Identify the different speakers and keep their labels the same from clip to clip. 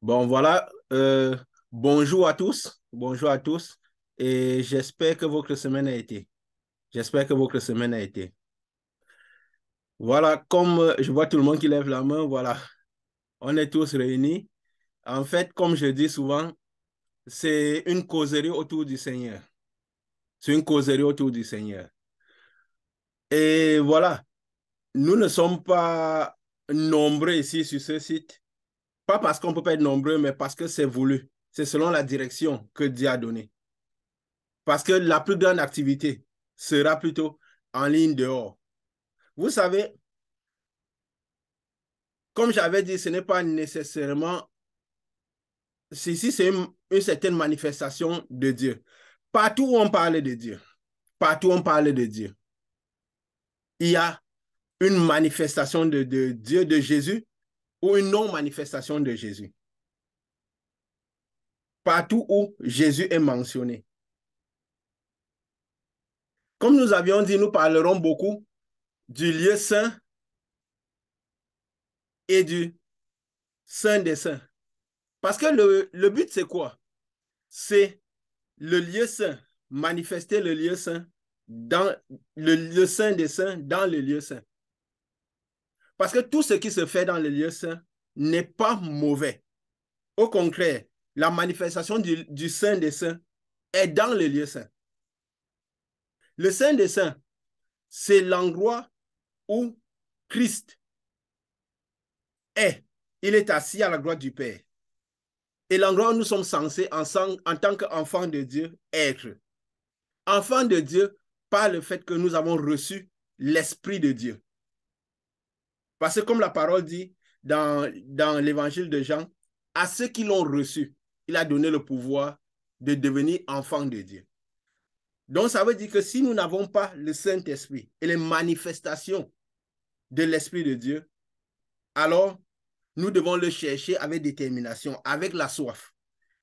Speaker 1: Bon, voilà. Bonjour à tous. Bonjour à tous. Et j'espère que votre semaine a été. J'espère que votre semaine a été. Voilà, comme je vois tout le monde qui lève la main, voilà, on est tous réunis. En fait, comme je dis souvent, c'est une causerie autour du Seigneur. C'est une causerie autour du Seigneur. Et voilà, nous ne sommes pas nombreux ici sur ce site. Pas parce qu'on ne peut pas être nombreux, mais parce que c'est voulu. C'est selon la direction que Dieu a donnée. Parce que la plus grande activité sera plutôt en ligne dehors. Vous savez, comme j'avais dit, ce n'est pas nécessairement, si c'est une certaine manifestation de Dieu. Partout où on parle de Dieu, partout où on parle de Dieu, il y a une manifestation de Dieu, de Jésus, ou une non-manifestation de Jésus. Partout où Jésus est mentionné. Comme nous avions dit, nous parlerons beaucoup du lieu saint et du saint des saints. Parce que le but, c'est quoi? C'est le lieu saint, manifester le lieu saint dans le saint des saints, dans le lieu saint. Parce que tout ce qui se fait dans le lieu saint n'est pas mauvais. Au contraire, la manifestation du saint des saints est dans le lieu saint. Le saint des saints, c'est l'endroit où Christ est. Il est assis à la droite du Père. Et l'endroit où nous sommes censés, en tant qu'enfants de Dieu, être. Enfants de Dieu par le fait que nous avons reçu l'Esprit de Dieu. Parce que comme la parole dit dans l'évangile de Jean, à ceux qui l'ont reçu, il a donné le pouvoir de devenir enfants de Dieu. Donc ça veut dire que si nous n'avons pas le Saint-Esprit et les manifestations de l'Esprit de Dieu, alors nous devons le chercher avec détermination, avec la soif.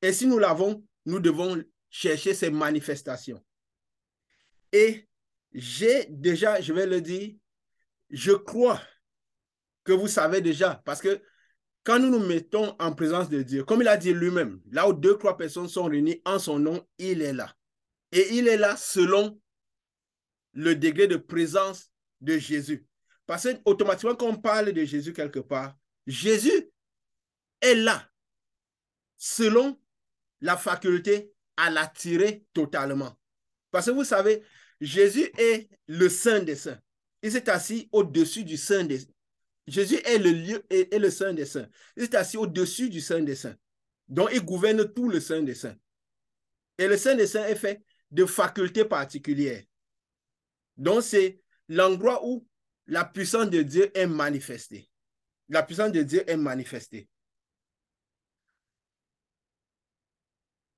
Speaker 1: Et si nous l'avons, nous devons chercher ces manifestations. Et j'ai déjà, je vais le dire, je crois que vous savez déjà, parce que quand nous nous mettons en présence de Dieu, comme il a dit lui-même, là où deux, trois personnes sont réunies en son nom, il est là. Et il est là selon le degré de présence de Jésus. Parce que automatiquement, quand on parle de Jésus quelque part, Jésus est là selon la faculté à l'attirer totalement. Parce que vous savez, Jésus est le Saint des Saints. Il s'est assis au-dessus du Saint des Saints. Jésus est le lieu et le Saint des Saints. Il est assis au-dessus du Saint des Saints. Donc, il gouverne tout le Saint des Saints. Et le Saint des Saints est fait de facultés particulières. Donc, c'est l'endroit où la puissance de Dieu est manifestée. La puissance de Dieu est manifestée.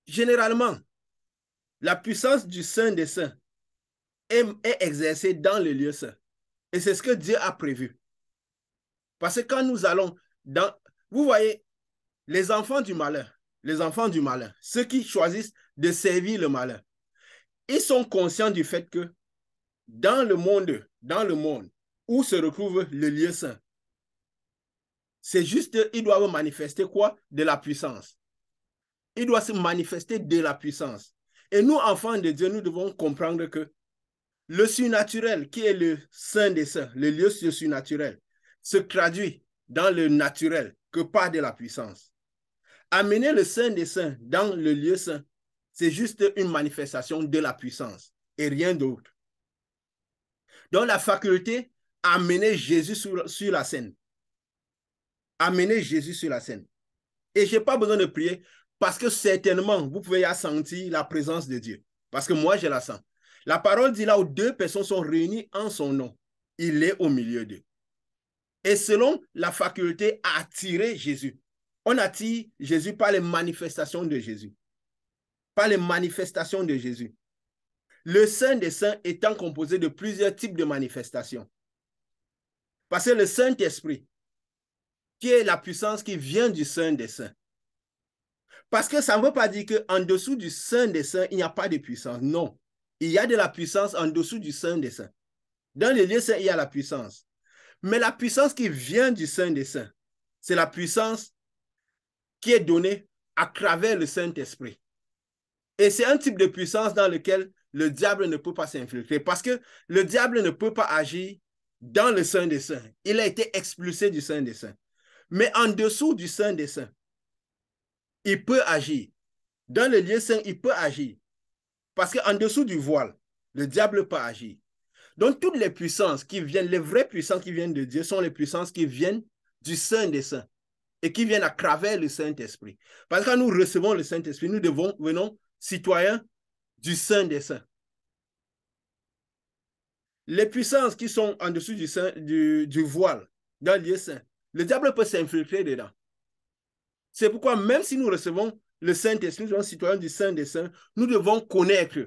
Speaker 1: Généralement, la puissance du Saint des Saints est exercée dans le lieu saint. Et c'est ce que Dieu a prévu. Parce que quand nous allons dans... Vous voyez, les enfants du malin, ceux qui choisissent de servir le malin, ils sont conscients du fait que dans le monde où se retrouve le lieu saint, c'est juste, ils doivent manifester quoi? De la puissance. Il doit se manifester de la puissance. Et nous, enfants de Dieu, nous devons comprendre que le surnaturel, qui est le saint des saints, le lieu surnaturel, se traduit dans le naturel que par de la puissance. Amener le saint des saints dans le lieu saint, c'est juste une manifestation de la puissance et rien d'autre. Donc la faculté à amener Jésus sur la scène. Amener Jésus sur la scène. Et je n'ai pas besoin de prier parce que certainement, vous pouvez y sentir la présence de Dieu. Parce que moi, je la sens. La parole dit là où deux personnes sont réunies en son nom, il est au milieu d'eux. Et selon la faculté à attirer Jésus, on attire Jésus par les manifestations de Jésus. Par les manifestations de Jésus. Le Saint des Saints étant composé de plusieurs types de manifestations. Parce que le Saint-Esprit, qui est la puissance qui vient du Saint des Saints. Parce que ça ne veut pas dire qu'en dessous du Saint des Saints, il n'y a pas de puissance. Non. Il y a de la puissance en dessous du Saint des Saints. Dans les lieux saints, il y a la puissance. Mais la puissance qui vient du Saint des Saints, c'est la puissance qui est donnée à travers le Saint-Esprit. Et c'est un type de puissance dans lequel le diable ne peut pas s'infiltrer parce que le diable ne peut pas agir dans le Saint des Saints. Il a été expulsé du Saint des Saints. Mais en dessous du Saint des Saints, il peut agir. Dans le lieu saint, il peut agir. Parce qu'en dessous du voile, le diable peut agir. Donc, toutes les puissances qui viennent, les vraies puissances qui viennent de Dieu sont les puissances qui viennent du Saint des Saints et qui viennent à travers le Saint-Esprit. Parce que quand nous recevons le Saint-Esprit, nous devenons citoyens du Saint des Saints. Les puissances qui sont en dessous du voile, dans le lieu saint, le diable peut s'infiltrer dedans. C'est pourquoi même si nous recevons le Saint-Esprit, nous sommes citoyens du Saint des Saints, nous devons connaître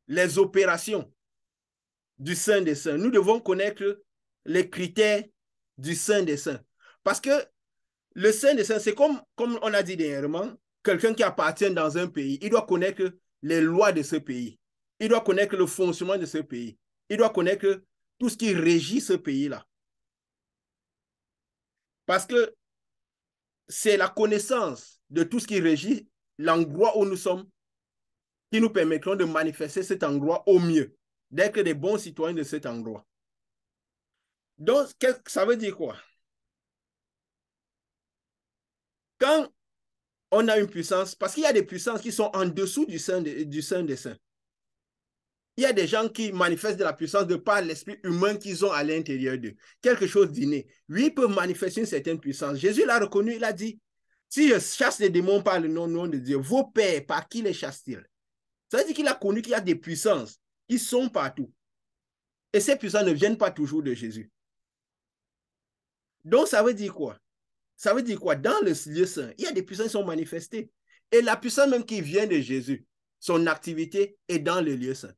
Speaker 1: les opérations du Saint des Saints. Nous devons connaître les critères du Saint des Saints. Parce que le Saint des Saints, c'est comme on a dit dernièrement, quelqu'un qui appartient dans un pays, il doit connaître les lois de ce pays. Il doit connaître le fonctionnement de ce pays. Il doit connaître tout ce qui régit ce pays-là. Parce que c'est la connaissance de tout ce qui régit l'endroit où nous sommes qui nous permettront de manifester cet endroit au mieux, d'être des bons citoyens de cet endroit. Donc, ça veut dire quoi? Quand on a une puissance, parce qu'il y a des puissances qui sont en dessous du Saint des Saints. Il y a des gens qui manifestent de la puissance de par l'esprit humain qu'ils ont à l'intérieur d'eux. Quelque chose d'inné. Lui, il peut manifester une certaine puissance. Jésus l'a reconnu, il a dit, si je chasse les démons par le nom de Dieu, vos pères, par qui les chassent-ils? Ça veut dire qu'il a connu qu'il y a des puissances qui sont partout. Et ces puissances ne viennent pas toujours de Jésus. Donc, ça veut dire quoi? Ça veut dire quoi? Dans le lieu saint, il y a des puissances qui sont manifestées. Et la puissance même qui vient de Jésus, son activité est dans le lieu saint.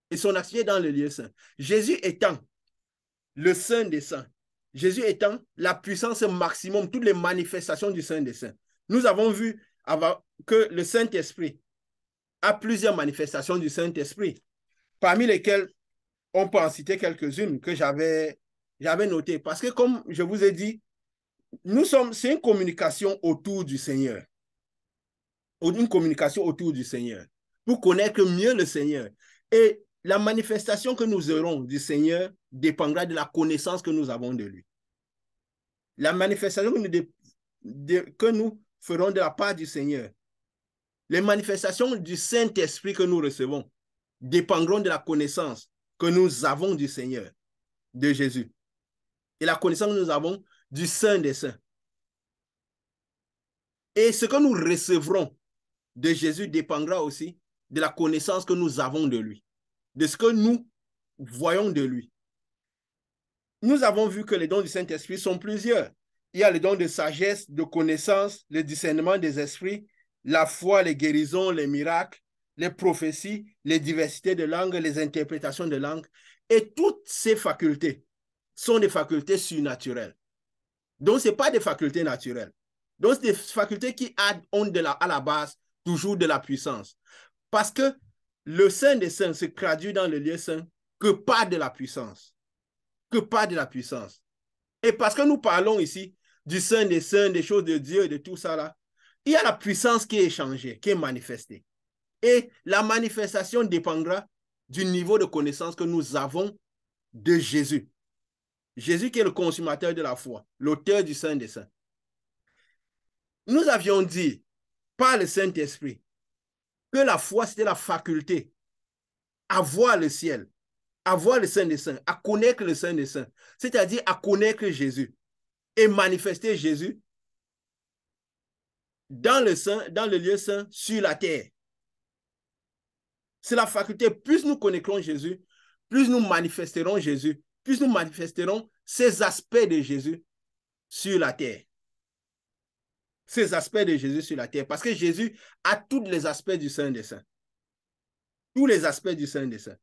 Speaker 1: Et son activité est dans le lieu saint. Jésus étant le Saint des Saints, Jésus étant la puissance maximum, toutes les manifestations du Saint des Saints. Nous avons vu que le Saint-Esprit a plusieurs manifestations du Saint-Esprit, parmi lesquelles on peut en citer quelques-unes que j'avais notées. Parce que comme je vous ai dit, c'est une communication autour du Seigneur. Une communication autour du Seigneur pour connaître mieux le Seigneur. Et la manifestation que nous aurons du Seigneur dépendra de la connaissance que nous avons de lui. La manifestation que nous ferons de la part du Seigneur, les manifestations du Saint-Esprit que nous recevons dépendront de la connaissance que nous avons du Seigneur, de Jésus. Et la connaissance que nous avons du Saint des Saints. Et ce que nous recevrons de Jésus dépendra aussi de la connaissance que nous avons de lui, de ce que nous voyons de lui. Nous avons vu que les dons du Saint-Esprit sont plusieurs. Il y a les dons de sagesse, de connaissance, le discernement des esprits, la foi, les guérisons, les miracles, les prophéties, les diversités de langues, les interprétations de langues. Et toutes ces facultés sont des facultés surnaturelles. Donc, ce n'est pas des facultés naturelles. Donc, c'est des facultés qui ont à la base toujours de la puissance. Parce que le Saint des Saints se traduit dans le lieu saint que par de la puissance. Que par de la puissance. Et parce que nous parlons ici du Saint des Saints, des choses de Dieu et de tout ça là, il y a la puissance qui est échangée, qui est manifestée. Et la manifestation dépendra du niveau de connaissance que nous avons de Jésus. Jésus qui est le consommateur de la foi, l'auteur du Saint des Saints. Nous avions dit par le Saint-Esprit que la foi, c'était la faculté à voir le ciel, à voir le Saint des Saints, à connaître le Saint des Saints, c'est-à-dire à connaître Jésus et manifester Jésus dans le lieu saint sur la terre. C'est la faculté, plus nous connaîtrons Jésus, plus nous manifesterons Jésus, plus nous manifesterons ces aspects de Jésus sur la terre. Ces aspects de Jésus sur la terre. Parce que Jésus a tous les aspects du Saint des Saints. Tous les aspects du Saint des Saints.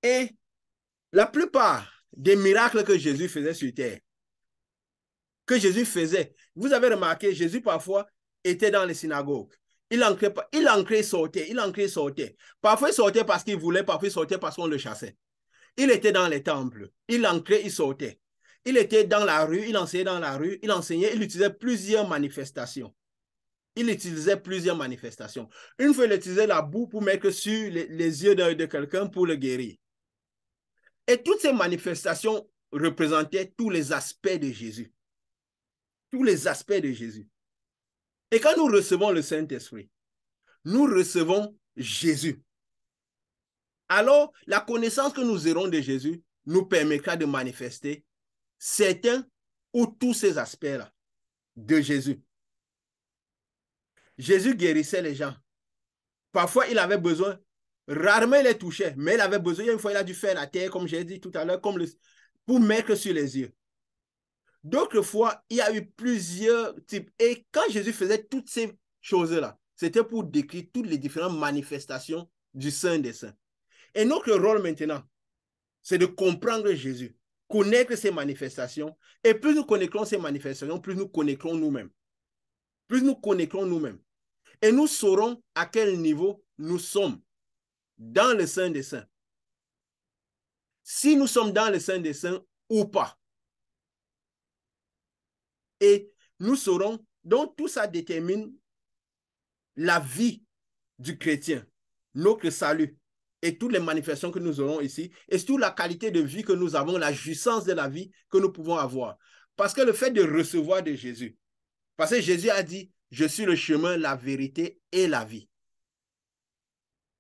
Speaker 1: Et la plupart des miracles que Jésus faisait sur terre, vous avez remarqué, Jésus parfois était dans les synagogues. Il entrait, sortait. Parfois il sortait parce qu'il voulait, parfois il sortait parce qu'on le chassait. Il était dans les temples. Il entrait, il sortait. Il était dans la rue, il enseignait dans la rue, il enseignait, il utilisait plusieurs manifestations. Il utilisait plusieurs manifestations. Une fois, il utilisait la boue pour mettre sur les yeux de quelqu'un pour le guérir. Et toutes ces manifestations représentaient tous les aspects de Jésus. Tous les aspects de Jésus. Et quand nous recevons le Saint-Esprit, nous recevons Jésus. Alors, la connaissance que nous aurons de Jésus nous permettra de manifester certains ou tous ces aspects-là de Jésus. Jésus guérissait les gens. Parfois, il avait besoin, rarement il les touchait, mais il avait besoin, une fois, il a dû faire la terre, comme j'ai dit tout à l'heure, pour mettre sur les yeux. D'autres fois, il y a eu plusieurs types. Et quand Jésus faisait toutes ces choses-là, c'était pour décrire toutes les différentes manifestations du Saint des Saints. Et notre rôle maintenant, c'est de comprendre Jésus, connaître ses manifestations. Et plus nous connaîtrons ces manifestations, plus nous connaîtrons nous-mêmes. Plus nous connaîtrons nous-mêmes. Et nous saurons à quel niveau nous sommes dans le Saint des Saints. Si nous sommes dans le Saint des Saints ou pas. Et nous saurons, donc tout ça détermine la vie du chrétien, notre salut et toutes les manifestations que nous aurons ici, et surtout la qualité de vie que nous avons, la jouissance de la vie que nous pouvons avoir. Parce que le fait de recevoir de Jésus, parce que Jésus a dit, je suis le chemin, la vérité et la vie.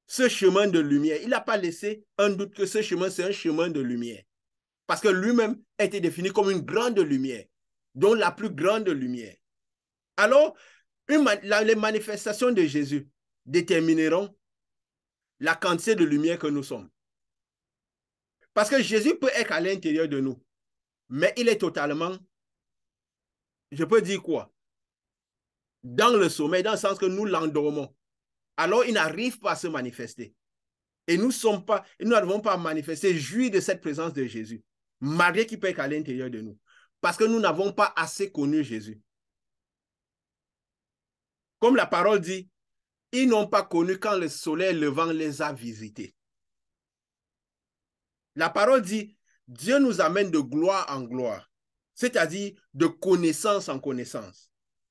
Speaker 1: Ce chemin de lumière, il n'a pas laissé un doute que ce chemin, c'est un chemin de lumière. Parce que lui-même a été défini comme une grande lumière, dont la plus grande lumière. Alors, les manifestations de Jésus détermineront la quantité de lumière que nous sommes. Parce que Jésus peut être à l'intérieur de nous, mais il est totalement, je peux dire quoi? Dans le sommeil, dans le sens que nous l'endormons. Alors, il n'arrive pas à se manifester. Et nous n'avons pas manifesté, jouir de cette présence de Jésus, malgré qu'il peut être à l'intérieur de nous. Parce que nous n'avons pas assez connu Jésus. Comme la parole dit, ils n'ont pas connu quand le soleil levant les a visités. La parole dit, Dieu nous amène de gloire en gloire, c'est-à-dire de connaissance en connaissance.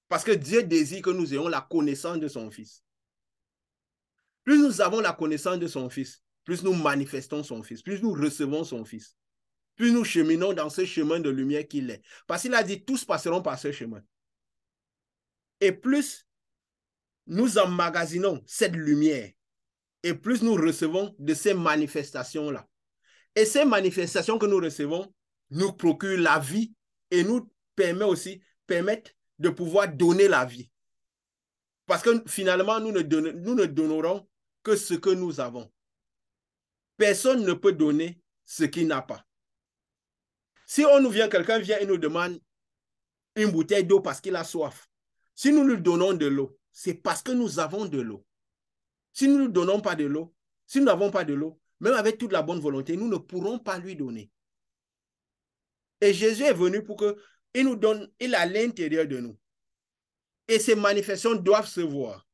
Speaker 1: Parce que Dieu désire que nous ayons la connaissance de son Fils. Plus nous avons la connaissance de son Fils, plus nous manifestons son Fils, plus nous recevons son Fils, plus nous cheminons dans ce chemin de lumière qu'il est. Parce qu'il a dit, tous passeront par ce chemin. Et plus nous emmagasinons cette lumière, et plus nous recevons de ces manifestations-là. Et ces manifestations que nous recevons nous procurent la vie et nous permettent de pouvoir donner la vie. Parce que finalement, nous ne donnerons que ce que nous avons. Personne ne peut donner ce qu'il n'a pas. Si quelqu'un vient et nous demande une bouteille d'eau parce qu'il a soif, si nous lui donnons de l'eau, c'est parce que nous avons de l'eau. Si nous ne lui donnons pas de l'eau, si nous n'avons pas de l'eau, même avec toute la bonne volonté, nous ne pourrons pas lui donner. Et Jésus est venu pour qu'il nous donne, il est à l'intérieur de nous. Et ces manifestations doivent se voir.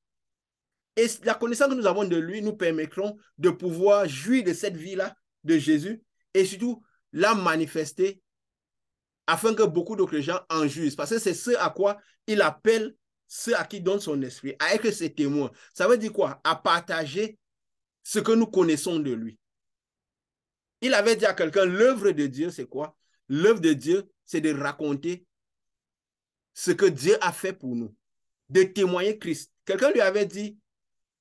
Speaker 1: Et la connaissance que nous avons de lui nous permettront de pouvoir jouir de cette vie-là de Jésus et surtout la manifester afin que beaucoup d'autres gens en jouissent. Parce que c'est ce à quoi il appelle ceux à qui il donne son esprit, à être ses témoins. Ça veut dire quoi? À partager ce que nous connaissons de lui. Il avait dit à quelqu'un, l'œuvre de Dieu, c'est quoi? L'œuvre de Dieu, c'est de raconter ce que Dieu a fait pour nous, de témoigner Christ. Quelqu'un lui avait dit,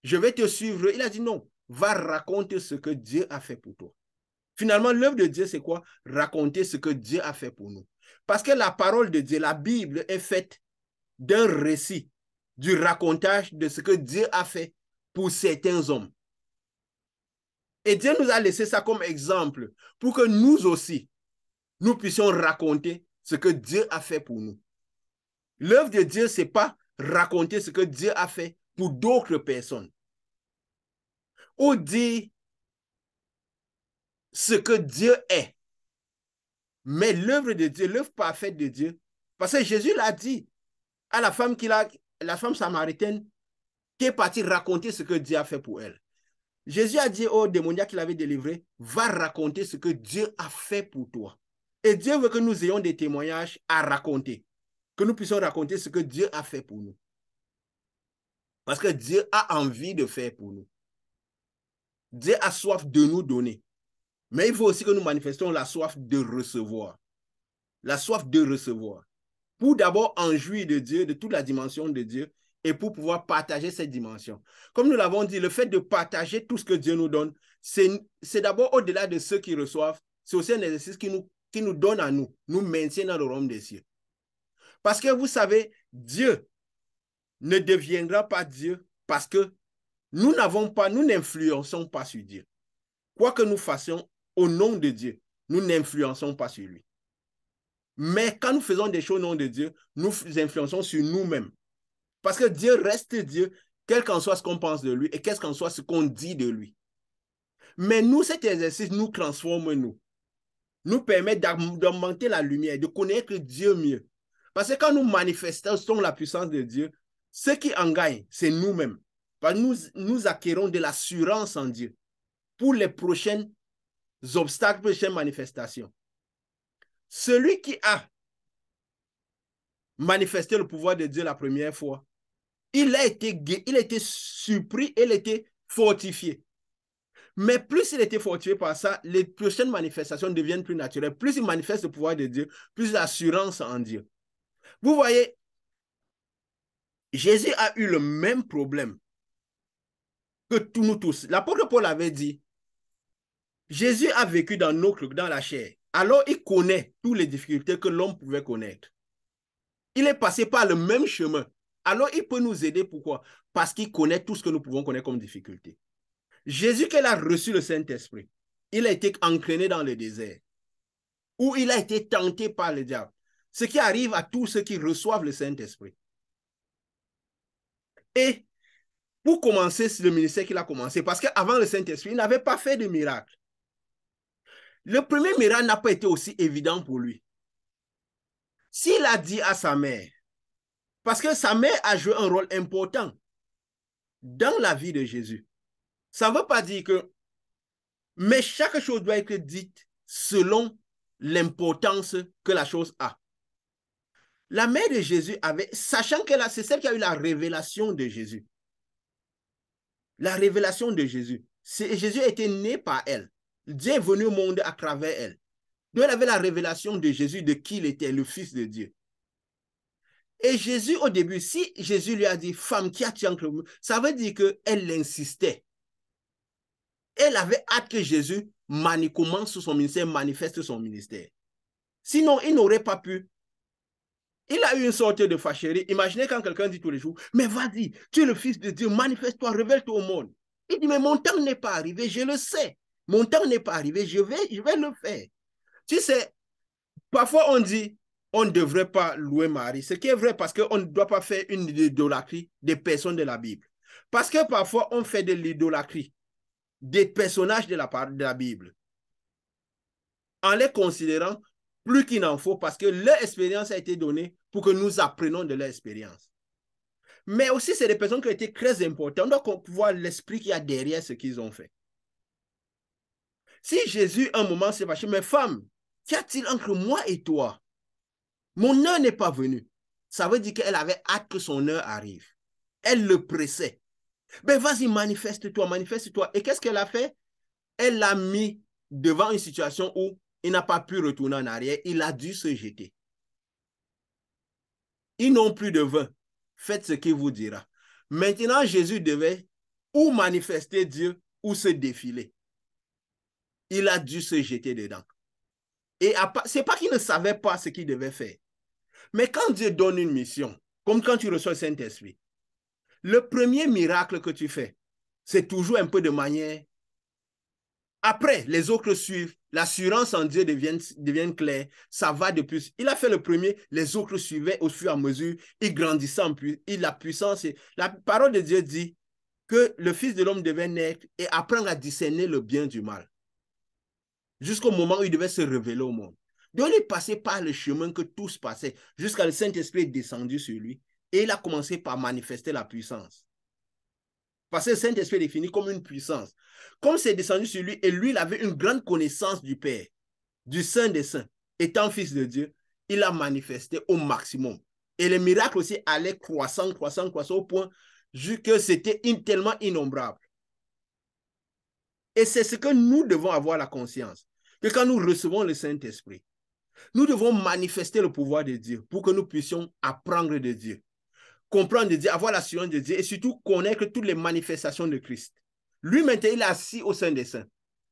Speaker 1: je vais te suivre. Il a dit non, va raconter ce que Dieu a fait pour toi. Finalement, l'œuvre de Dieu, c'est quoi? Raconter ce que Dieu a fait pour nous. Parce que la parole de Dieu, la Bible, est faite d'un récit, du racontage de ce que Dieu a fait pour certains hommes. Et Dieu nous a laissé ça comme exemple pour que nous aussi, nous puissions raconter ce que Dieu a fait pour nous. L'œuvre de Dieu, ce n'est pas raconter ce que Dieu a fait pour d'autres personnes. Ou dire ce que Dieu est. Mais l'œuvre de Dieu, l'œuvre parfaite de Dieu, parce que Jésus l'a dit à la femme samaritaine qui est partie raconter ce que Dieu a fait pour elle. Jésus a dit au démoniaque qu'il avait délivré, va raconter ce que Dieu a fait pour toi. Et Dieu veut que nous ayons des témoignages à raconter, que nous puissions raconter ce que Dieu a fait pour nous. Parce que Dieu a envie de faire pour nous. Dieu a soif de nous donner. Mais il faut aussi que nous manifestions la soif de recevoir. La soif de recevoir. Pour d'abord en jouir de Dieu, de toute la dimension de Dieu, et pour pouvoir partager cette dimension. Comme nous l'avons dit, le fait de partager tout ce que Dieu nous donne, c'est d'abord au-delà de ceux qui reçoivent, c'est aussi un exercice qui nous donne à nous, nous maintient dans le royaume des cieux. Parce que vous savez, Dieu ne deviendra pas Dieu parce que nous n'influençons pas sur Dieu. Quoi que nous fassions au nom de Dieu, nous n'influençons pas sur lui. Mais quand nous faisons des choses au nom de Dieu, nous influençons sur nous-mêmes. Parce que Dieu reste Dieu, quel qu'en soit ce qu'on pense de lui et quel qu'en soit ce qu'on dit de lui. Mais nous, cet exercice nous transforme, nous permet d'augmenter la lumière, de connaître Dieu mieux. Parce que quand nous manifestons la puissance de Dieu, ce qui en gagne, c'est nous-mêmes. Parce que nous acquérons de l'assurance en Dieu pour les prochains obstacles, prochaines manifestations. Celui qui a manifesté le pouvoir de Dieu la première fois, il a été surpris, il a été fortifié. Mais plus il était fortifié par ça, les prochaines manifestations deviennent plus naturelles. Plus il manifeste le pouvoir de Dieu, plus d'assurance en Dieu. Vous voyez, Jésus a eu le même problème que nous tous. L'apôtre Paul avait dit, Jésus a vécu dans la chair. Alors il connaît toutes les difficultés que l'homme pouvait connaître. Il est passé par le même chemin. Alors il peut nous aider. Pourquoi? Parce qu'il connaît tout ce que nous pouvons connaître comme difficulté. Jésus, qu'il a reçu le Saint-Esprit, il a été entraîné dans le désert, où il a été tenté par le diable. Ce qui arrive à tous ceux qui reçoivent le Saint-Esprit. Et pour commencer le ministère qu'il a commencé, parce qu'avant le Saint-Esprit, il n'avait pas fait de miracle. Le premier miracle n'a pas été aussi évident pour lui. S'il a dit à sa mère, parce que sa mère a joué un rôle important dans la vie de Jésus, ça ne veut pas dire que, mais chaque chose doit être dite selon l'importance que la chose a. La mère de Jésus avait, sachant que c'est celle qui a eu la révélation de Jésus. La révélation de Jésus. Jésus était né par elle. Dieu est venu au monde à travers elle. Donc elle avait la révélation de Jésus, de qui il était, le Fils de Dieu. Et Jésus, au début, si Jésus lui a dit, femme, qui as-tu entre nous? Ça veut dire qu'elle insistait. Elle avait hâte que Jésus commence son ministère, manifeste son ministère. Sinon, il n'aurait pas pu. Il a eu une sorte de fâcherie. Imaginez quand quelqu'un dit tous les jours, mais vas-y, tu es le Fils de Dieu, manifeste-toi, révèle-toi au monde. Il dit, mais mon temps n'est pas arrivé, je le sais. Mon temps n'est pas arrivé, je vais le faire. Tu sais, parfois on dit, on ne devrait pas louer Marie. Ce qui est vrai parce qu'on ne doit pas faire une idolâtrie des personnes de la Bible. Parce que parfois on fait de l'idolâtrie des personnages de la Bible en les considérant plus qu'il n'en faut parce que leur expérience a été donnée pour que nous apprenions de leur expérience. Mais aussi, c'est des personnes qui ont été très importantes. Donc, on peut voir l'esprit qu'il y a derrière ce qu'ils ont fait. Si Jésus, un moment, s'est fâché, mais femme, qu'y a-t-il entre moi et toi? Mon heure n'est pas venue. Ça veut dire qu'elle avait hâte que son heure arrive. Elle le pressait. Ben vas-y, manifeste-toi, manifeste-toi. Et qu'est-ce qu'elle a fait? Elle l'a mis devant une situation où il n'a pas pu retourner en arrière. Il a dû se jeter. Ils n'ont plus de vin. Faites ce qu'il vous dira. Maintenant, Jésus devait ou manifester Dieu ou se défiler. Il a dû se jeter dedans. Et ce n'est pas qu'il ne savait pas ce qu'il devait faire. Mais quand Dieu donne une mission, comme quand tu reçois le Saint-Esprit, le premier miracle que tu fais, c'est toujours un peu de manière. Après, les autres suivent. L'assurance en Dieu devient claire. Ça va de plus. Il a fait le premier, les autres suivaient au fur et à mesure. Il grandissait en plus. La puissance. La parole de Dieu dit que le Fils de l'homme devait naître et apprendre à discerner le bien du mal. Jusqu'au moment où il devait se révéler au monde. Donc, il est passé par le chemin que tous passaient, jusqu'à le Saint-Esprit est descendu sur lui. Et il a commencé par manifester la puissance. Parce que le Saint-Esprit est défini comme une puissance. Comme c'est descendu sur lui, et lui, il avait une grande connaissance du Père, du Saint des Saints. étant fils de Dieu, il a manifesté au maximum. Et les miracles aussi allaient croissant au point que c'était tellement innombrable. Et c'est ce que nous devons avoir la conscience, que quand nous recevons le Saint-Esprit, nous devons manifester le pouvoir de Dieu pour que nous puissions apprendre de Dieu, comprendre de Dieu, avoir l'assurance de Dieu et surtout connaître toutes les manifestations de Christ. Lui, maintenant, il est assis au sein des saints.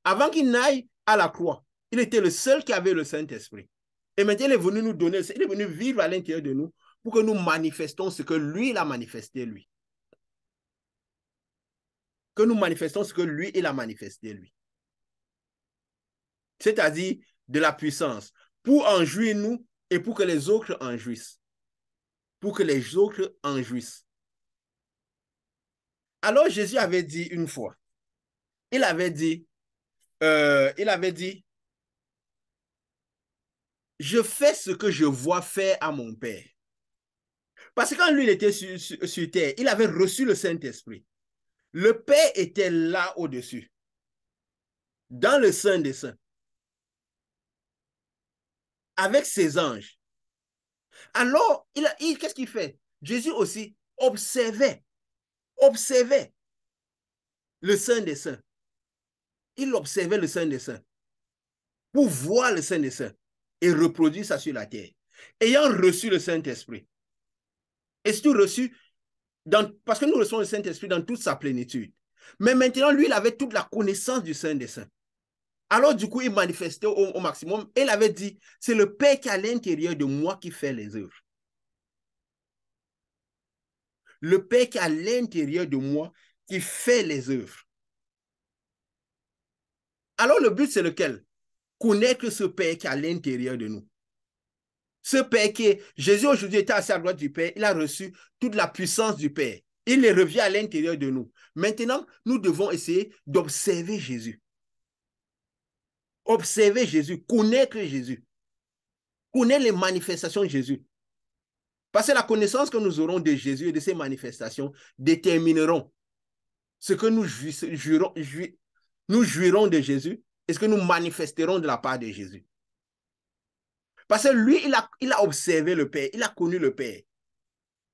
Speaker 1: Avant qu'il n'aille à la croix, il était le seul qui avait le Saint-Esprit. Et maintenant, il est venu nous donner, il est venu vivre à l'intérieur de nous pour que nous manifestons ce que lui, il a manifesté, lui. Que nous manifestons ce que lui, il a manifesté, lui. C'est-à-dire de la puissance pour en jouir nous et pour que les autres en jouissent. Pour que les autres en jouissent. Alors Jésus avait dit une fois, il avait dit, je fais ce que je vois faire à mon Père. Parce que quand lui, il était sur terre, il avait reçu le Saint-Esprit. Le Père était là au-dessus, dans le sein des saints, avec ses anges. Alors, qu'est-ce qu'il fait? Jésus aussi observait le sein des saints. Il observait le sein des saints pour voir le sein des saints et reproduire ça sur la terre. Ayant reçu le Saint-Esprit, et surtout reçu, parce que nous recevons le Saint-Esprit dans toute sa plénitude. Mais maintenant, lui, il avait toute la connaissance du sein des saints. Alors, du coup, il manifestait au maximum. Et il avait dit, c'est le Père qui est à l'intérieur de moi qui fait les œuvres. Le Père qui est à l'intérieur de moi qui fait les œuvres. Alors, le but, c'est lequel? Connaître ce Père qui est à l'intérieur de nous. Ce Père qui est, Jésus aujourd'hui était assis à la droite du Père, il a reçu toute la puissance du Père. Il revient à l'intérieur de nous. Maintenant, nous devons essayer d'observer Jésus. Observer Jésus, connaître Jésus. Connaître les manifestations de Jésus. Parce que la connaissance que nous aurons de Jésus et de ses manifestations détermineront ce que nous jouirons de Jésus et ce que nous manifesterons de la part de Jésus. Parce que lui, il a observé le Père, il a connu le Père.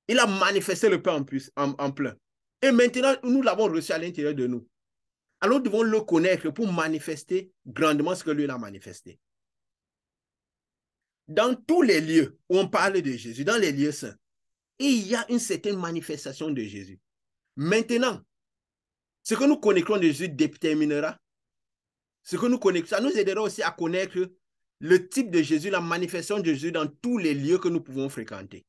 Speaker 1: Il a manifesté le Père en plein. Et maintenant, nous l'avons reçu à l'intérieur de nous. Alors, nous devons le connaître pour manifester grandement ce que lui a manifesté. Dans tous les lieux où on parle de Jésus, dans les lieux saints, il y a une certaine manifestation de Jésus. Maintenant, ce que nous connaîtrons de Jésus déterminera ce que nous connaissons. Ça nous aidera aussi à connaître le type de Jésus, la manifestation de Jésus dans tous les lieux que nous pouvons fréquenter.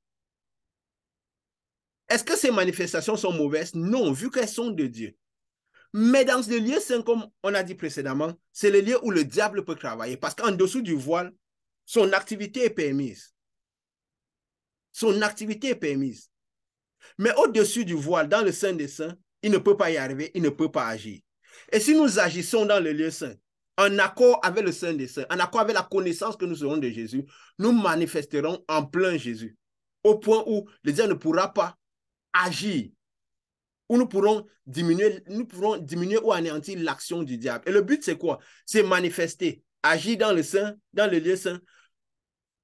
Speaker 1: Est-ce que ces manifestations sont mauvaises? Non, vu qu'elles sont de Dieu. Mais dans les lieux saints, comme on a dit précédemment, c'est le lieu où le diable peut travailler. Parce qu'en dessous du voile, son activité est permise. Son activité est permise. Mais au-dessus du voile, dans le sein des saints, il ne peut pas y arriver, il ne peut pas agir. Et si nous agissons dans le lieu saint, en accord avec le sein des saints, en accord avec la connaissance que nous aurons de Jésus, nous manifesterons en plein Jésus. Au point où le diable ne pourra pas agir. Où nous pourrons diminuer ou anéantir l'action du diable. Et le but, c'est quoi? C'est manifester, agir dans le sein, dans le lieu saint,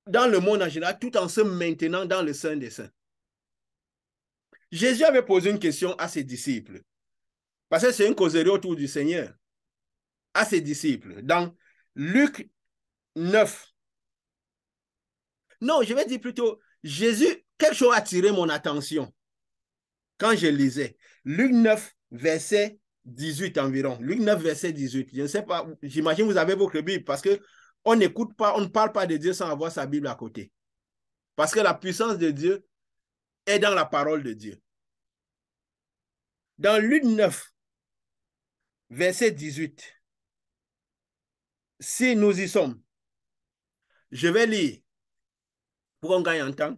Speaker 1: dans le monde en général, tout en se maintenant dans le sein des saints. Jésus avait posé une question à ses disciples. Parce que c'est une causerie autour du Seigneur. À ses disciples. Dans Luc 9. Non, je vais dire plutôt, Jésus, quelque chose a attiré mon attention quand je lisais. Luc 9, verset 18 environ. Luc 9, verset 18. Je ne sais pas, j'imagine que vous avez votre Bible parce qu'on n'écoute pas, on ne parle pas de Dieu sans avoir sa Bible à côté. Parce que la puissance de Dieu est dans la parole de Dieu. Dans Luc 9, verset 18, si nous y sommes, je vais lire pour qu'on gagne en temps.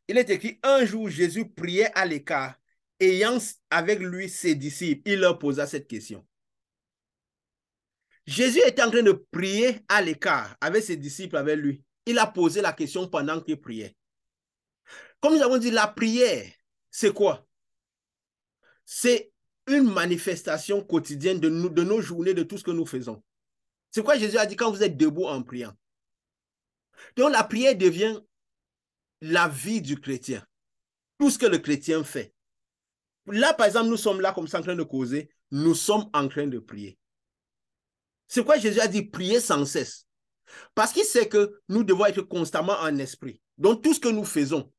Speaker 1: Il est écrit, un jour, Jésus priait à l'écart, ayant avec lui ses disciples. Il leur posa cette question. Jésus était en train de prier à l'écart avec ses disciples avec lui. Il a posé la question pendant qu'il priait. Comme nous avons dit, la prière, c'est quoi? C'est une manifestation quotidienne de nos journées, de tout ce que nous faisons. C'est quoi Jésus a dit quand vous êtes debout en priant? Donc la prière devient la vie du chrétien. Tout ce que le chrétien fait. Là, par exemple, nous sommes là comme ça en train de causer. Nous sommes en train de prier. C'est pourquoi Jésus a dit prier sans cesse. Parce qu'il sait que nous devons être constamment en esprit. Donc tout ce que nous faisons,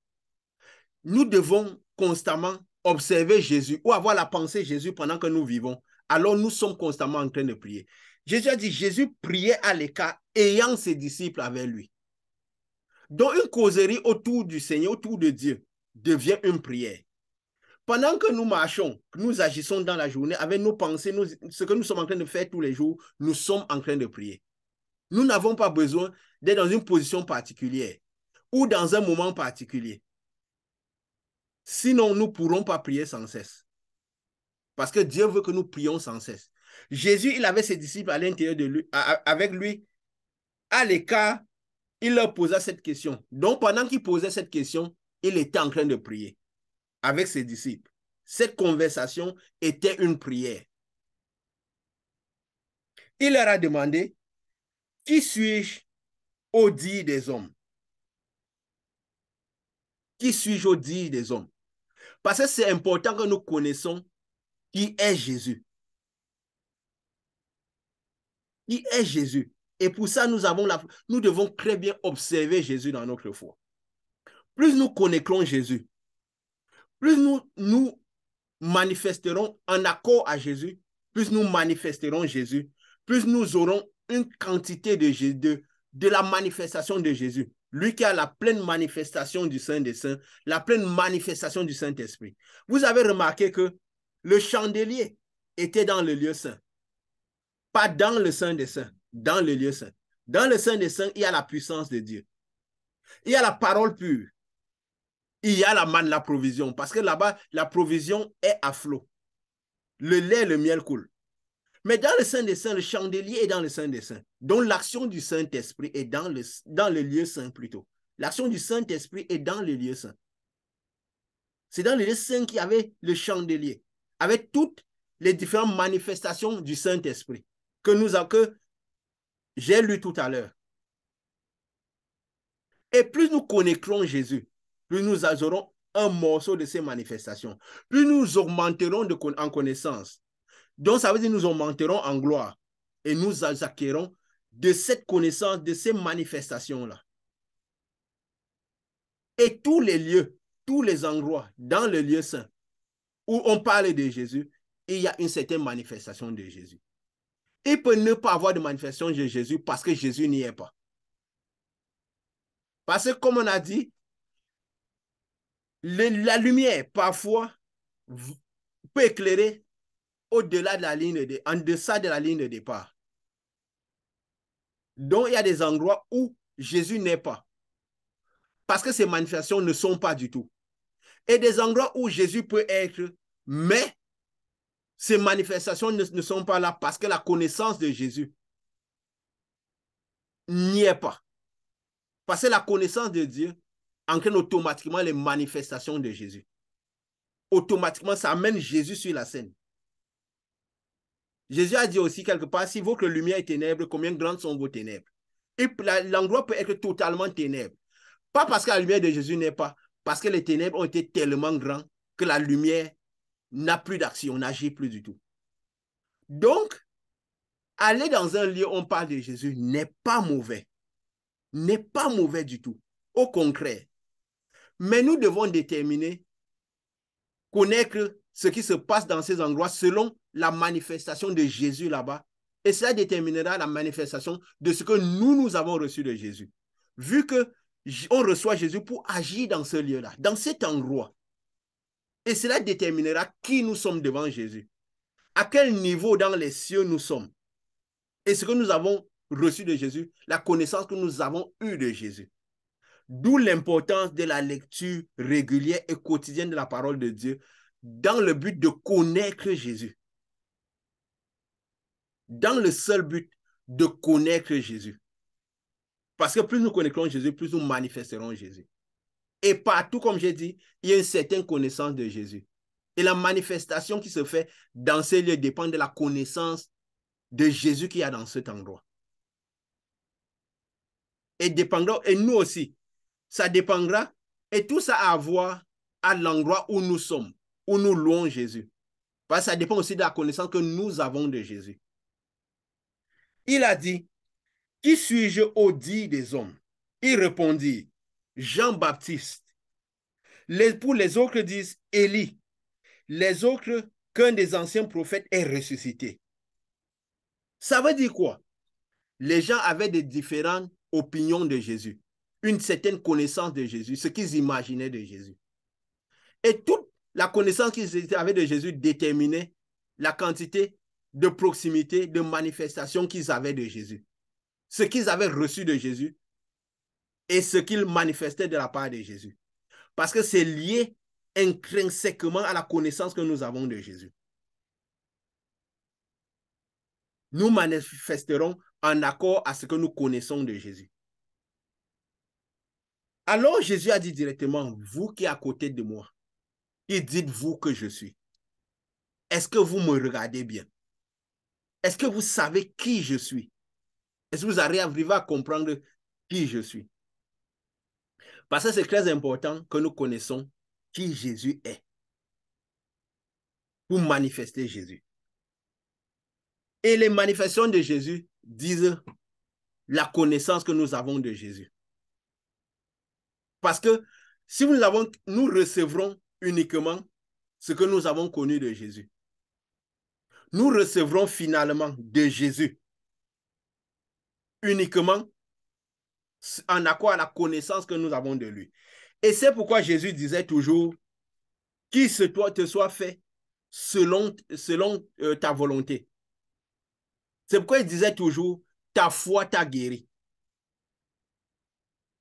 Speaker 1: nous devons constamment observer Jésus ou avoir la pensée Jésus pendant que nous vivons. Alors nous sommes constamment en train de prier. Jésus a dit, Jésus priait à l'écart, ayant ses disciples avec lui. Donc une causerie autour du Seigneur, autour de Dieu, devient une prière. Pendant que nous marchons, que nous agissons dans la journée, avec nos pensées, ce que nous sommes en train de faire tous les jours, nous sommes en train de prier. Nous n'avons pas besoin d'être dans une position particulière ou dans un moment particulier. Sinon, nous ne pourrons pas prier sans cesse. Parce que Dieu veut que nous prions sans cesse. Jésus, il avait ses disciples à l'intérieur de lui, avec lui, à l'écart, il leur posa cette question. Donc, pendant qu'il posait cette question, il était en train de prier avec ses disciples. Cette conversation était une prière. Il leur a demandé, qui suis-je au dire des hommes? Qui suis-je au dire des hommes? Parce que c'est important que nous connaissons qui est Jésus. Qui est Jésus? Et pour ça, nous devons très bien observer Jésus dans notre foi. Plus nous connaîtrons Jésus, plus nous manifesterons en accord à Jésus, plus nous manifesterons Jésus, plus nous aurons une quantité de la manifestation de Jésus. Lui qui a la pleine manifestation du Saint des Saints, la pleine manifestation du Saint-Esprit. Vous avez remarqué que le chandelier était dans le lieu saint. Pas dans le Saint des Saints, dans le lieu saint. Dans le Saint des Saints, il y a la puissance de Dieu. Il y a la parole pure. Il y a la provision. Parce que là-bas, la provision est à flot. Le lait, le miel coule. Mais dans le Saint des Saints, le chandelier est dans le Saint des Saints. Donc l'action du Saint-Esprit est dans le lieu saint plutôt. L'action du Saint-Esprit est dans le lieu saint. C'est dans le lieu saint qu'il y avait le chandelier, avec toutes les différentes manifestations du Saint-Esprit que j'ai lu tout à l'heure. Et plus nous connaîtrons Jésus, plus nous aurons un morceau de ces manifestations, plus nous augmenterons en connaissance. Donc, ça veut dire que nous augmenterons en gloire et nous acquérons de cette connaissance, de ces manifestations-là. Et tous les lieux, tous les endroits dans le lieu saint où on parle de Jésus, il y a une certaine manifestation de Jésus. Il peut ne pas avoir de manifestation de Jésus parce que Jésus n'y est pas. Parce que, comme on a dit, la lumière, parfois, peut éclairer au-delà de la ligne en deçà de la ligne de départ. Donc, il y a des endroits où Jésus n'est pas. Parce que ces manifestations ne sont pas du tout. Et des endroits où Jésus peut être, mais ces manifestations ne sont pas là parce que la connaissance de Jésus n'y est pas. Parce que la connaissance de Dieu entraîne automatiquement les manifestations de Jésus. Automatiquement, ça amène Jésus sur la scène. Jésus a dit aussi quelque part, si votre lumière est ténèbre, combien grandes sont vos ténèbres? Et l'endroit peut être totalement ténèbre. Pas parce que la lumière de Jésus n'est pas, parce que les ténèbres ont été tellement grands que la lumière n'a plus d'action, n'agit plus du tout. Donc, aller dans un lieu où on parle de Jésus n'est pas mauvais. N'est pas mauvais du tout. Au contraire. Mais nous devons déterminer, connaître ce qui se passe dans ces endroits selon la manifestation de Jésus là-bas. Et cela déterminera la manifestation de ce que nous avons reçu de Jésus. Vu qu'on reçoit Jésus pour agir dans ce lieu-là, dans cet endroit. Et cela déterminera qui nous sommes devant Jésus. À quel niveau dans les cieux nous sommes. Et ce que nous avons reçu de Jésus, la connaissance que nous avons eue de Jésus. D'où l'importance de la lecture régulière et quotidienne de la parole de Dieu dans le but de connaître Jésus. Dans le seul but de connaître Jésus. Parce que plus nous connaîtrons Jésus, plus nous manifesterons Jésus. Et partout, comme j'ai dit, il y a une certaine connaissance de Jésus. Et la manifestation qui se fait dans ces lieux dépend de la connaissance de Jésus qu'il y a dans cet endroit. et dépendra, et nous aussi, ça dépendra, et tout ça a à voir à l'endroit où nous sommes, où nous louons Jésus. Parce que ça dépend aussi de la connaissance que nous avons de Jésus. Il a dit, qui suis-je au dit des hommes? Il répondit, Jean-Baptiste. Pour les autres disent Élie. Les autres, qu'un des anciens prophètes est ressuscité. Ça veut dire quoi? Les gens avaient des différentes opinions de Jésus, une certaine connaissance de Jésus, ce qu'ils imaginaient de Jésus. Et toute la connaissance qu'ils avaient de Jésus déterminait la quantité de proximité, de manifestation qu'ils avaient de Jésus. Ce qu'ils avaient reçu de Jésus et ce qu'ils manifestaient de la part de Jésus. Parce que c'est lié intrinsèquement à la connaissance que nous avons de Jésus. Nous manifesterons en accord à ce que nous connaissons de Jésus. Alors Jésus a dit directement, vous qui êtes à côté de moi, qui dites-vous que je suis? Est-ce que vous me regardez bien? Est-ce que vous savez qui je suis? Est-ce que vous arrivez à comprendre qui je suis? Parce que c'est très important que nous connaissons qui Jésus est pour manifester Jésus. Et les manifestations de Jésus disent la connaissance que nous avons de Jésus. Parce que si nous recevrons uniquement ce que nous avons connu de Jésus, nous recevrons finalement de Jésus uniquement en accord à la connaissance que nous avons de lui. Et c'est pourquoi Jésus disait toujours, qu'il te soit fait selon ta volonté. C'est pourquoi il disait toujours, ta foi t'a guéri.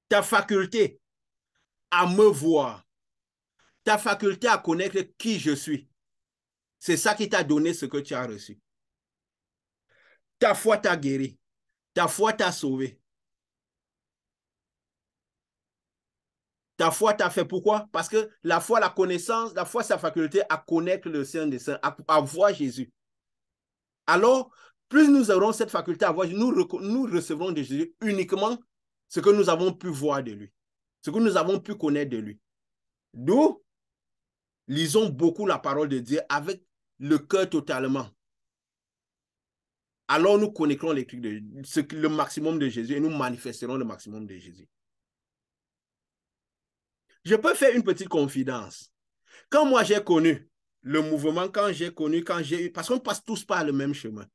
Speaker 1: Ta faculté à me voir, ta faculté à connaître qui je suis, c'est ça qui t'a donné ce que tu as reçu. Ta foi t'a guéri. Ta foi t'a sauvé. Ta foi t'a fait pourquoi? Parce que la foi, la connaissance, la foi, sa faculté à connaître le Saint des Saints, à voir Jésus. Alors, plus nous aurons cette faculté à voir, nous recevrons de Jésus uniquement ce que nous avons pu voir de lui, ce que nous avons pu connaître de lui. D'où, lisons beaucoup la parole de Dieu avec le cœur totalement. Alors nous connaîtrons le maximum de Jésus et nous manifesterons le maximum de Jésus. Je peux faire une petite confidence. Quand moi j'ai connu le mouvement, parce qu'on passe tous par le même chemin.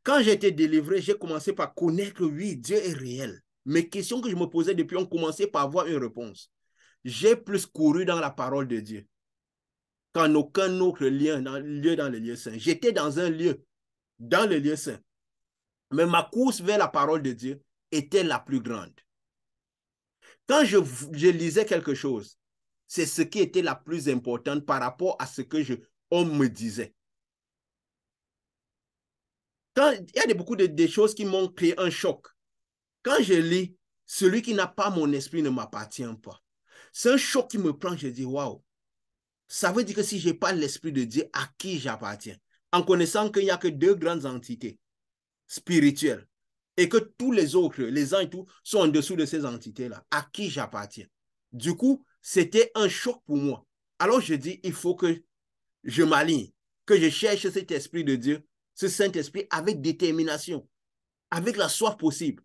Speaker 1: Quand j'ai été délivré, j'ai commencé par connaître, oui, Dieu est réel. Mes questions que je me posais depuis ont commencé par avoir une réponse. J'ai plus couru dans la parole de Dieu qu'en aucun autre lieu dans le lieu saint. J'étais dans un lieu, dans le lieu saint. Mais ma course vers la parole de Dieu était la plus grande. Quand je lisais quelque chose, c'est ce qui était la plus importante par rapport à ce que on me disait. Il y a beaucoup de choses qui m'ont créé un choc. Quand je lis, celui qui n'a pas mon esprit ne m'appartient pas. C'est un choc qui me prend, je dis, waouh, ça veut dire que si je n'ai pas l'esprit de Dieu, à qui j'appartiens? En connaissant qu'il n'y a que deux grandes entités spirituelles et que tous les autres, les uns et tout, sont en dessous de ces entités-là, à qui j'appartiens? Du coup, c'était un choc pour moi. Alors je dis, il faut que je m'aligne, que je cherche cet esprit de Dieu, ce Saint-Esprit avec détermination, avec la soif possible.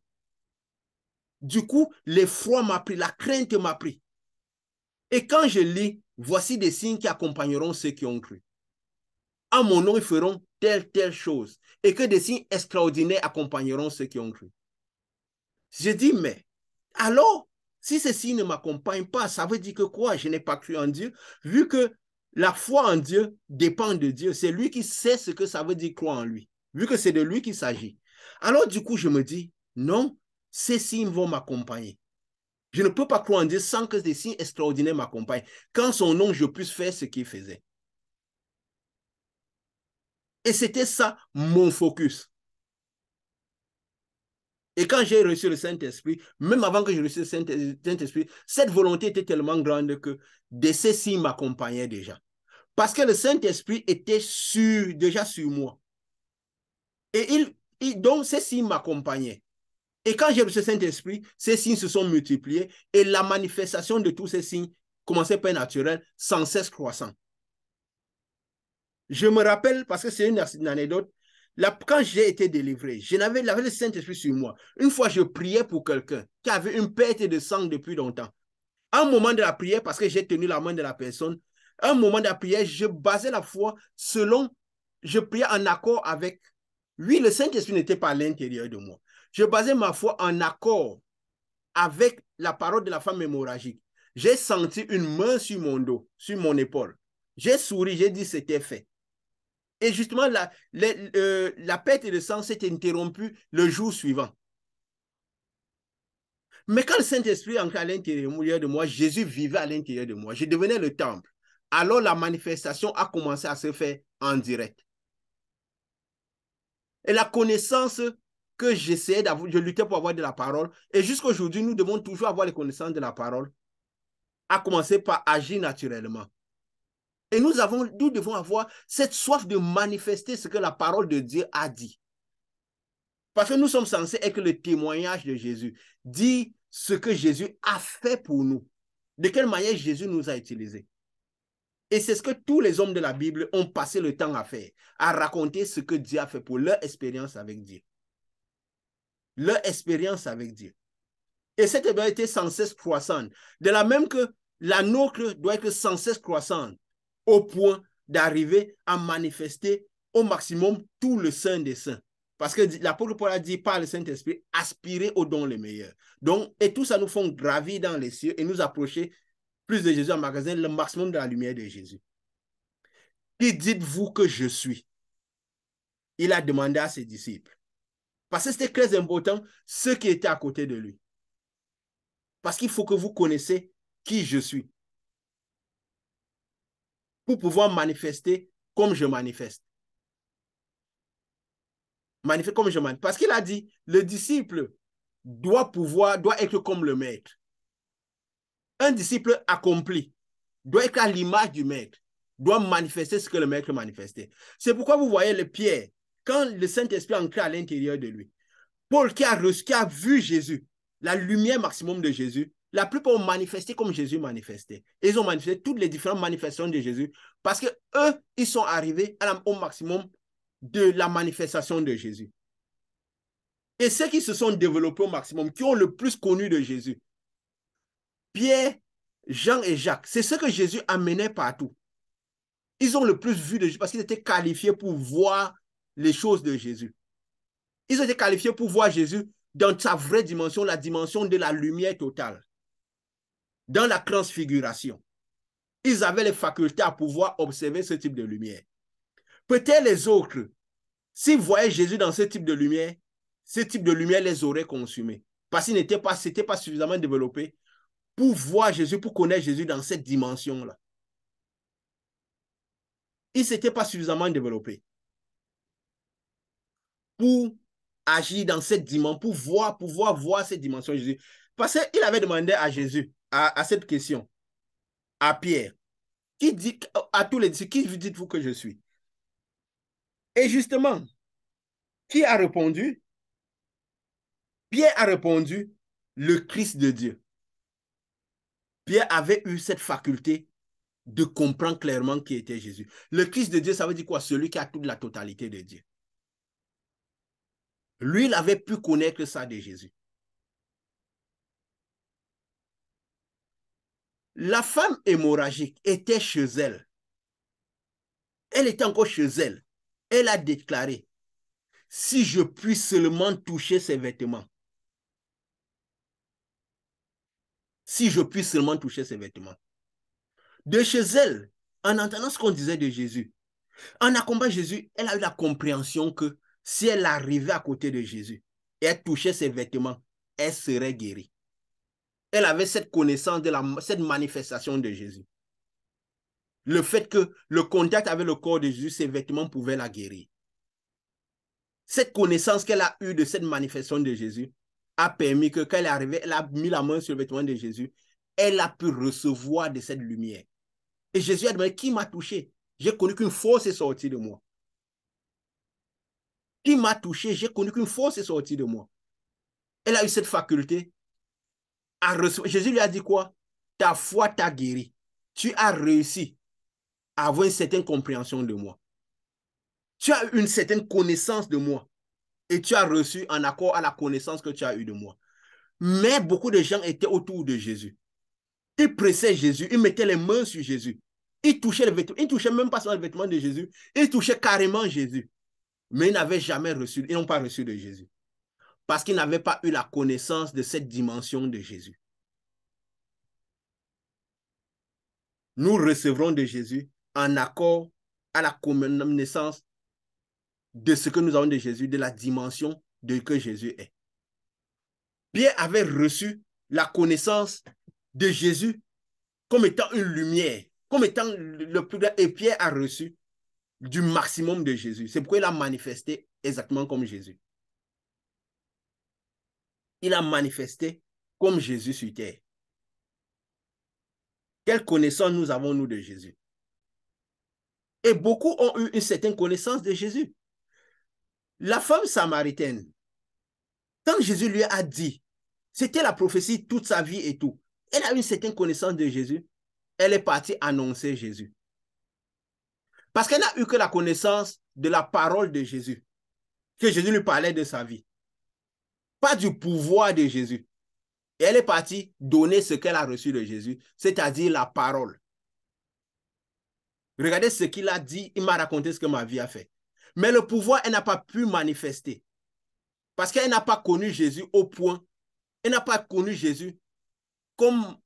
Speaker 1: Du coup, l'effroi m'a pris, la crainte m'a pris. Et quand je lis, voici des signes qui accompagneront ceux qui ont cru. En mon nom, ils feront telle chose. Et que des signes extraordinaires accompagneront ceux qui ont cru. Je dis, mais alors, si ces signes ne m'accompagnent pas, ça veut dire que quoi? Je n'ai pas cru en Dieu, vu que la foi en Dieu dépend de Dieu. C'est lui qui sait ce que ça veut dire croire en lui, vu que c'est de lui qu'il s'agit. Alors du coup, je me dis, non, ces signes vont m'accompagner. Je ne peux pas croire en Dieu sans que des signes extraordinaires m'accompagnent. Qu'en son nom, je puisse faire ce qu'il faisait. Et c'était ça, mon focus. Et quand j'ai reçu le Saint-Esprit, même avant que je reçusse le Saint-Esprit, cette volonté était tellement grande que ces signes m'accompagnaient déjà. Parce que le Saint-Esprit était déjà sur moi. Et donc, ces signes m'accompagnaient. Et quand j'ai reçu le Saint-Esprit, ces signes se sont multipliés et la manifestation de tous ces signes commençait par naturel, sans cesse croissant. Je me rappelle, parce que c'est une anecdote, là, quand j'ai été délivré, j'avais le Saint-Esprit sur moi. Une fois, je priais pour quelqu'un qui avait une perte de sang depuis longtemps. Un moment de la prière, parce que j'ai tenu la main de la personne, un moment de la prière, je basais la foi selon, je priais en accord avec, oui, le Saint-Esprit n'était pas à l'intérieur de moi. Je basais ma foi en accord avec la parole de la femme hémorragique. J'ai senti une main sur mon dos, sur mon épaule. J'ai souri, j'ai dit c'était fait. Et justement, la perte de sang s'est interrompue le jour suivant. Mais quand le Saint-Esprit entrait à l'intérieur de moi, Jésus vivait à l'intérieur de moi. Je devenais le temple. Alors la manifestation a commencé à se faire en direct. Et la connaissance que j'essayais d'avoir, je luttais pour avoir de la parole, et jusqu'à aujourd'hui, nous devons toujours avoir les connaissances de la parole, a commencé par agir naturellement. Et nous devons avoir cette soif de manifester ce que la parole de Dieu a dit. Parce que nous sommes censés être le témoignage de Jésus, dire ce que Jésus a fait pour nous, de quelle manière Jésus nous a utilisés. Et c'est ce que tous les hommes de la Bible ont passé le temps à faire, à raconter ce que Dieu a fait pour leur expérience avec Dieu. Leur expérience avec Dieu. Et cette expérience était sans cesse croissante. De la même que la nôtre doit être sans cesse croissante, au point d'arriver à manifester au maximum tout le saint des saints. Parce que l'apôtre Paul a dit par le Saint-Esprit, aspirer aux dons les meilleurs. Donc, et tout ça nous font gravir dans les cieux et nous approcher plus de Jésus en magasin, le maximum de la lumière de Jésus. Qui dites-vous que je suis? Il a demandé à ses disciples. Parce que c'était très important, ceux qui étaient à côté de lui. Parce qu'il faut que vous connaissiez qui je suis. Pour pouvoir manifester comme je manifeste. Manifester comme je manifeste. Parce qu'il a dit, le disciple doit être comme le maître. Un disciple accompli doit être à l'image du maître, doit manifester ce que le maître manifestait. C'est pourquoi vous voyez le Pierre, quand le Saint-Esprit entrait à l'intérieur de lui, Paul qui a vu Jésus, la lumière maximum de Jésus, la plupart ont manifesté comme Jésus manifestait. Ils ont manifesté toutes les différentes manifestations de Jésus parce que eux, ils sont arrivés au maximum de la manifestation de Jésus. Et ceux qui se sont développés au maximum, qui ont le plus connu de Jésus, Pierre, Jean et Jacques, c'est ce que Jésus amenait partout. Ils ont le plus vu de Jésus parce qu'ils étaient qualifiés pour voir les choses de Jésus. Ils ont été qualifiés pour voir Jésus dans sa vraie dimension, la dimension de la lumière totale. Dans la transfiguration. Ils avaient les facultés à pouvoir observer ce type de lumière. Peut-être les autres, s'ils voyaient Jésus dans ce type de lumière les aurait consumés. Parce qu'ils n'étaient pas suffisamment développés pour voir Jésus, pour connaître Jésus dans cette dimension-là. Ils ne s'étaient pas suffisamment développés pour agir dans cette dimension, pour pouvoir voir cette dimension de Jésus. Parce qu'il avait demandé à Jésus, à cette question, à Pierre, qui dit à tous les disciples, qui dites-vous que je suis? Et justement, qui a répondu? Pierre a répondu, le Christ de Dieu. Pierre avait eu cette faculté de comprendre clairement qui était Jésus. Le Christ de Dieu, ça veut dire quoi? Celui qui a toute la totalité de Dieu. Lui, il avait pu connaître ça de Jésus. La femme hémorragique était chez elle. Elle était encore chez elle. Elle a déclaré, si je puis seulement toucher ses vêtements. Si je puis seulement toucher ses vêtements. De chez elle, en entendant ce qu'on disait de Jésus, en accompagnant Jésus, elle a eu la compréhension que si elle arrivait à côté de Jésus et elle touchait ses vêtements, elle serait guérie. Elle avait cette connaissance de cette manifestation de Jésus. Le fait que le contact avec le corps de Jésus, ses vêtements pouvaient la guérir. Cette connaissance qu'elle a eue de cette manifestation de Jésus a permis que quand elle est arrivée, elle a mis la main sur le vêtement de Jésus, elle a pu recevoir de cette lumière. Et Jésus a demandé, qui m'a touché? J'ai connu qu'une force est sortie de moi. Qui m'a touché? J'ai connu qu'une force est sortie de moi. Elle a eu cette faculté à recevoir. Jésus lui a dit quoi? Ta foi t'a guéri. Tu as réussi à avoir une certaine compréhension de moi. Tu as une certaine connaissance de moi. Et tu as reçu en accord à la connaissance que tu as eue de moi. Mais beaucoup de gens étaient autour de Jésus. Ils pressaient Jésus, ils mettaient les mains sur Jésus. Ils touchaient les vêtements. Ils ne touchaient même pas sur les vêtements de Jésus. Ils touchaient carrément Jésus. Mais ils n'avaient jamais reçu, ils n'ont pas reçu de Jésus. Parce qu'ils n'avaient pas eu la connaissance de cette dimension de Jésus. Nous recevrons de Jésus en accord à la connaissance de ce que nous avons de Jésus, de la dimension de que Jésus est. Pierre avait reçu la connaissance de Jésus comme étant une lumière, comme étant le plus grand, et Pierre a reçu du maximum de Jésus. C'est pourquoi il a manifesté exactement comme Jésus. Il a manifesté comme Jésus sur terre. Quelle connaissance nous avons, nous, de Jésus? Et beaucoup ont eu une certaine connaissance de Jésus. La femme samaritaine, quand Jésus lui a dit, c'était la prophétie toute sa vie et tout, elle a eu une certaine connaissance de Jésus, elle est partie annoncer Jésus. Parce qu'elle n'a eu que la connaissance de la parole de Jésus, que Jésus lui parlait de sa vie. Pas du pouvoir de Jésus. Et elle est partie donner ce qu'elle a reçu de Jésus, c'est-à-dire la parole. Regardez ce qu'il a dit, il m'a raconté ce que ma vie a fait. Mais le pouvoir, elle n'a pas pu manifester. Parce qu'elle n'a pas connu Jésus au point. Elle n'a pas connu Jésus comme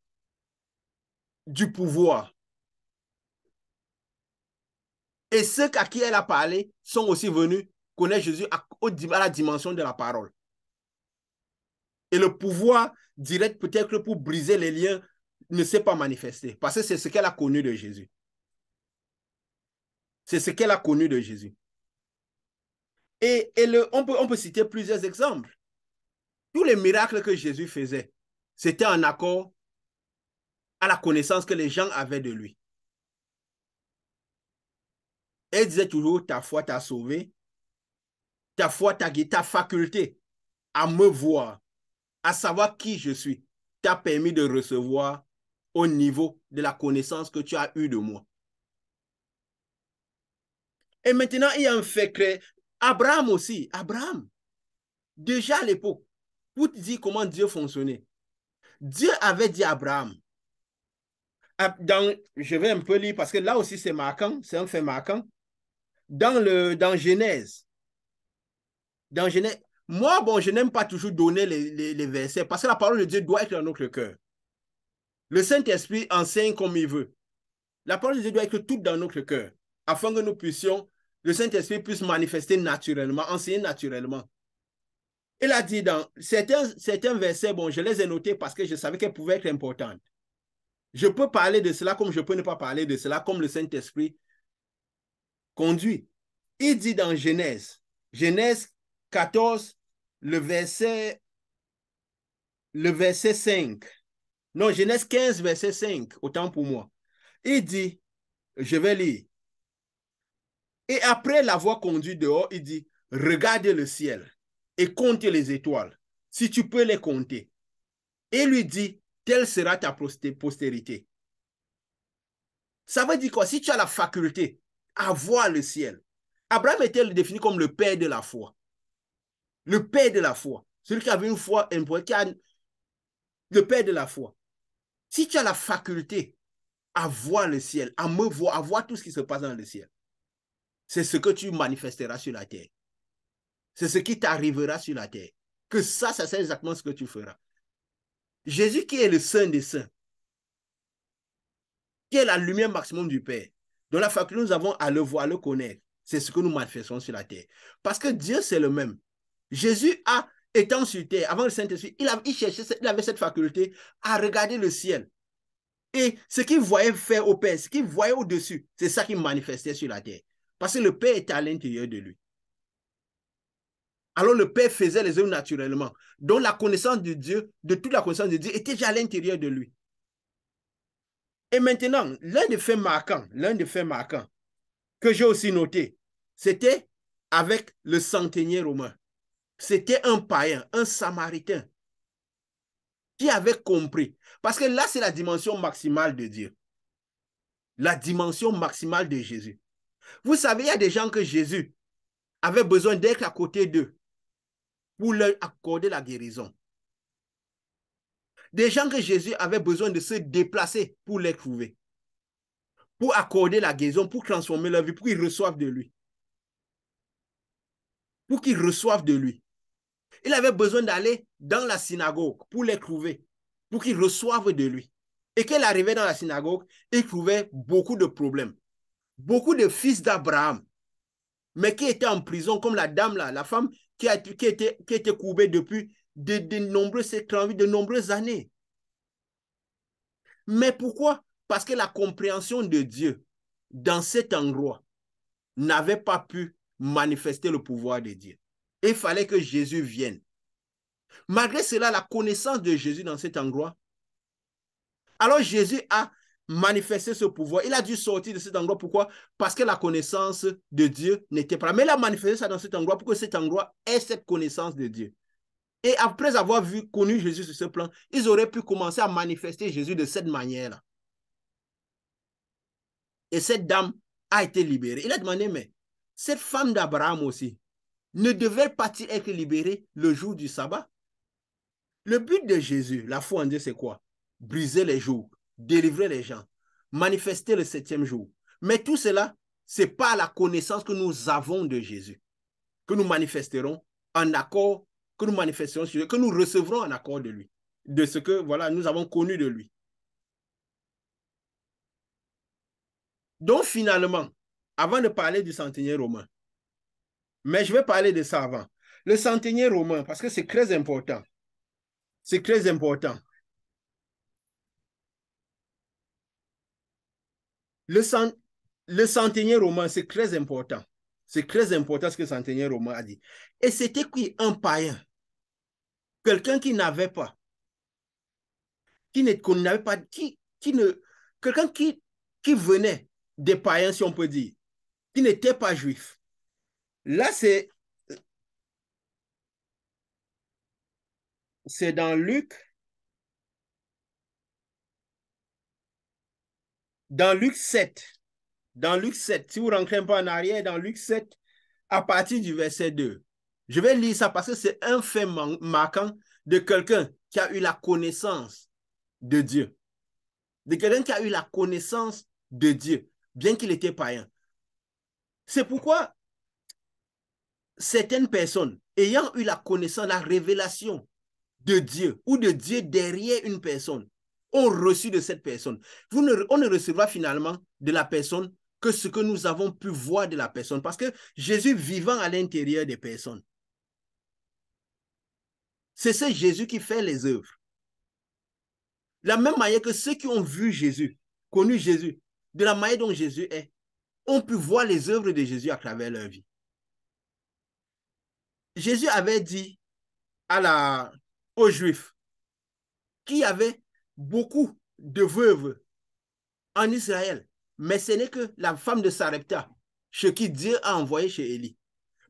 Speaker 1: du pouvoir. Et ceux à qui elle a parlé sont aussi venus connaître Jésus à la dimension de la parole. Et le pouvoir direct, peut-être pour briser les liens, ne s'est pas manifesté. Parce que c'est ce qu'elle a connu de Jésus. C'est ce qu'elle a connu de Jésus. Et on peut citer plusieurs exemples. Tous les miracles que Jésus faisait, c'était en accord à la connaissance que les gens avaient de lui. Elle disait toujours, ta foi t'a sauvé, ta foi t'a guéri, ta faculté à me voir, à savoir qui je suis, t'a permis de recevoir au niveau de la connaissance que tu as eue de moi. Et maintenant, il y a un fait que Abraham aussi, Abraham, déjà à l'époque, pour te dire comment Dieu fonctionnait, Dieu avait dit à Abraham, je vais un peu lire parce que là aussi c'est marquant, c'est un fait marquant, dans Genèse, moi, bon, je n'aime pas toujours donner les versets parce que la parole de Dieu doit être dans notre cœur. Le Saint-Esprit enseigne comme il veut. La parole de Dieu doit être toute dans notre cœur afin que nous puissions, le Saint-Esprit puisse manifester naturellement, enseigner naturellement. Il a dit dans certains versets, bon, je les ai notés parce que je savais qu'elles pouvaient être importantes. Je peux parler de cela comme je peux ne pas parler de cela, comme le Saint-Esprit conduit. Il dit dans Genèse 14, le verset 5. Non, Genèse 15, verset 5, autant pour moi. Il dit, je vais lire. Et après l'avoir conduit dehors, il dit, regarde le ciel et compte les étoiles, si tu peux les compter. Et il lui dit, telle sera ta postérité. Ça veut dire quoi? Si tu as la faculté à voir le ciel, Abraham était défini comme le père de la foi. Le père de la foi. Celui qui avait une foi importante, le père de la foi. Si tu as la faculté à voir le ciel, à me voir, à voir tout ce qui se passe dans le ciel, c'est ce que tu manifesteras sur la terre. C'est ce qui t'arrivera sur la terre. Que ça c'est exactement ce que tu feras. Jésus qui est le Saint des Saints, qui est la lumière maximum du Père, dont la faculté nous avons à le voir, à le connaître, c'est ce que nous manifestons sur la terre. Parce que Dieu, c'est le même. Jésus étant sur terre, avant le Saint-Esprit, il avait cette faculté à regarder le ciel. Et ce qu'il voyait faire au Père, ce qu'il voyait au-dessus, c'est ça qu'il manifestait sur la terre. Parce que le Père était à l'intérieur de lui. Alors le Père faisait les œuvres naturellement. Donc la connaissance de Dieu, de toute la connaissance de Dieu, était déjà à l'intérieur de lui. Et maintenant, l'un des faits marquants que j'ai aussi noté, c'était avec le centenier romain. C'était un païen, un samaritain, qui avait compris. Parce que là, c'est la dimension maximale de Dieu. La dimension maximale de Jésus. Vous savez, il y a des gens que Jésus avait besoin d'être à côté d'eux pour leur accorder la guérison. Des gens que Jésus avait besoin de se déplacer pour les trouver, pour accorder la guérison, pour transformer leur vie, pour qu'ils reçoivent de lui. Pour qu'ils reçoivent de lui. Il avait besoin d'aller dans la synagogue pour les trouver, pour qu'ils reçoivent de lui. Et qu'il arrivait dans la synagogue, il trouvait beaucoup de problèmes. Beaucoup de fils d'Abraham, mais qui étaient en prison, comme la dame là, la femme qui était courbée depuis de nombreuses années. Mais pourquoi? Parce que la compréhension de Dieu dans cet endroit n'avait pas pu manifester le pouvoir de Dieu. Il fallait que Jésus vienne. Malgré cela, la connaissance de Jésus dans cet endroit, alors Jésus a manifesté ce pouvoir. Il a dû sortir de cet endroit. Pourquoi? Parce que la connaissance de Dieu n'était pas là. Mais il a manifesté ça dans cet endroit pour que cet endroit ait cette connaissance de Dieu. Et après avoir connu Jésus sur ce plan, ils auraient pu commencer à manifester Jésus de cette manière-là. Et cette dame a été libérée. Il a demandé, mais cette femme d'Abraham aussi, ne devait pas-il être libérée le jour du sabbat? Le but de Jésus, la foi en Dieu, c'est quoi? Briser les jours, délivrer les gens, manifester le 7e jour. Mais tout cela, ce n'est pas la connaissance que nous avons de Jésus, que nous manifesterons en accord, que nous manifesterons sur lui, que nous recevrons en accord de lui, de ce que voilà, nous avons connu de lui. Donc finalement, avant de parler du centenier romain, mais je vais parler de ça avant. Le centenier romain, parce que c'est très important. C'est très important. Le centenier romain, c'est très important. C'est très important ce que le centenier romain a dit. Et c'était qui? Un païen. Quelqu'un qui n'avait pas. Quelqu'un qui venait des païens, si on peut dire. Qui n'était pas juif. Là, c'est dans Luc. Dans Luc 7. Dans Luc 7. Si vous rentrez un peu en arrière, dans Luc 7, à partir du verset 2. Je vais lire ça parce que c'est un fait marquant de quelqu'un qui a eu la connaissance de Dieu. De quelqu'un qui a eu la connaissance de Dieu, bien qu'il était païen. C'est pourquoi certaines personnes, ayant eu la connaissance, la révélation de Dieu ou de Dieu derrière une personne, ont reçu de cette personne. On ne recevra finalement de la personne que ce que nous avons pu voir de la personne. Parce que Jésus vivant à l'intérieur des personnes, c'est ce Jésus qui fait les œuvres. De la même manière que ceux qui ont vu Jésus, connu Jésus, de la manière dont Jésus est, ont pu voir les œuvres de Jésus à travers leur vie. Jésus avait dit aux Juifs qu'il y avait beaucoup de veuves en Israël, mais ce n'est que la femme de Sarepta, ce qui Dieu a envoyé chez Élie.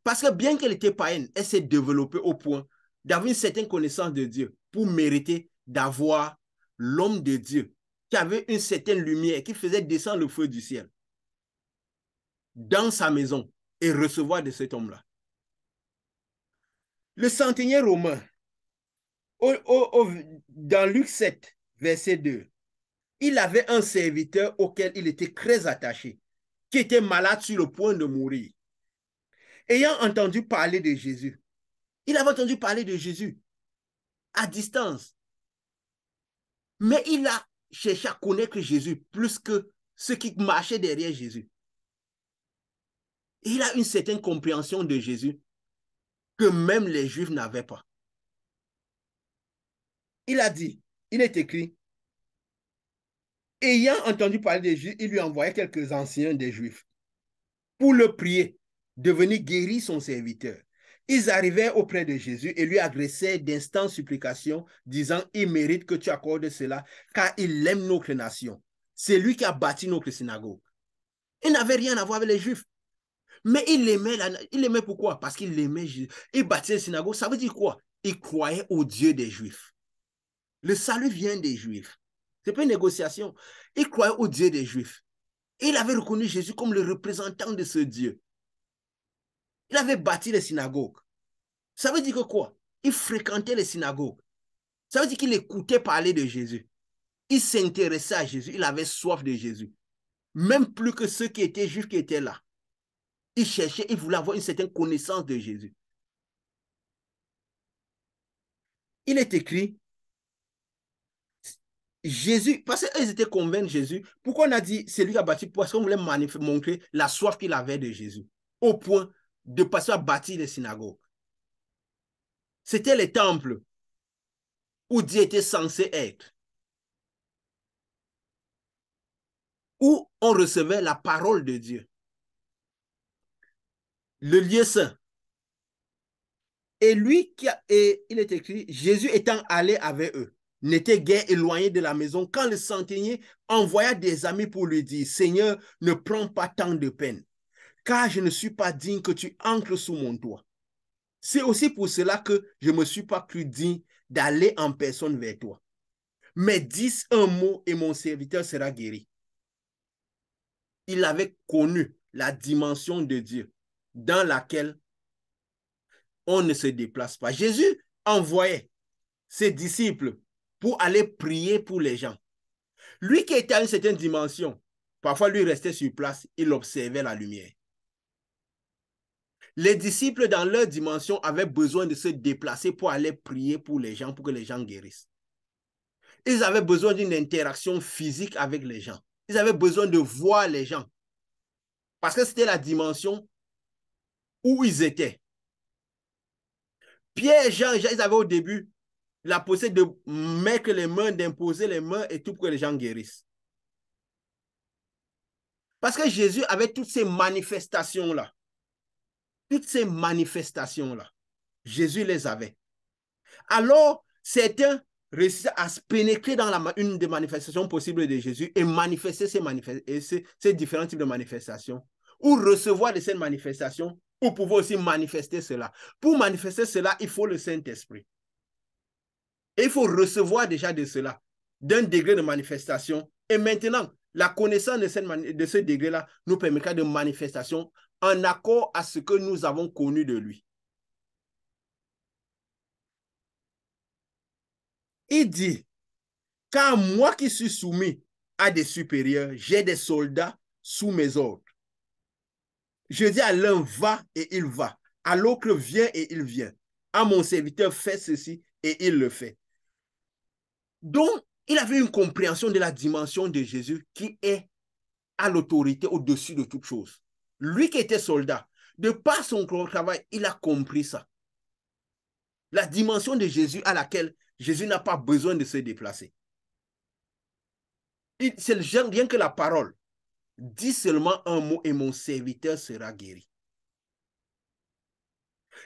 Speaker 1: Parce que bien qu'elle était païenne, elle s'est développée au point d'avoir une certaine connaissance de Dieu pour mériter d'avoir l'homme de Dieu qui avait une certaine lumière, qui faisait descendre le feu du ciel dans sa maison et recevoir de cet homme-là. Le centenier romain, dans Luc 7, verset 2, il avait un serviteur auquel il était très attaché, qui était malade sur le point de mourir. Ayant entendu parler de Jésus, il avait entendu parler de Jésus à distance, mais il a cherché à connaître Jésus plus que ceux qui marchaient derrière Jésus. Et il a une certaine compréhension de Jésus que même les Juifs n'avaient pas. Il a dit, il est écrit, ayant entendu parler de Jésus, il lui envoyait quelques anciens des Juifs pour le prier de venir guérir son serviteur. Ils arrivaient auprès de Jésus et lui adressaient d'instantes supplications, disant, il mérite que tu accordes cela, car il aime notre nation. C'est lui qui a bâti notre synagogue. Il n'avait rien à voir avec les Juifs. Mais il aimait pourquoi? Parce qu'il aimait Jésus. Il bâtissait la synagogue. Ça veut dire quoi? Il croyait au Dieu des Juifs. Le salut vient des Juifs. Ce n'est pas une négociation. Il croyait au Dieu des Juifs. Et il avait reconnu Jésus comme le représentant de ce Dieu. Il avait bâti les synagogues. Ça veut dire que quoi? Il fréquentait les synagogues. Ça veut dire qu'il écoutait parler de Jésus. Il s'intéressait à Jésus. Il avait soif de Jésus. Même plus que ceux qui étaient juifs qui étaient là. Il cherchait, il voulait avoir une certaine connaissance de Jésus. Il est écrit, Jésus, parce qu'ils étaient convaincus de Jésus, pourquoi on a dit c'est lui qui a bâti? Parce qu'on voulait montrer la soif qu'il avait de Jésus, au point de passer à bâtir les synagogues. C'était les temples où Dieu était censé être, où on recevait la parole de Dieu. Le lieu saint. Et lui, il est écrit, Jésus étant allé avec eux, n'était guère éloigné de la maison quand le centenier envoya des amis pour lui dire, Seigneur, ne prends pas tant de peine, car je ne suis pas digne que tu entres sous mon toit. C'est aussi pour cela que je ne me suis pas cru digne d'aller en personne vers toi. Mais dis un mot et mon serviteur sera guéri. Il avait connu la dimension de Dieu dans laquelle on ne se déplace pas. Jésus envoyait ses disciples pour aller prier pour les gens. Lui qui était à une certaine dimension, parfois lui restait sur place, il observait la lumière. Les disciples dans leur dimension avaient besoin de se déplacer pour aller prier pour les gens, pour que les gens guérissent. Ils avaient besoin d'une interaction physique avec les gens. Ils avaient besoin de voir les gens. Parce que c'était la dimension où ils étaient. Pierre, Jean, ils avaient au début la possibilité de mettre les mains, d'imposer les mains et tout pour que les gens guérissent. Parce que Jésus avait toutes ces manifestations-là. Toutes ces manifestations-là. Jésus les avait. Alors, certains réussissaient à se pénétrer dans une des manifestations possibles de Jésus et manifester ces différents types de manifestations. Ou recevoir de ces manifestations, ou pouvoir aussi manifester cela. Pour manifester cela, il faut le Saint-Esprit. Et il faut recevoir déjà de cela, d'un degré de manifestation. Et maintenant, la connaissance de ce degré-là nous permettra de manifestation en accord à ce que nous avons connu de lui. Il dit, car moi qui suis soumis à des supérieurs, j'ai des soldats sous mes ordres. Je dis à l'un, va et il va. À l'autre, viens et il vient. À mon serviteur, fais ceci et il le fait. Donc, il avait une compréhension de la dimension de Jésus qui est à l'autorité au-dessus de toute chose. Lui qui était soldat, de par son travail, il a compris ça. La dimension de Jésus à laquelle Jésus n'a pas besoin de se déplacer. C'est le genre, bien que la parole, dis seulement un mot et mon serviteur sera guéri.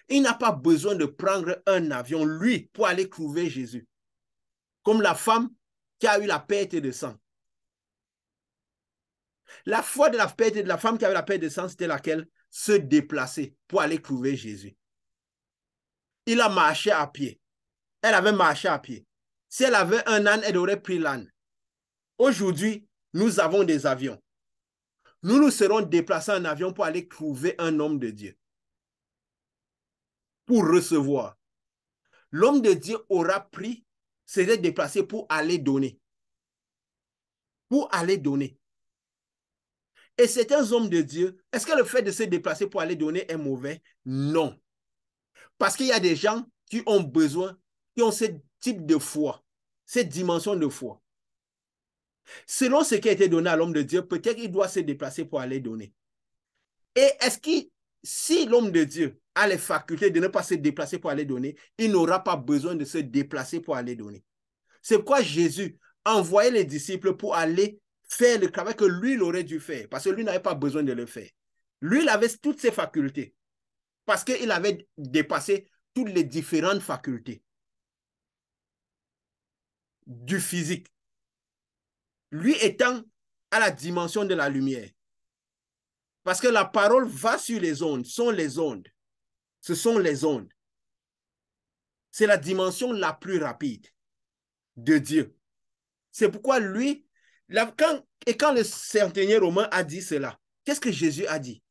Speaker 1: Il n'a pas besoin de prendre un avion, lui, pour aller trouver Jésus. Comme la femme qui a eu la perte de sang. La foi de la femme qui a eu la perte de sang, c'était laquelle? Se déplacer pour aller trouver Jésus. Il a marché à pied. Elle avait marché à pied. Si elle avait un âne, elle aurait pris l'âne. Aujourd'hui, nous avons des avions. Nous nous serons déplacés en avion pour aller trouver un homme de Dieu. Pour recevoir. L'homme de Dieu aura pris, serait déplacé pour aller donner. Pour aller donner. Et certains hommes de Dieu, est-ce que le fait de se déplacer pour aller donner est mauvais? Non. Parce qu'il y a des gens qui ont besoin, qui ont ce type de foi, cette dimension de foi. Selon ce qui a été donné à l'homme de Dieu, peut-être qu'il doit se déplacer pour aller donner. Et est-ce que si l'homme de Dieu a les facultés de ne pas se déplacer pour aller donner, il n'aura pas besoin de se déplacer pour aller donner. C'est pourquoi Jésus envoyait les disciples pour aller faire le travail que lui, il aurait dû faire, parce que lui n'avait pas besoin de le faire. Lui, il avait toutes ses facultés, parce qu'il avait dépassé toutes les différentes facultés du physique. Lui étant à la dimension de la lumière. Parce que la parole va sur les ondes, sont les ondes. Ce sont les ondes. C'est la dimension la plus rapide. de Dieu. C'est pourquoi lui, quand le centenier romain a dit cela, qu'est-ce que Jésus a dit?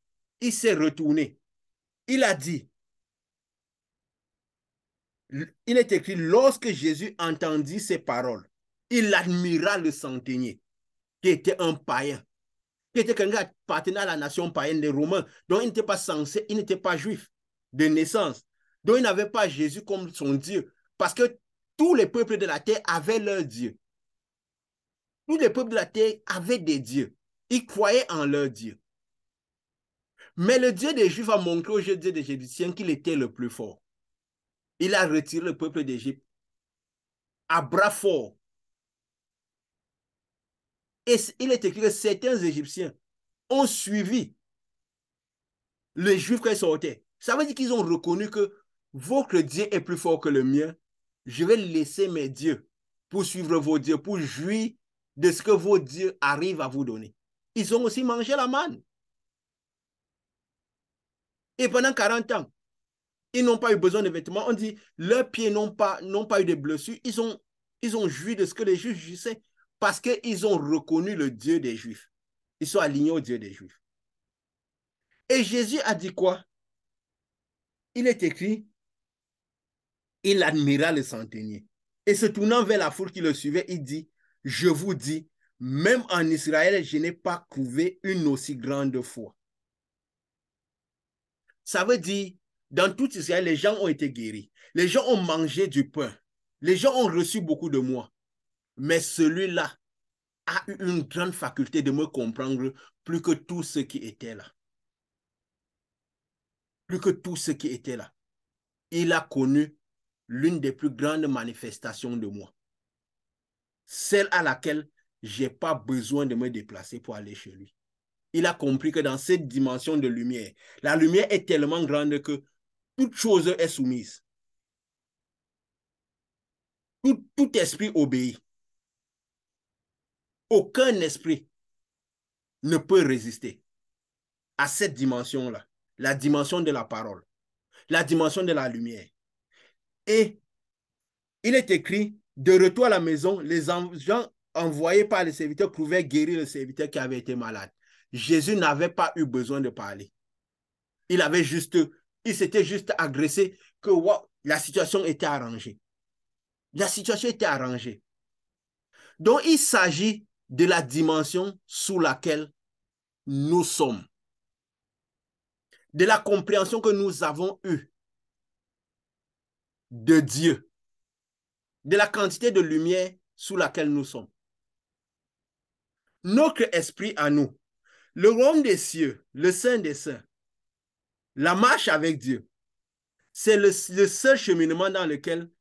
Speaker 1: Il s'est retourné. Il a dit, il est écrit, lorsque Jésus entendit ces paroles, il admira le centenier, qui était un païen, qui était quelqu'un qui appartenait à la nation païenne des Romains, dont il n'était pas censé, il n'était pas juif de naissance, dont il n'avait pas Jésus comme son Dieu, parce que tous les peuples de la terre avaient leur Dieu. Tous les peuples de la terre avaient des dieux. Ils croyaient en leur Dieu. Mais le Dieu des Juifs a montré au Dieu des Égyptiens qu'il était le plus fort. Il a retiré le peuple d'Égypte à bras forts. Et il est écrit que certains Égyptiens ont suivi les Juifs quand ils sortaient. Ça veut dire qu'ils ont reconnu que votre Dieu est plus fort que le mien. Je vais laisser mes dieux pour suivre vos dieux, pour jouir de ce que vos dieux arrivent à vous donner. Ils ont aussi mangé la manne. Et pendant 40 ans, ils n'ont pas eu besoin de vêtements. On dit, leurs pieds n'ont pas eu de blessures. Ils ont joui de ce que les Juifs jouissaient parce qu'ils ont reconnu le Dieu des Juifs. Ils sont alignés au Dieu des Juifs. Et Jésus a dit quoi? Il est écrit, il admira le centenier. Et se tournant vers la foule qui le suivait, il dit, je vous dis, même en Israël, je n'ai pas trouvé une aussi grande foi. Ça veut dire, dans tout Israël, les gens ont été guéris. Les gens ont mangé du pain. Les gens ont reçu beaucoup de moi. Mais celui-là a eu une grande faculté de me comprendre plus que tous ceux qui étaient là. Plus que tous ceux qui étaient là. Il a connu l'une des plus grandes manifestations de moi. Celle à laquelle je n'ai pas besoin de me déplacer pour aller chez lui. Il a compris que dans cette dimension de lumière, la lumière est tellement grande que toute chose est soumise. Tout esprit obéit. Aucun esprit ne peut résister à cette dimension-là, la dimension de la parole, la dimension de la lumière. Et il est écrit, de retour à la maison, les gens envoyés par les serviteurs pouvaient guérir le serviteur qui avait été malade. Jésus n'avait pas eu besoin de parler. Il s'était juste agressé que wow, la situation était arrangée. La situation était arrangée. Donc, il s'agit de la dimension sous laquelle nous sommes. De la compréhension que nous avons eue de Dieu. De la quantité de lumière sous laquelle nous sommes. Notre esprit à nous, le royaume des cieux, le Saint des saints, la marche avec Dieu, c'est le seul cheminement dans lequel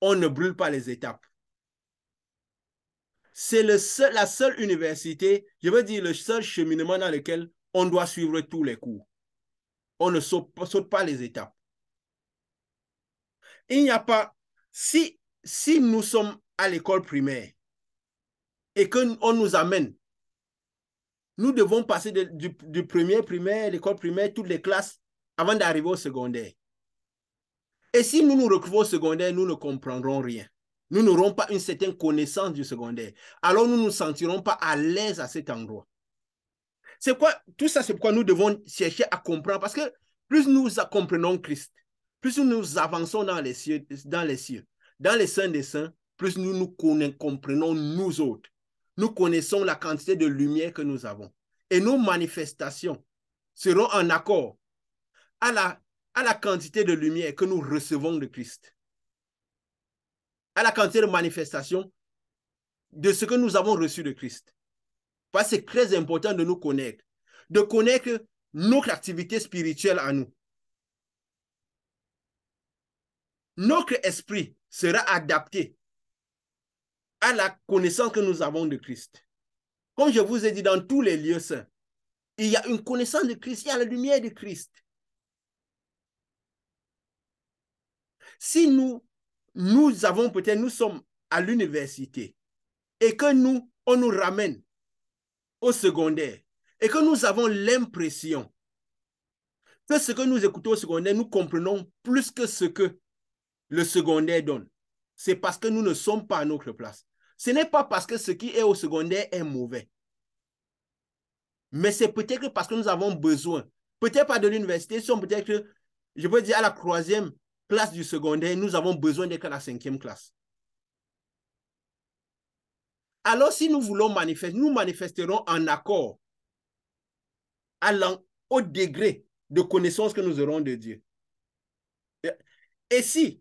Speaker 1: on ne brûle pas les étapes. C'est la seule université, je veux dire le seul cheminement dans lequel on doit suivre tous les cours. On ne saute pas les étapes. Il n'y a pas, si nous sommes à l'école primaire et qu'on nous amène, nous devons passer du premier primaire, l'école primaire, toutes les classes avant d'arriver au secondaire. Et si nous nous retrouvons au secondaire, nous ne comprendrons rien. Nous n'aurons pas une certaine connaissance du secondaire. Alors nous ne nous sentirons pas à l'aise à cet endroit. C'est quoi, tout ça, c'est pourquoi nous devons chercher à comprendre. Parce que plus nous comprenons Christ, plus nous avançons dans les cieux, dans les saints des saints, plus nous comprenons nous autres. Nous connaissons la quantité de lumière que nous avons. Et nos manifestations seront en accord à la quantité de lumière que nous recevons de Christ. À la quantité de manifestation de ce que nous avons reçu de Christ. Parce que c'est très important de nous connaître. De connaître notre activité spirituelle à nous. Notre esprit sera adapté à la connaissance que nous avons de Christ. Comme je vous ai dit, dans tous les lieux saints, il y a une connaissance de Christ, il y a la lumière de Christ. Si nous sommes à l'université et que on nous ramène au secondaire et que nous avons l'impression que ce que nous écoutons au secondaire, nous comprenons plus que ce que le secondaire donne. c'est parce que nous ne sommes pas à notre place. Ce n'est pas parce que ce qui est au secondaire est mauvais. Mais c'est peut-être parce que nous avons besoin. Peut-être pas de l'université, peut-être que, je peux dire, à la 3e classe du secondaire, nous avons besoin d'être à la 5e classe. Alors, si nous voulons manifester, nous manifesterons en accord au degré de connaissance que nous aurons de Dieu. Et si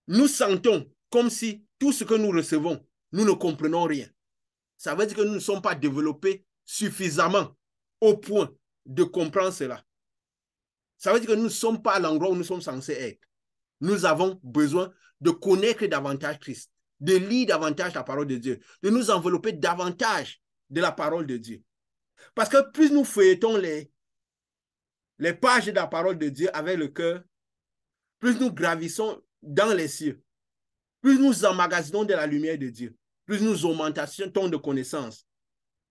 Speaker 1: nous sentons comme si tout ce que nous recevons, nous ne comprenons rien, ça veut dire que nous ne sommes pas développés suffisamment au point de comprendre cela. Ça veut dire que nous ne sommes pas à l'endroit où nous sommes censés être. Nous avons besoin de connaître davantage Christ, de lire davantage la parole de Dieu, de nous envelopper davantage de la parole de Dieu. Parce que plus nous feuilletons les pages de la parole de Dieu avec le cœur, plus nous gravissons dans les cieux, plus nous emmagasinons de la lumière de Dieu, plus nous augmentons de connaissances,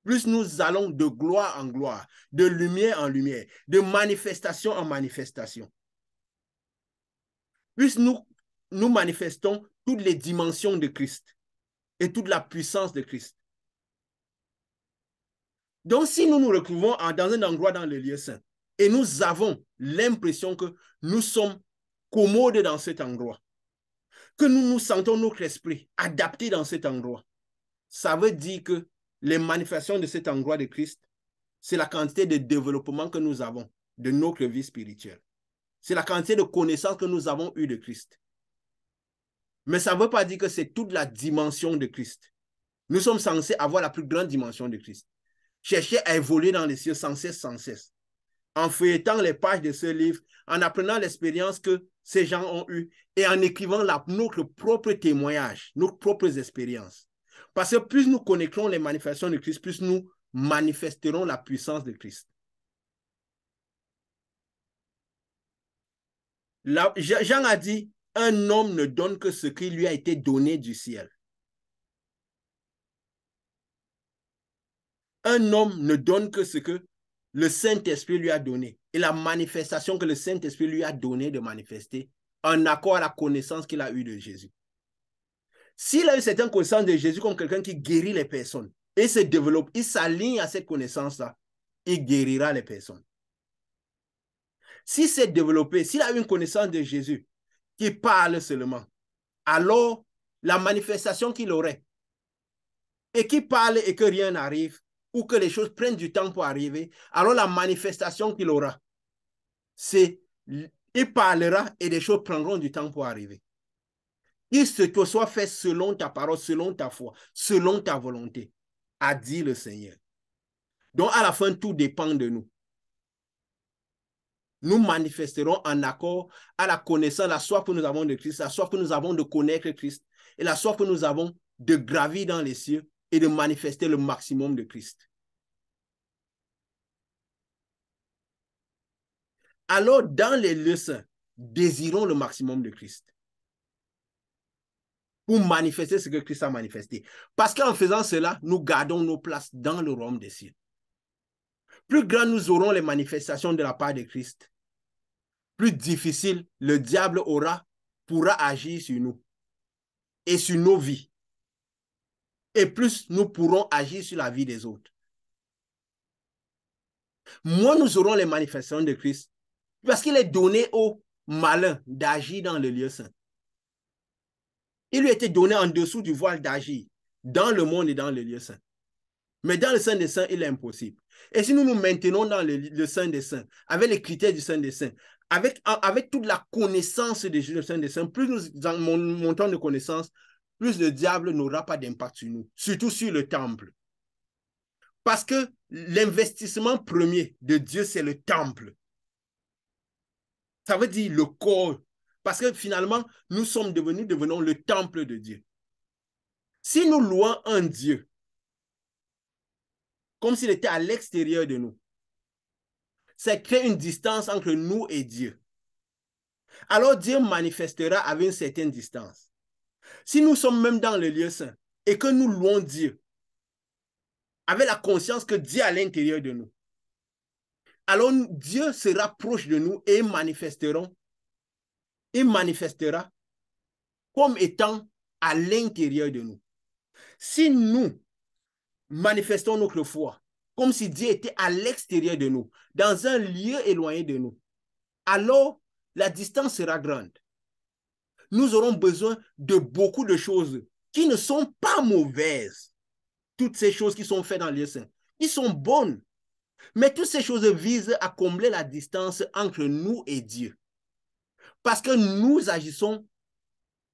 Speaker 1: plus nous allons de gloire en gloire, de lumière en lumière, de manifestation en manifestation. Plus nous manifestons toutes les dimensions de Christ et toute la puissance de Christ. Donc, si nous nous retrouvons dans un endroit dans le lieu saint et nous avons l'impression que nous sommes commodes dans cet endroit, que nous nous sentons notre esprit adapté dans cet endroit, ça veut dire que les manifestations de cet endroit de Christ, c'est la quantité de développement que nous avons de notre vie spirituelle. C'est la quantité de connaissances que nous avons eues de Christ. Mais ça ne veut pas dire que c'est toute la dimension de Christ. Nous sommes censés avoir la plus grande dimension de Christ. Chercher à évoluer dans les cieux sans cesse, en feuilletant les pages de ce livre, en apprenant l'expérience que ces gens ont eue et en écrivant notre propre témoignage, nos propres expériences. Parce que plus nous connecterons les manifestations de Christ, plus nous manifesterons la puissance de Christ. Jean a dit, un homme ne donne que ce qui lui a été donné du ciel. Un homme ne donne que ce que le Saint-Esprit lui a donné et la manifestation que le Saint-Esprit lui a donné de manifester en accord à la connaissance qu'il a eue de Jésus. S'il a une certaine connaissance de Jésus comme quelqu'un qui guérit les personnes et se développe, il s'aligne à cette connaissance-là, il guérira les personnes. S'il s'est développé, s'il a une connaissance de Jésus qui parle seulement, alors la manifestation qu'il aurait et qui parle et que rien n'arrive, ou que les choses prennent du temps pour arriver, alors la manifestation qu'il aura, c'est il parlera et les choses prendront du temps pour arriver. Il se te soit fait selon ta parole, selon ta foi, selon ta volonté, a dit le Seigneur. Donc à la fin, tout dépend de nous. Nous manifesterons en accord à la connaissance, la soif que nous avons de Christ, la soif que nous avons de connaître Christ et la soif que nous avons de gravir dans les cieux et de manifester le maximum de Christ. Alors, dans les lieux saints, désirons le maximum de Christ pour manifester ce que Christ a manifesté. Parce qu'en faisant cela, nous gardons nos places dans le royaume des cieux. Plus grand nous aurons les manifestations de la part de Christ, plus difficile le diable pourra agir sur nous et sur nos vies. Et plus nous pourrons agir sur la vie des autres. Moins nous aurons les manifestations de Christ, parce qu'il est donné au malin d'agir dans le lieu saint. Il lui a été donné en dessous du voile d'agir dans le monde et dans le lieu saint. Mais dans le Saint des Saints, il est impossible. Et si nous nous maintenons dans le Saint des Saints, avec les critères du Saint des Saints, avec toute la connaissance du Saint des Saints, plus nous montons de connaissances, plus le diable n'aura pas d'impact sur nous, surtout sur le temple. Parce que l'investissement premier de Dieu, c'est le temple. Ça veut dire le corps. Parce que finalement, nous devenons le temple de Dieu. Si nous louons un Dieu, comme s'il était à l'extérieur de nous, ça crée une distance entre nous et Dieu. Alors Dieu manifestera avec une certaine distance. Si nous sommes même dans le lieu saint et que nous louons Dieu, avec la conscience que Dieu est à l'intérieur de nous, alors Dieu sera proche de nous et il manifestera comme étant à l'intérieur de nous. Si nous manifestons notre foi comme si Dieu était à l'extérieur de nous, dans un lieu éloigné de nous, alors la distance sera grande. Nous aurons besoin de beaucoup de choses qui ne sont pas mauvaises. Toutes ces choses qui sont faites dans le lieu saint, qui sont bonnes. Mais toutes ces choses visent à combler la distance entre nous et Dieu. Parce que nous agissons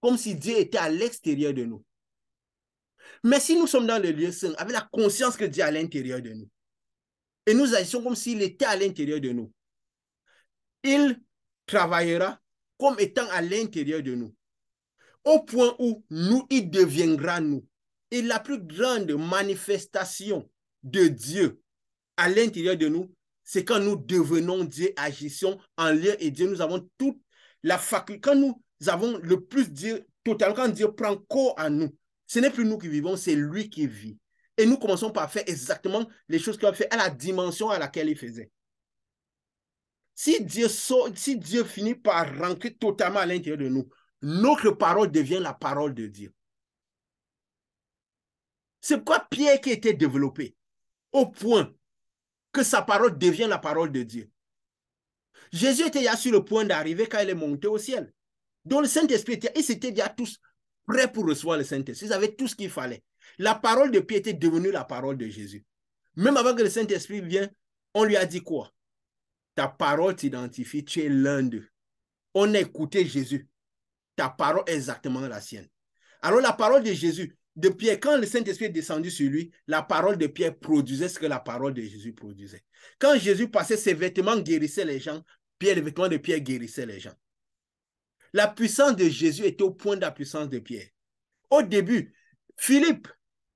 Speaker 1: comme si Dieu était à l'extérieur de nous. Mais si nous sommes dans le lieu saint, avec la conscience que Dieu est à l'intérieur de nous, et nous agissons comme s'il était à l'intérieur de nous, il travaillera comme étant à l'intérieur de nous, au point où nous, il deviendra nous. Et la plus grande manifestation de Dieu à l'intérieur de nous, c'est quand nous devenons Dieu, agissons en lien et Dieu, nous avons toute la faculté, quand nous avons le plus Dieu total, quand Dieu prend corps en nous, ce n'est plus nous qui vivons, c'est lui qui vit. Et nous commençons par faire exactement les choses qu'il a fait à la dimension à laquelle il faisait. Si Dieu finit par rentrer totalement à l'intérieur de nous, notre parole devient la parole de Dieu. C'est pourquoi Pierre qui était développé au point que sa parole devient la parole de Dieu. Jésus était déjà sur le point d'arriver quand il est monté au ciel. Donc le Saint-Esprit, ils étaient déjà tous prêts pour recevoir le Saint-Esprit. Ils avaient tout ce qu'il fallait. La parole de Pierre était devenue la parole de Jésus. Même avant que le Saint-Esprit vienne, on lui a dit quoi? Ta parole t'identifie, tu es l'un d'eux. On a écouté Jésus. Ta parole est exactement la sienne. Alors la parole de Jésus, de Pierre, quand le Saint-Esprit est descendu sur lui, la parole de Pierre produisait ce que la parole de Jésus produisait. Quand Jésus passait, ses vêtements guérissaient les gens, Pierre, les vêtements de Pierre guérissaient les gens. La puissance de Jésus était au point de la puissance de Pierre. Au début, Philippe,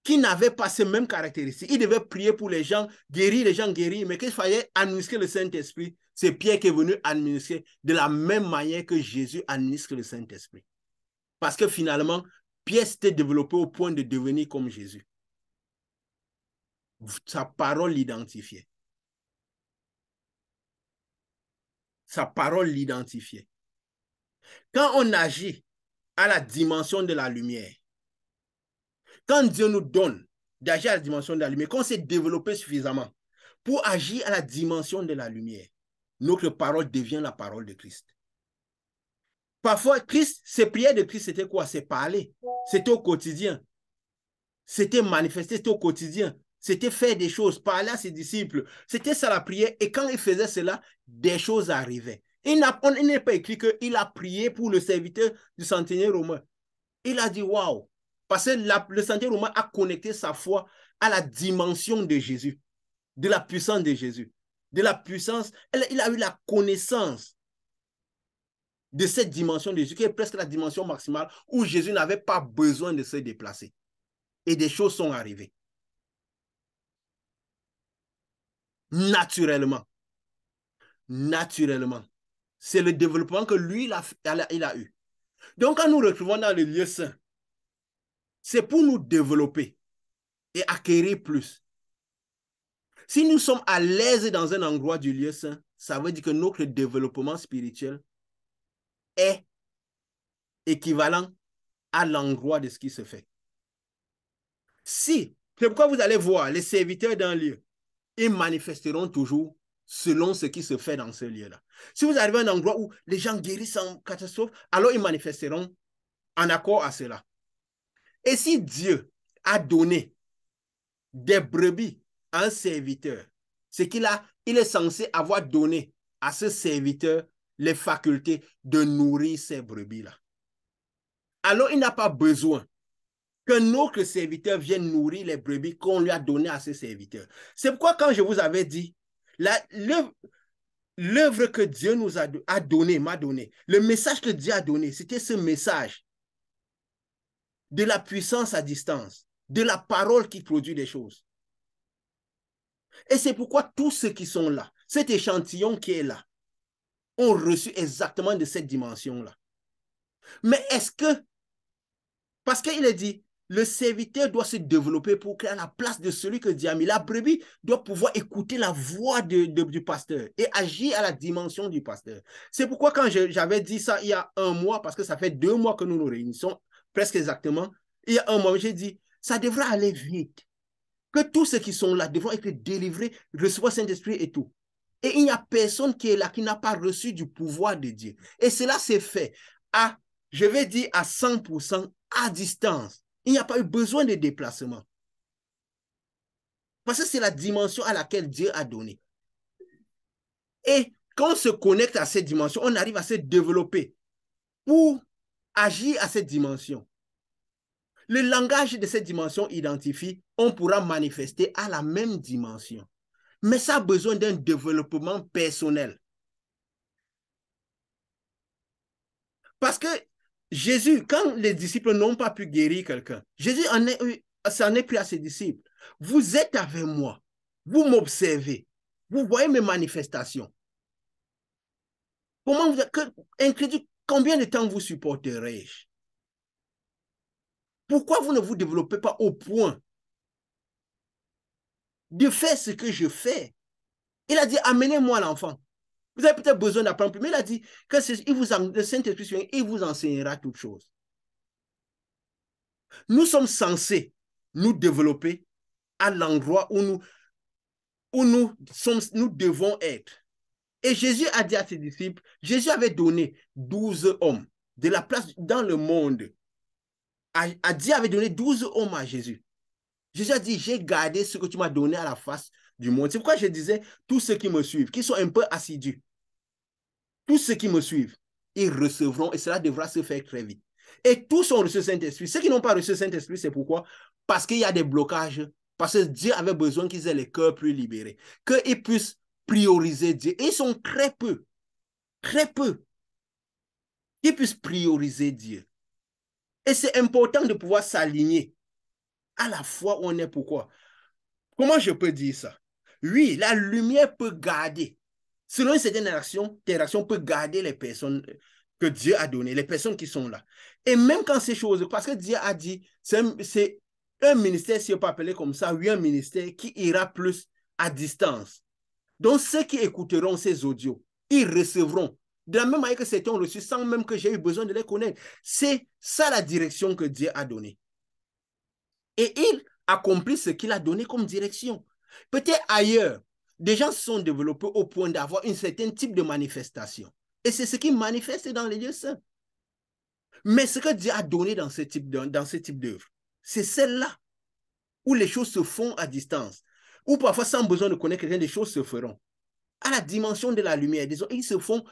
Speaker 1: qui n'avait pas ces mêmes caractéristiques, il devait prier pour les gens guérir, mais qu'il fallait administrer le Saint-Esprit. C'est Pierre qui est venu administrer de la même manière que Jésus administre le Saint-Esprit. Parce que finalement, Pierre s'était développé au point de devenir comme Jésus. Sa parole l'identifiait. Sa parole l'identifiait. Quand on agit à la dimension de la lumière, quand Dieu nous donne d'agir à la dimension de la lumière, quand on s'est développé suffisamment pour agir à la dimension de la lumière, notre parole devient la parole de Christ. Parfois, Christ, ses prières de Christ, c'était quoi? C'est parler. C'était au quotidien. C'était manifester, c'était au quotidien. C'était faire des choses, parler à ses disciples. C'était ça la prière. Et quand il faisait cela, des choses arrivaient. Il n'est pas écrit qu'il a prié pour le serviteur du centenier romain. Il a dit waouh. Parce que le centenier romain a connecté sa foi à la dimension de Jésus, de la puissance de Jésus. De la puissance, il a eu la connaissance de cette dimension de Jésus, qui est presque la dimension maximale où Jésus n'avait pas besoin de se déplacer. Et des choses sont arrivées. Naturellement. Naturellement. C'est le développement que lui, il a eu. Donc, quand nous retrouvons dans le lieu saint, c'est pour nous développer et acquérir plus. Si nous sommes à l'aise dans un endroit du lieu saint, ça veut dire que notre développement spirituel est équivalent à l'endroit de ce qui se fait. Si, c'est pourquoi vous allez voir les serviteurs d'un lieu, ils manifesteront toujours selon ce qui se fait dans ce lieu-là. Si vous arrivez à un endroit où les gens guérissent en catastrophe, alors ils manifesteront en accord à cela. Et si Dieu a donné des brebis à un serviteur, c'est qu'il est censé avoir donné à ce serviteur les facultés de nourrir ces brebis-là. Alors il n'a pas besoin que notre serviteur vienne nourrir les brebis qu'on lui a donné à ce serviteur. C'est pourquoi quand je vous avais dit, l'œuvre que Dieu nous a donné, m'a donné, le message que Dieu a donné, c'était ce message de la puissance à distance, de la parole qui produit des choses. Et c'est pourquoi tous ceux qui sont là, cet échantillon qui est là, ont reçu exactement de cette dimension-là. Mais est-ce que, parce qu'il est dit, le serviteur doit se développer pour créer la place de celui que Dieu a mis. La brebis doit pouvoir écouter la voix du pasteur et agir à la dimension du pasteur. C'est pourquoi quand j'avais dit ça il y a un mois, parce que ça fait 2 mois que nous nous réunissons, presque exactement, il y a un mois, j'ai dit, ça devrait aller vite. Que tous ceux qui sont là devront être délivrés, recevoir Saint-Esprit et tout. Et il n'y a personne qui est là qui n'a pas reçu du pouvoir de Dieu. Et cela s'est fait à, je vais dire, à 100% à distance. Il n'y a pas eu besoin de déplacement. Parce que c'est la dimension à laquelle Dieu a donné. Et quand on se connecte à cette dimension, on arrive à se développer pour agir à cette dimension. Le langage de cette dimension identifie, on pourra manifester à la même dimension. Mais ça a besoin d'un développement personnel. Parce que Jésus, quand les disciples n'ont pas pu guérir quelqu'un, Jésus s'en est pris à ses disciples. Vous êtes avec moi, vous m'observez, vous voyez mes manifestations. Comment vous incrédule, combien de temps vous supporterai-je? Pourquoi vous ne vous développez pas au point de faire ce que je fais? Il a dit, amenez-moi l'enfant. Vous avez peut-être besoin d'apprendre plus, mais il a dit que le Saint-Esprit, il vous enseignera toutes choses. Nous sommes censés nous développer à l'endroit où nous devons être. Et Jésus a dit à ses disciples, Jésus avait donné 12 hommes de la place dans le monde. Dieu avait donné 12 hommes à Jésus. Jésus a dit, j'ai gardé ce que tu m'as donné à la face du monde. C'est pourquoi je disais, tous ceux qui me suivent, qui sont un peu assidus, tous ceux qui me suivent, ils recevront, et cela devra se faire très vite. Et tous ont reçu le Saint-Esprit. Ceux qui n'ont pas reçu le Saint-Esprit, c'est pourquoi? Parce qu'il y a des blocages, parce que Dieu avait besoin qu'ils aient les cœurs plus libérés, qu'ils puissent prioriser Dieu. Et ils sont très peu, qu'ils puissent prioriser Dieu. Et c'est important de pouvoir s'aligner à la fois où on est. Pourquoi? Comment je peux dire ça? Oui, la lumière peut garder. Selon une certaine réaction, tes réactions peuvent garder les personnes que Dieu a données, les personnes qui sont là. Et même quand ces choses, parce que Dieu a dit, c'est un ministère, si on peut appeler comme ça, oui, un ministère qui ira plus à distance. Donc, ceux qui écouteront ces audios, ils recevront. De la même manière que certains ont reçu sans même que j'ai eu besoin de les connaître. C'est ça la direction que Dieu a donnée. Et il accomplit ce qu'il a donné comme direction. Peut-être ailleurs, des gens se sont développés au point d'avoir un certain type de manifestation. Et c'est ce qui manifeste dans les lieux saints. Mais ce que Dieu a donné dans ce type d'œuvre, c'est celle-là où les choses se font à distance. Ou parfois, sans besoin de connaître quelqu'un, les choses se feront. À la dimension de la lumière, disons, ils se font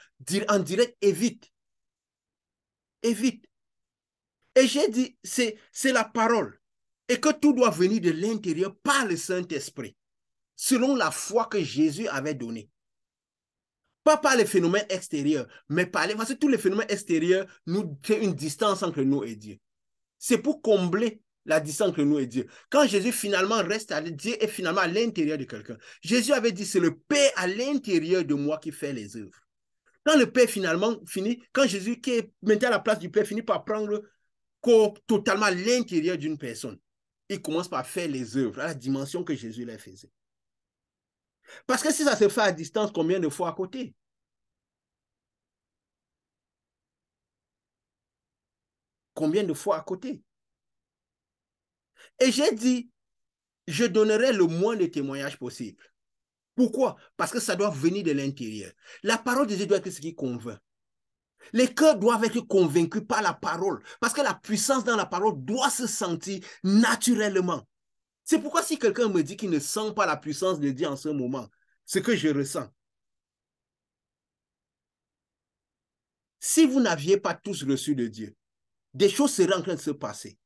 Speaker 1: en direct et vite. Et vite. Et j'ai dit, c'est la parole. Et que tout doit venir de l'intérieur par le Saint-Esprit, selon la foi que Jésus avait donnée. Pas par les phénomènes extérieurs, mais par parce que tous les phénomènes extérieurs nous créent une distance entre nous et Dieu. C'est pour combler la distance entre nous et Dieu. Quand Jésus finalement reste à Dieu est finalement à l'intérieur de quelqu'un. Jésus avait dit, c'est le Père à l'intérieur de moi qui fait les œuvres. Quand le Père finalement finit, quand Jésus qui est maintenant à la place du Père finit par prendre corps totalement à l'intérieur d'une personne, il commence par faire les œuvres à la dimension que Jésus les faisait. Parce que si ça se fait à distance, combien de fois à côté? Combien de fois à côté? Et j'ai dit, je donnerai le moins de témoignages possible. Pourquoi? Parce que ça doit venir de l'intérieur. La parole de Dieu doit être ce qui convainc. Les cœurs doivent être convaincus par la parole. Parce que la puissance dans la parole doit se sentir naturellement. C'est pourquoi si quelqu'un me dit qu'il ne sent pas la puissance de Dieu en ce moment, ce que je ressens. Si vous n'aviez pas tous reçu de Dieu, des choses seraient en train de se passer.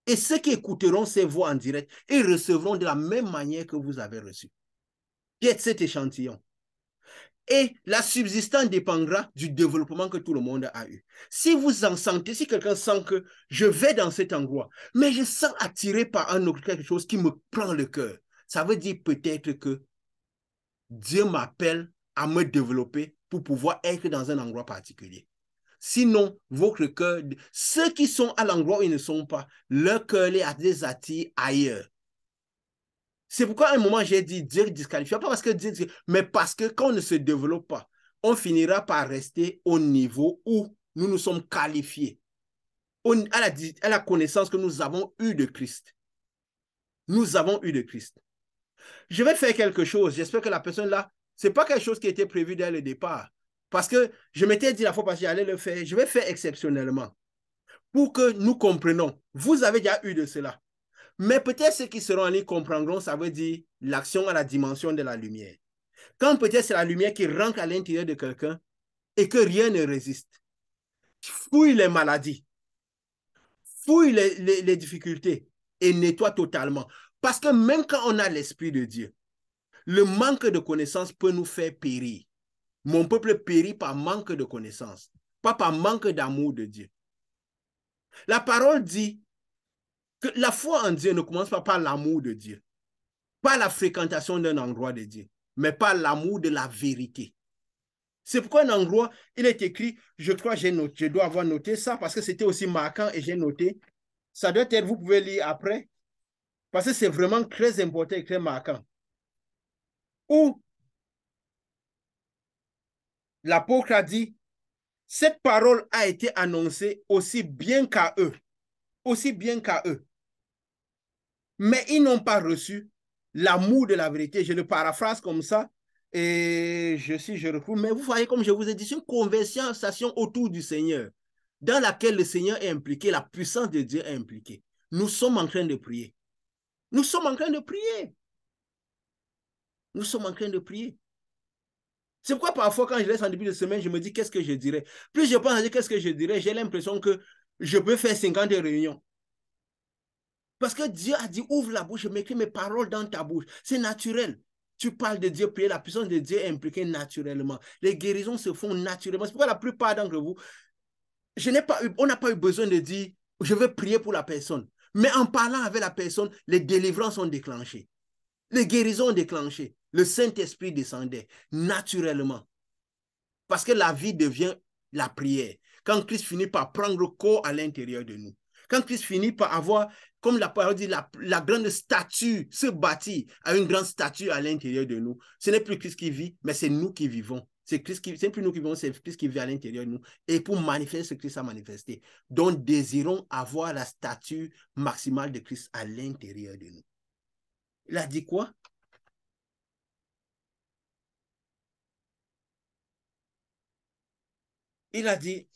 Speaker 1: Et ceux qui écouteront ces voix en direct, ils recevront de la même manière que vous avez reçu. Qui est cet échantillon? Et la subsistance dépendra du développement que tout le monde a eu. Si vous en sentez, si quelqu'un sent que je vais dans cet endroit, mais je sens attiré par un autre quelque chose qui me prend le cœur, ça veut dire peut-être que Dieu m'appelle à me développer pour pouvoir être dans un endroit particulier. Sinon, votre cœur, ceux qui sont à l'endroit où ils ne sont pas, leur cœur les attire ailleurs. C'est pourquoi à un moment, j'ai dit Dieu disqualifie, pas parce que Dieu, mais parce que quand on ne se développe pas, on finira par rester au niveau où nous nous sommes qualifiés, à la connaissance que nous avons eue de Christ. Nous avons eu de Christ. Je vais faire quelque chose. J'espère que la personne là, ce n'est pas quelque chose qui était prévu dès le départ. Parce que je m'étais dit la fois passée, j'allais le faire. Je vais faire exceptionnellement pour que nous comprenions. Vous avez déjà eu de cela. Mais peut-être ceux qui seront en ligne comprendront, ça veut dire l'action à la dimension de la lumière. Quand peut-être c'est la lumière qui rentre à l'intérieur de quelqu'un et que rien ne résiste. Fouille les maladies, fouille les difficultés et nettoie totalement. Parce que même quand on a l'Esprit de Dieu, le manque de connaissance peut nous faire périr. Mon peuple périt par manque de connaissance, pas par manque d'amour de Dieu. La parole dit que la foi en Dieu ne commence pas par l'amour de Dieu, pas la fréquentation d'un endroit de Dieu, mais par l'amour de la vérité. C'est pourquoi un endroit, il est écrit, je crois, je dois avoir noté ça parce que c'était aussi marquant et j'ai noté. Ça doit être, vous pouvez lire après, parce que c'est vraiment très important et très marquant. Où l'apôtre a dit, cette parole a été annoncée aussi bien qu'à eux, aussi bien qu'à eux. Mais ils n'ont pas reçu l'amour de la vérité. Je le paraphrase comme ça. Et je retrouve. Mais vous voyez, comme je vous ai dit, c'est une conversation autour du Seigneur, dans laquelle le Seigneur est impliqué, la puissance de Dieu est impliquée. Nous sommes en train de prier. Nous sommes en train de prier. Nous sommes en train de prier. C'est pourquoi parfois, quand je laisse en début de semaine, je me dis qu'est-ce que je dirais. Plus je pense à dire qu'est-ce que je dirais, j'ai l'impression que je peux faire 50 réunions. Parce que Dieu a dit, ouvre la bouche, je m'écris mes paroles dans ta bouche. C'est naturel. Tu parles de Dieu, prier, la puissance de Dieu est impliquée naturellement. Les guérisons se font naturellement. C'est pourquoi la plupart d'entre vous, on n'a pas eu besoin de dire, je veux prier pour la personne. Mais en parlant avec la personne, les délivrances sont déclenchées. Les guérisons ont déclenché. Le Saint-Esprit descendait naturellement. Parce que la vie devient la prière. Quand Christ finit par prendre corps à l'intérieur de nous. Quand Christ finit par avoir, comme la parole dit, la grande statue se bâtit à une grande statue à l'intérieur de nous. Ce n'est plus Christ qui vit, mais c'est nous qui vivons. C'est plus nous qui vivons, c'est Christ qui vit à l'intérieur de nous. Et pour manifester ce que Christ a manifesté. Donc, désirons avoir la statue maximale de Christ à l'intérieur de nous. Il a dit quoi? Il a dit,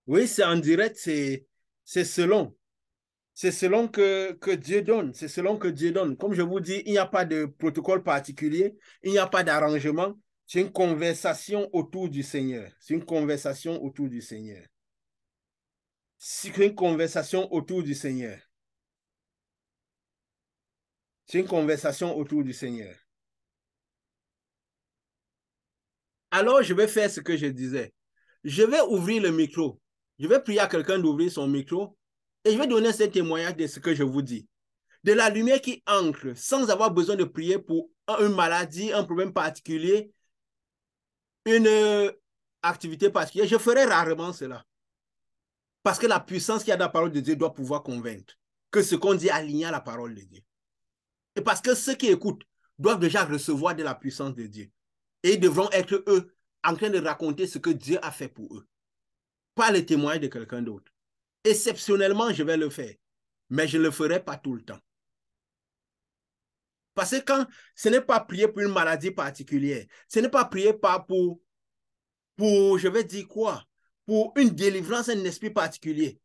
Speaker 1: oui, c'est en direct, c'est selon. C'est selon que Dieu donne. C'est selon que Dieu donne. Comme je vous dis, il n'y a pas de protocole particulier. Il n'y a pas d'arrangement. C'est une conversation autour du Seigneur. C'est une conversation autour du Seigneur. C'est une conversation autour du Seigneur. C'est une conversation autour du Seigneur. Alors, je vais faire ce que je disais. Je vais ouvrir le micro. Je vais prier à quelqu'un d'ouvrir son micro et je vais donner ce témoignage de ce que je vous dis. De la lumière qui entre sans avoir besoin de prier pour une maladie, un problème particulier, une activité particulière. Je ferai rarement cela. Parce que la puissance qu'il y a dans la parole de Dieu doit pouvoir convaincre que ce qu'on dit est aligné à la parole de Dieu. Et parce que ceux qui écoutent doivent déjà recevoir de la puissance de Dieu. Et ils devront être, eux, en train de raconter ce que Dieu a fait pour eux. Pas le témoignage de quelqu'un d'autre. Exceptionnellement, je vais le faire. Mais je ne le ferai pas tout le temps. Parce que quand ce n'est pas prier pour une maladie particulière, ce n'est pas prier pour, je vais dire quoi, pour une délivrance, un esprit particulier.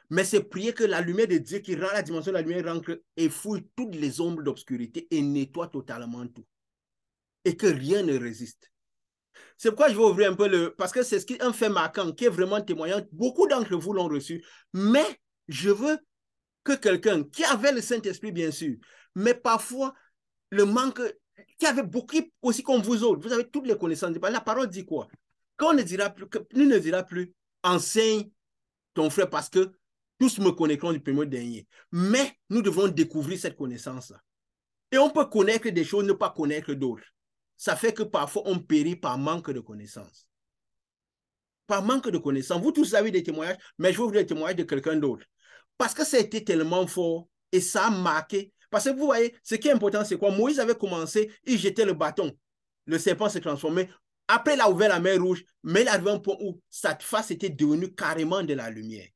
Speaker 1: Mais c'est prier que la lumière de Dieu qui rend la dimension de la lumière rentre et fouille toutes les ombres d'obscurité et nettoie totalement tout. Et que rien ne résiste. C'est pourquoi je vais ouvrir un peu parce que c'est un fait marquant qui est vraiment témoignant. Beaucoup d'entre vous l'ont reçu. Mais je veux que quelqu'un qui avait le Saint-Esprit, bien sûr, mais parfois le manque, qui avait beaucoup aussi comme vous autres, vous avez toutes les connaissances. La parole dit quoi? Quand on ne dira plus, nous ne dira plus, enseigne ton frère parce que tous me connaîtront du premier au dernier. Mais nous devons découvrir cette connaissance-là. Et on peut connaître des choses, ne pas connaître d'autres. ça fait que parfois on périt par manque de connaissances. Par manque de connaissances. Vous tous avez des témoignages, mais je vais vous dire le témoignage de quelqu'un d'autre. Parce que ça a été tellement fort et ça a marqué. Parce que vous voyez, ce qui est important, c'est quoi? Moïse avait commencé, il jetait le bâton. Le serpent s'est transformé. Après, il a ouvert la mer Rouge, mais il est arrivé à un point où sa face était devenue carrément de la lumière.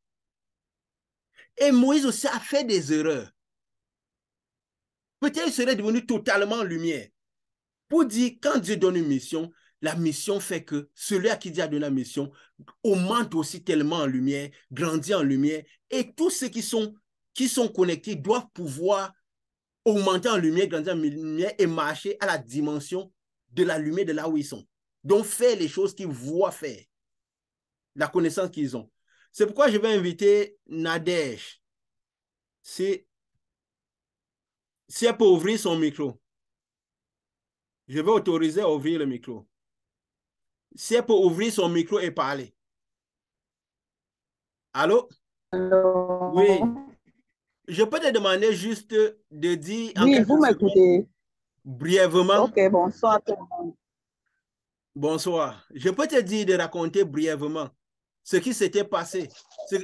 Speaker 1: Et Moïse aussi a fait des erreurs. Peut-être qu'il serait devenu totalement lumière. Pour dire, quand Dieu donne une mission, la mission fait que celui à qui Dieu a donné la mission augmente aussi tellement en lumière, grandit en lumière, et tous ceux qui sont connectés doivent pouvoir augmenter en lumière, grandir en lumière et marcher à la dimension de la lumière de là où ils sont. Donc, faire les choses qu'ils voient faire, la connaissance qu'ils ont. C'est pourquoi je vais inviter Nadège. Si elle peut ouvrir son micro, je vais autoriser à ouvrir le micro. Si elle peut ouvrir son micro et parler. Allô?
Speaker 2: Allô?
Speaker 1: Oui. Je peux te demander juste de dire en
Speaker 2: Oui,
Speaker 1: quelques
Speaker 2: vous
Speaker 1: secondes,
Speaker 2: m'écoutez.
Speaker 1: brièvement.
Speaker 2: Ok, bonsoir tout le monde.
Speaker 1: Bonsoir. Je peux te dire de raconter brièvement ce qui s'était passé.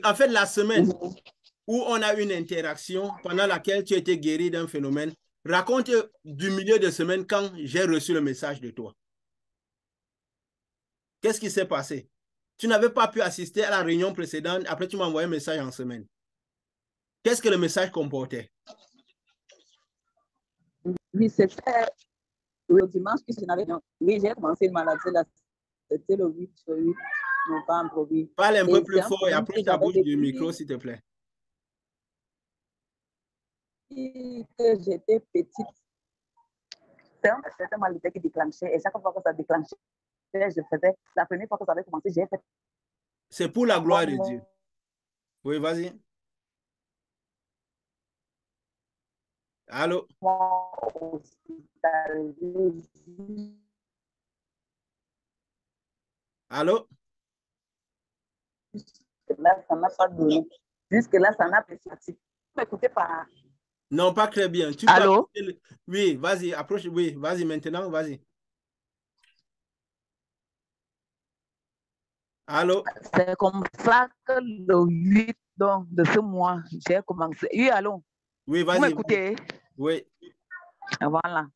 Speaker 1: En fait, la semaine où on a une interaction pendant laquelle tu étais guéri d'un phénomène, raconte du milieu de semaine quand j'ai reçu le message de toi. Qu'est-ce qui s'est passé? Tu n'avais pas pu assister à la réunion précédente, après tu m'as envoyé un message en semaine. Qu'est-ce que le message comportait?
Speaker 2: Oui, c'était le dimanche que je n'avais pas. Oui, j'ai commencé une maladie là. C'était le 8 novembre, oui.
Speaker 1: Parle un peu
Speaker 2: Et
Speaker 1: plus
Speaker 2: c'est un
Speaker 1: fort et
Speaker 2: problème que
Speaker 1: approche ta
Speaker 2: j'avais
Speaker 1: bouche du micro,
Speaker 2: depuis
Speaker 1: s'il te plaît.
Speaker 2: que j'étais petite. C'était une maladie qui déclenchait. Et chaque fois que ça déclenchait, je faisais. La première fois que ça avait commencé, j'ai fait.
Speaker 1: C'est pour la gloire de Dieu. Oui, vas-y. Allô? Allô?
Speaker 2: Jusque-là, ça n'a pas donné. Jusque-là, ça n'a pas sorti. Vous m'écoutez pas?
Speaker 1: Non, pas très bien. Tu peux
Speaker 2: Allô?
Speaker 1: approcher Oui, vas-y, approche. Oui, vas-y maintenant, vas-y. Allô?
Speaker 2: C'est comme ça que le 8 donc, de ce mois, j'ai commencé. Oui, allô?
Speaker 1: Oui,
Speaker 2: Vous
Speaker 1: vas-y.
Speaker 2: m'écoutez?
Speaker 1: Oui.
Speaker 2: Voilà.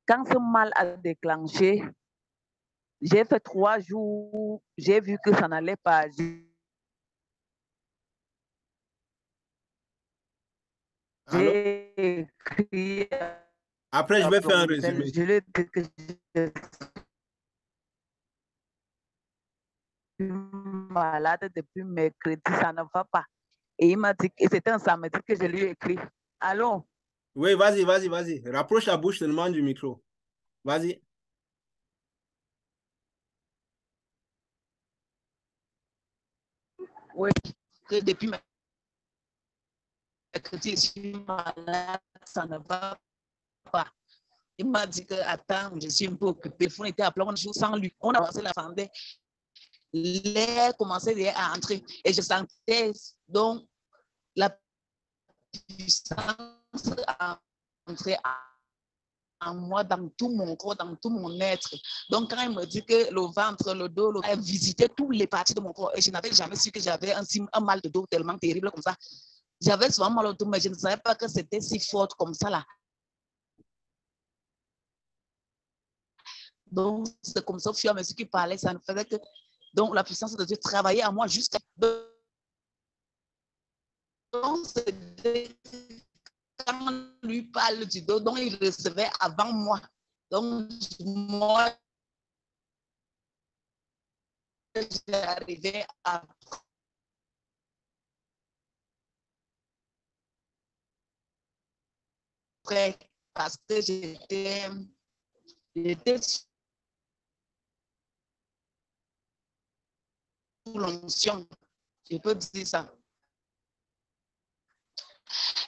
Speaker 2: Quand ce mal a déclenché, j'ai fait 3 jours, j'ai vu que ça n'allait pas.
Speaker 1: Allô?
Speaker 2: J'ai écrit
Speaker 1: Après, je
Speaker 2: à
Speaker 1: vais faire un
Speaker 2: Blondel,
Speaker 1: résumé.
Speaker 2: je lui ai dit que je suis malade depuis mercredi, ça ne va pas. Et il m'a dit, et c'était un samedi que je lui ai écrit. Allô?
Speaker 1: Oui, vas-y, vas-y, vas-y. Rapproche la bouche seulement du micro. Vas-y.
Speaker 2: Oui, que depuis mercredi, je suis malade, ça ne va pas. Il m'a dit que, attends, je suis un peu occupé. Le phone était à plat, on joue sans lui. On a passé la fendée. L'air commençait à entrer et je sentais donc la puissance entrer en moi, dans tout mon corps, dans tout mon être. Donc, quand il me dit que le ventre, le dos, il visitait toutes les parties de mon corps et je n'avais jamais su que j'avais un mal de dos tellement terrible comme ça. J'avais souvent mal au dos, mais je ne savais pas que c'était si fort comme ça là. Donc, c'est comme ça, au fur et à mesure qu'il parlait, ça ne faisait que. Donc, la puissance de Dieu travaillait en moi jusqu'à. Donc, quand on lui parle du dos, donc il recevait avant moi. Donc, moi, j'arrivais après parce que j'étais sous l'onction. Je peux dire ça.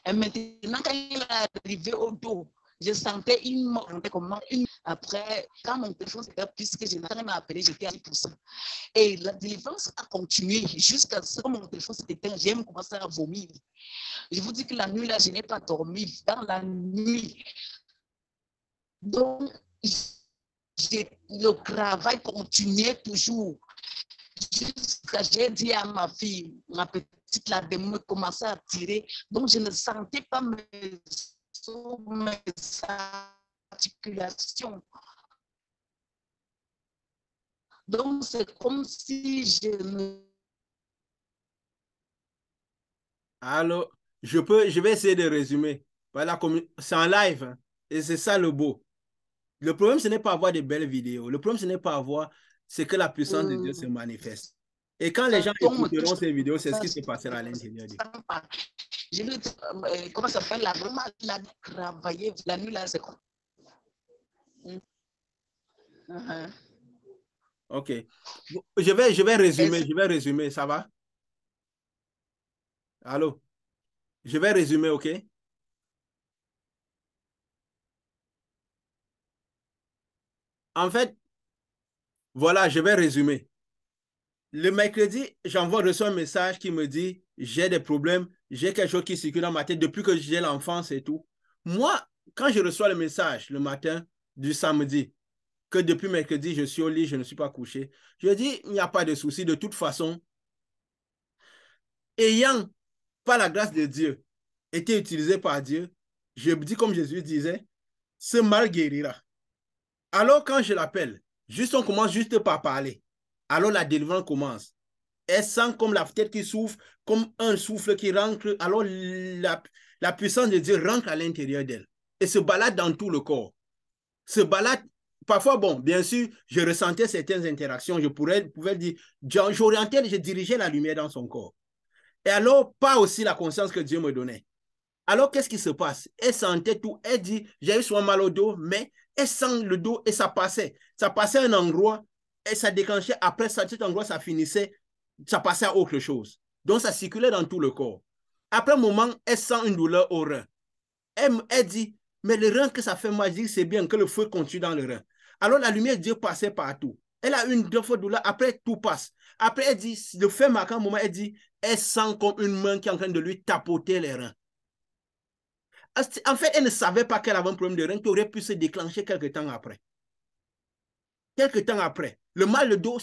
Speaker 2: Et maintenant, quand il est arrivé au dos, je sentais une mort, comment une. Après, quand mon téléphone s'était puisque je n'avais pas appelé, j'étais à 10%. Et la délivrance a continué jusqu'à ce que mon téléphone s'est éteint. J'ai même commencé à vomir. Je vous dis que la nuit, là, je n'ai pas dormi. Dans la nuit. Donc, le travail continuait toujours. Jusqu'à j'ai dit à ma fille, ma petite là, de me commencer à tirer. Donc, je ne sentais pas mes articulations. Donc, c'est comme si je ne...
Speaker 1: Alors, je vais essayer de résumer. Voilà, c'est en live, hein, et c'est ça le beau. Le problème, ce n'est pas avoir de belles vidéos. Le problème, ce n'est pas avoir ce que la puissance de Dieu se manifeste. Et quand les gens écouteront ces vidéos, c'est ce qui se passera à l'intérieur d'eux.
Speaker 2: Je lui dis, comment ça s'appelle là? Vraiment, la nuit, travailler, la nuit là, c'est quoi?
Speaker 1: Ok. Je vais résumer, ça va? Allô? Je vais résumer, ok? En fait, voilà, je vais résumer. Le mercredi, reçois un message qui me dit, j'ai des problèmes, j'ai quelque chose qui circule dans ma tête depuis que j'ai l'enfance et tout. Moi, quand je reçois le message le matin du samedi, que depuis mercredi, je suis au lit, je ne suis pas couché, je dis, il n'y a pas de souci. De toute façon, ayant, par la grâce de Dieu, été utilisé par Dieu, je dis comme Jésus disait, ce mal guérira. Alors quand je l'appelle, on commence juste par parler. Alors la délivrance commence. Elle sent comme la tête qui souffle, comme un souffle qui rentre. Alors la puissance de Dieu rentre à l'intérieur d'elle et se balade dans tout le corps. Se balade. Parfois, bon, bien sûr, je ressentais certaines interactions. Je pouvais dire, j'orientais, je dirigeais la lumière dans son corps. Et alors, pas aussi la conscience que Dieu me donnait. Alors, qu'est-ce qui se passe? Elle sentait tout. Elle dit, j'ai eu souvent mal au dos, mais elle sent le dos et ça passait. Ça passait à un endroit et ça déclenchait. Après, cet endroit, ça finissait, ça passait à autre chose. Donc, ça circulait dans tout le corps. Après un moment, elle sent une douleur au rein. Elle dit, mais le rein que ça fait mal, c'est bien que le feu continue dans le rein. Alors, la lumière de Dieu passait partout. Elle a une deux fois douleur, après, tout passe. Après, elle dit, le fait marquant, un moment, elle dit, elle sent comme une main qui est en train de lui tapoter les reins. En fait, elle ne savait pas qu'elle avait un problème de rein qui aurait pu se déclencher quelques temps après. Quelques temps après, le mal de dos,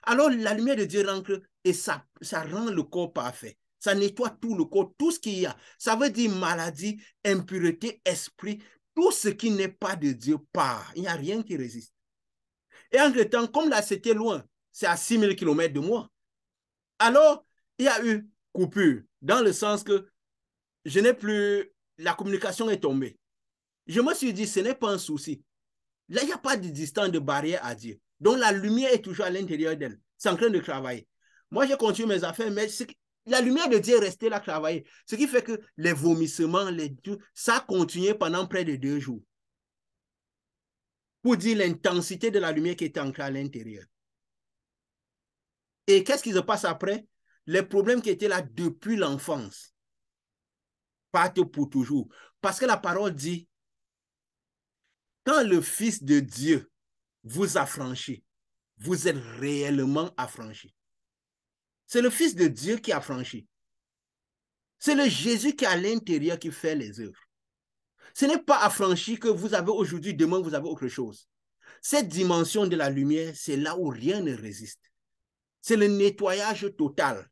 Speaker 1: alors la lumière de Dieu rentre et ça rend le corps parfait. Ça nettoie tout le corps, tout ce qu'il y a. Ça veut dire maladie, impureté, esprit, tout ce qui n'est pas de Dieu part. Il n'y a rien qui résiste. Et entre-temps, comme là, c'était loin, c'est à 6000 km de moi. Alors, il y a eu coupure, dans le sens que je n'ai plus, la communication est tombée. Je me suis dit, ce n'est pas un souci. Là, il n'y a pas de distance, de barrière à Dieu. Donc, la lumière est toujours à l'intérieur d'elle. C'est en train de travailler. Moi, j'ai continué mes affaires, mais la lumière de Dieu est restée là travailler. Ce qui fait que les vomissements, ça a continué pendant près de 2 jours. Pour dire l'intensité de la lumière qui était ancrée à l'intérieur. Et qu'est-ce qui se passe après? Les problèmes qui étaient là depuis l'enfance partent pour toujours. Parce que la parole dit, quand le Fils de Dieu vous affranchit, vous êtes réellement affranchis. C'est le Fils de Dieu qui a franchi. C'est le Jésus qui est à l'intérieur qui fait les œuvres. Ce n'est pas affranchi que vous avez aujourd'hui, demain vous avez autre chose. Cette dimension de la lumière, c'est là où rien ne résiste. C'est le nettoyage total.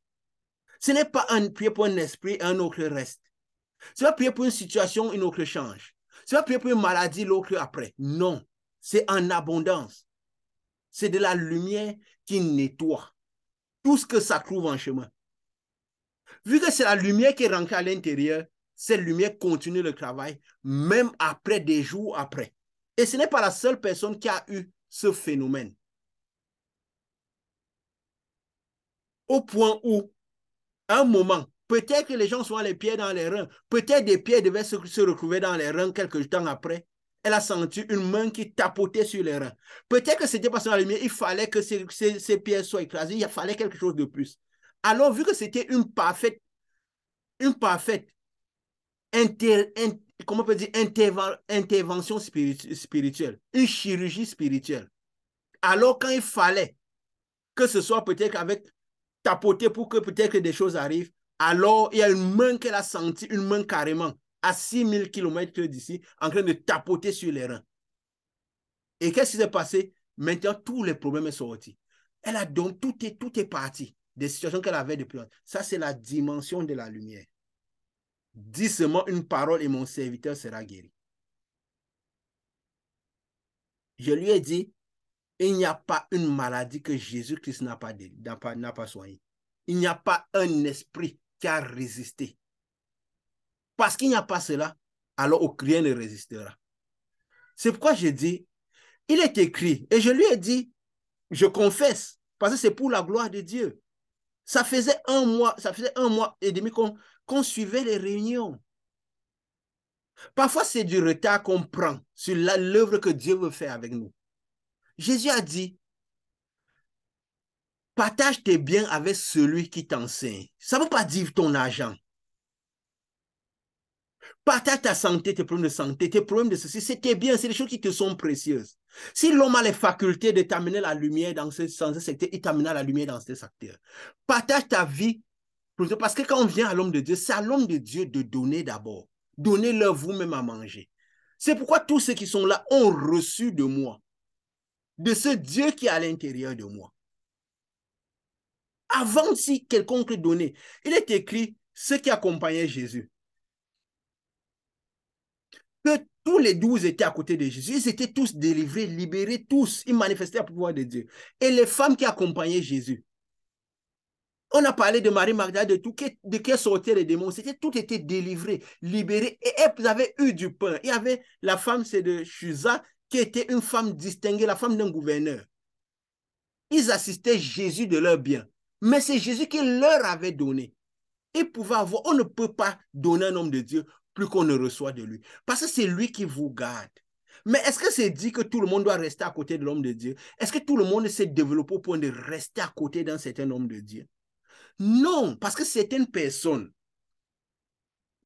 Speaker 1: Ce n'est pas un prier pour un esprit, un autre reste. Ce n'est pas prier pour une situation, une autre change. Ce n'est pas prier pour une maladie, l'autre après. Non, c'est en abondance. C'est de la lumière qui nettoie tout ce que ça trouve en chemin. Vu que c'est la lumière qui est rentrée à l'intérieur, cette lumière continue le travail, même après, des jours après. Et ce n'est pas la seule personne qui a eu ce phénomène. Au point où, à un moment, peut-être que les gens sont les pieds dans les reins, peut-être des pieds devaient se retrouver dans les reins quelques temps après. Elle a senti une main qui tapotait sur les reins. Peut-être que c'était parce que la lumière, il fallait que ces pieds soient écrasés, il fallait quelque chose de plus. Alors, vu que c'était une parfaite comment on peut dire, intervention spirituelle, une chirurgie spirituelle. Alors, quand il fallait que ce soit peut-être avec tapoter pour que peut-être que des choses arrivent, alors il y a une main qu'elle a sentie, une main carrément, à 6000 km d'ici, en train de tapoter sur les reins. Et qu'est-ce qui s'est passé? Maintenant, tous les problèmes sont sortis. Elle a donc, tout est parti des situations qu'elle avait depuis. Ça, c'est la dimension de la lumière. Dis seulement une parole et mon serviteur sera guéri. Je lui ai dit, il n'y a pas une maladie que Jésus-Christ n'a pas soignée. Il n'y a pas un esprit qui a résisté. Parce qu'il n'y a pas cela, alors rien ne résistera. C'est pourquoi je dis, il est écrit, et je lui ai dit, je confesse, parce que c'est pour la gloire de Dieu. Ça faisait un mois et demi qu'on suivait les réunions. Parfois, c'est du retard qu'on prend sur l'œuvre que Dieu veut faire avec nous. Jésus a dit, partage tes biens avec celui qui t'enseigne. Ça ne veut pas dire ton argent. Partage ta santé, tes problèmes de santé, tes problèmes de ceci, c'est tes biens, c'est des choses qui te sont précieuses. Si l'homme a les facultés de t'amener la lumière dans ce secteur, il t'amènera la lumière dans ce secteur. Partage ta vie, parce que quand on vient à l'homme de Dieu, c'est à l'homme de Dieu de donner d'abord. Donnez-leur vous-même à manger. C'est pourquoi tous ceux qui sont là ont reçu de moi, de ce Dieu qui est à l'intérieur de moi. Avant si quelconque donnait, il est écrit, ceux qui accompagnaient Jésus, que tous les 12 étaient à côté de Jésus. Ils étaient tous délivrés, libérés, tous. Ils manifestaient le pouvoir de Dieu. Et les femmes qui accompagnaient Jésus. On a parlé de Marie Magdalene, de qui sortaient les démons. Tout était délivré, libéré. Et elles avaient eu du pain. Il y avait la femme, c'est de Chuza, qui était une femme distinguée, la femme d'un gouverneur. Ils assistaient Jésus de leur bien. Mais c'est Jésus qui leur avait donné. Ils pouvaient avoir, on ne peut pas donner un homme de Dieu plus qu'on ne reçoit de lui. Parce que c'est lui qui vous garde. Mais est-ce que c'est dit que tout le monde doit rester à côté de l'homme de Dieu? Est-ce que tout le monde s'est développé au point de rester à côté d'un certain homme de Dieu? Non, parce que certaines personnes,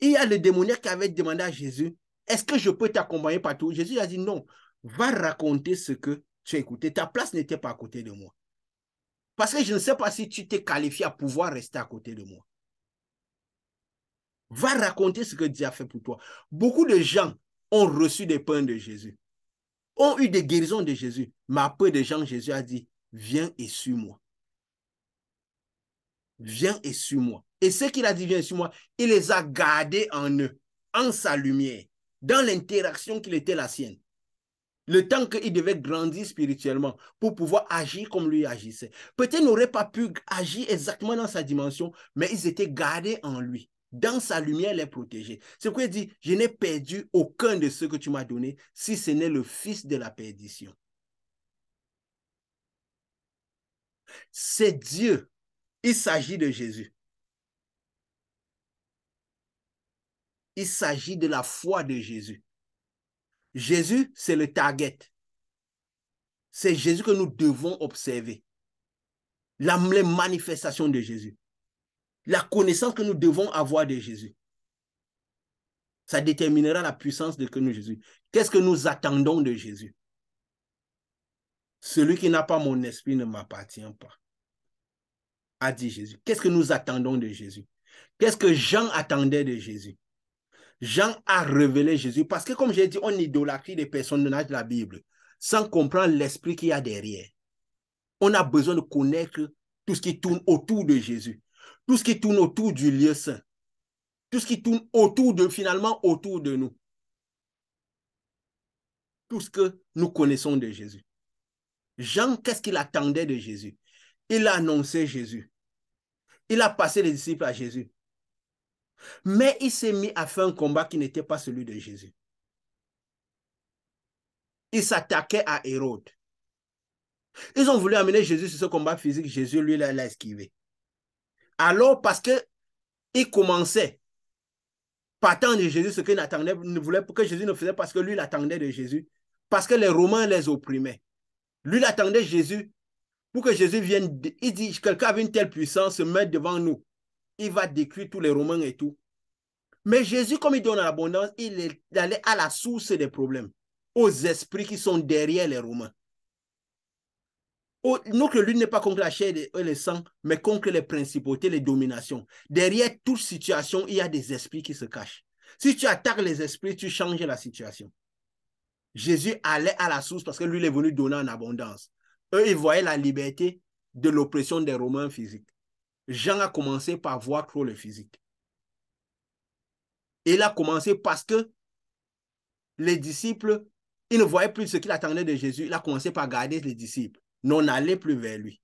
Speaker 1: il y a le démoniaque qui avait demandé à Jésus, est-ce que je peux t'accompagner partout? Jésus a dit non, va raconter ce que tu as écouté. Ta place n'était pas à côté de moi. Parce que je ne sais pas si tu t'es qualifié à pouvoir rester à côté de moi. Va raconter ce que Dieu a fait pour toi. Beaucoup de gens ont reçu des pains de Jésus, ont eu des guérisons de Jésus, mais après des gens, Jésus a dit, viens et suis-moi. Viens et suis-moi. Et ce qu'il a dit, viens et suis-moi, il les a gardés en eux, en sa lumière, dans l'interaction qu'il était la sienne. Le temps qu'il devait grandir spirituellement pour pouvoir agir comme lui agissait. Peut-être n'aurait pas pu agir exactement dans sa dimension, mais ils étaient gardés en lui. Dans sa lumière, les protéger. C'est pourquoi il dit, je n'ai perdu aucun de ceux que tu m'as donnés, si ce n'est le fils de la perdition. C'est Dieu. Il s'agit de Jésus. Il s'agit de la foi de Jésus. Jésus, c'est le target. C'est Jésus que nous devons observer. Les manifestations de Jésus. La connaissance que nous devons avoir de Jésus. Ça déterminera la puissance de Jésus. Qu'est-ce que nous attendons de Jésus? Celui qui n'a pas mon esprit ne m'appartient pas, a dit Jésus. Qu'est-ce que nous attendons de Jésus? Qu'est-ce que Jean attendait de Jésus? Jean a révélé Jésus parce que, comme j'ai dit, on idolâtrie les personnages de la Bible sans comprendre l'esprit qu'il y a derrière. On a besoin de connaître tout ce qui tourne autour de Jésus, tout ce qui tourne autour du lieu saint, tout ce qui tourne finalement autour de nous. Tout ce que nous connaissons de Jésus. Jean, qu'est-ce qu'il attendait de Jésus? Il a annoncé Jésus. Il a passé les disciples à Jésus. Mais il s'est mis à faire un combat qui n'était pas celui de Jésus. Il s'attaquait à Hérode. Ils ont voulu amener Jésus sur ce combat physique. Jésus, lui, l'a esquivé. Alors, parce qu'il commençait, partant de Jésus, ce qu'il attendait, ne voulait que Jésus ne faisait parce que lui, il attendait de Jésus. Parce que les Romains les opprimaient. Lui, il attendait Jésus pour que Jésus vienne. Il dit, quelqu'un avec une telle puissance se met devant nous. Il va détruire tous les Romains et tout. Mais Jésus, comme il donne l'abondance, il allait à la source des problèmes, aux esprits qui sont derrière les Romains. Notre lutte n'est pas contre la chair et le sang, mais contre les principautés, les dominations. Derrière toute situation, il y a des esprits qui se cachent. Si tu attaques les esprits, tu changes la situation. Jésus allait à la source parce que lui, il est venu donner en abondance. Eux, ils voyaient la liberté de l'oppression des Romains physiques. Jean a commencé par voir trop le physique. Et il a commencé parce que les disciples, ils ne voyaient plus ce qu'il attendait de Jésus. Il a commencé par garder les disciples. Non, on n'allait plus vers lui.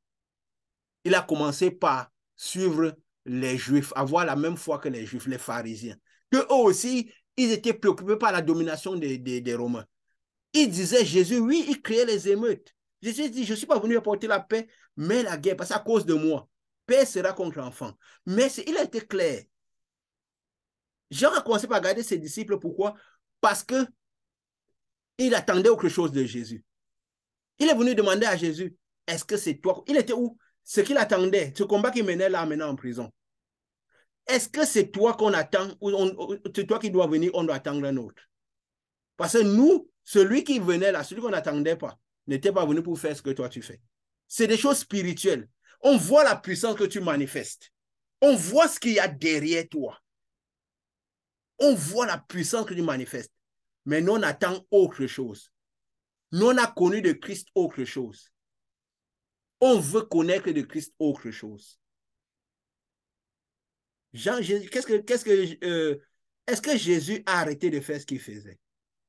Speaker 1: Il a commencé par suivre les Juifs, avoir la même foi que les Juifs, les pharisiens. Qu'eux aussi, ils étaient préoccupés par la domination des Romains. Ils disaient, Jésus, oui, il créait les émeutes. Jésus dit, je ne suis pas venu apporter la paix, mais la guerre, parce qu'à cause de moi, paix sera contre l'enfant. Mais il a été clair. Jean a commencé par garder ses disciples, pourquoi? Parce qu'il attendait autre chose de Jésus. Il est venu demander à Jésus, est-ce que c'est toi? Il était où? Ce qu'il attendait, ce combat qu'il menait là, maintenant en prison. Est-ce que c'est toi qu'on attend ou c'est toi qui dois venir, on doit attendre un autre? Parce que nous, celui qui venait là, celui qu'on n'attendait pas, n'était pas venu pour faire ce que toi tu fais. C'est des choses spirituelles. On voit la puissance que tu manifestes. On voit ce qu'il y a derrière toi. On voit la puissance que tu manifestes. Mais nous, on attend autre chose. Nous, on a connu de Christ autre chose. On veut connaître de Christ autre chose. Est-ce que Jésus a arrêté de faire ce qu'il faisait?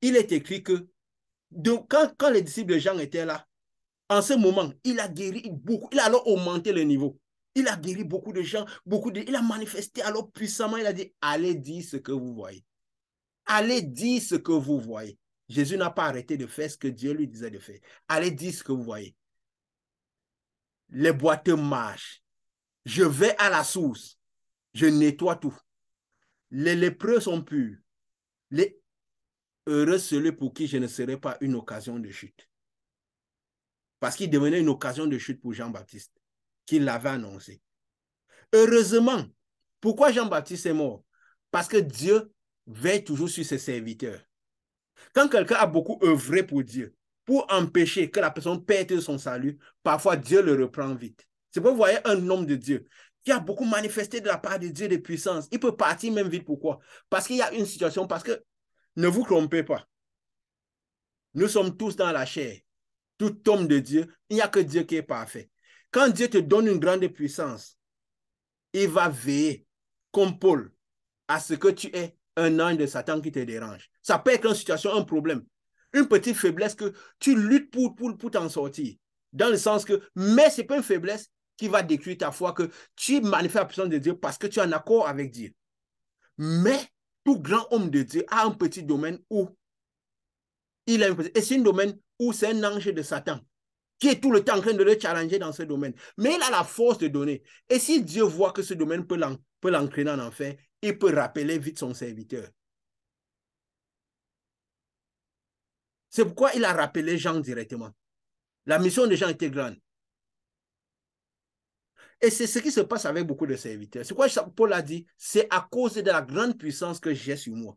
Speaker 1: Il est écrit que quand les disciples de Jean étaient là, en ce moment, il a guéri beaucoup. Il a alors augmenté le niveau. Il a guéri beaucoup de gens, il a manifesté alors puissamment. Il a dit, allez dire ce que vous voyez. Allez dire ce que vous voyez. Jésus n'a pas arrêté de faire ce que Dieu lui disait de faire. Allez dire ce que vous voyez. Les boiteux marchent. Je vais à la source. Je nettoie tout. Les lépreux sont purs. Les heureux celui pour qui je ne serai pas une occasion de chute. Parce qu'il devenait une occasion de chute pour Jean-Baptiste, qu'il l'avait annoncé. Heureusement, pourquoi Jean-Baptiste est mort? Parce que Dieu veille toujours sur ses serviteurs. Quand quelqu'un a beaucoup œuvré pour Dieu, pour empêcher que la personne perde son salut, parfois Dieu le reprend vite. C'est pourquoi vous voyez un homme de Dieu qui a beaucoup manifesté de la part de Dieu des puissances. Il peut partir même vite. Pourquoi? Parce qu'il y a une situation, parce que ne vous trompez pas. Nous sommes tous dans la chair. Tout homme de Dieu, il n'y a que Dieu qui est parfait. Quand Dieu te donne une grande puissance, il va veiller, comme Paul, à ce que tu aies un ange de Satan qui te dérange. Ça peut être une situation, un problème, une petite faiblesse que tu luttes pour t'en sortir. Dans le sens que, mais ce n'est pas une faiblesse qui va détruire ta foi, que tu manifestes la puissance de Dieu parce que tu es en accord avec Dieu. Mais tout grand homme de Dieu a un petit domaine où il a un petit... Et c'est un domaine où c'est un ange de Satan qui est tout le temps en train de le challenger dans ce domaine. Mais il a la force de donner. Et si Dieu voit que ce domaine peut l'entraîner en enfer, il peut rappeler vite son serviteur. C'est pourquoi il a rappelé Jean directement. La mission de Jean était grande. Et c'est ce qui se passe avec beaucoup de serviteurs. C'est quoi Paul a dit? C'est à cause de la grande puissance que j'ai sur moi.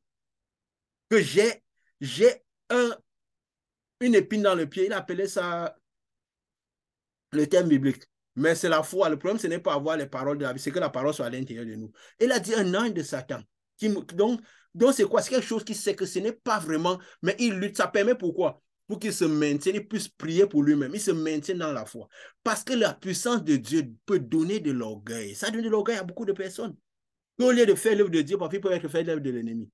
Speaker 1: Que j'ai une épine dans le pied. Il appelait ça le terme biblique. Mais c'est la foi. Le problème, ce n'est pas avoir les paroles de la Bible, c'est que la parole soit à l'intérieur de nous. Il a dit un ange de Satan. Donc c'est quoi? C'est quelque chose qui sait que ce n'est pas vraiment, mais il lutte. Ça permet pourquoi? Pour qu'il se maintienne, il puisse prier pour lui-même. Il se maintient dans la foi. Parce que la puissance de Dieu peut donner de l'orgueil. Ça donne de l'orgueil à beaucoup de personnes. Au lieu de faire l'œuvre de Dieu, parfois, il peut faire l'œuvre de l'ennemi.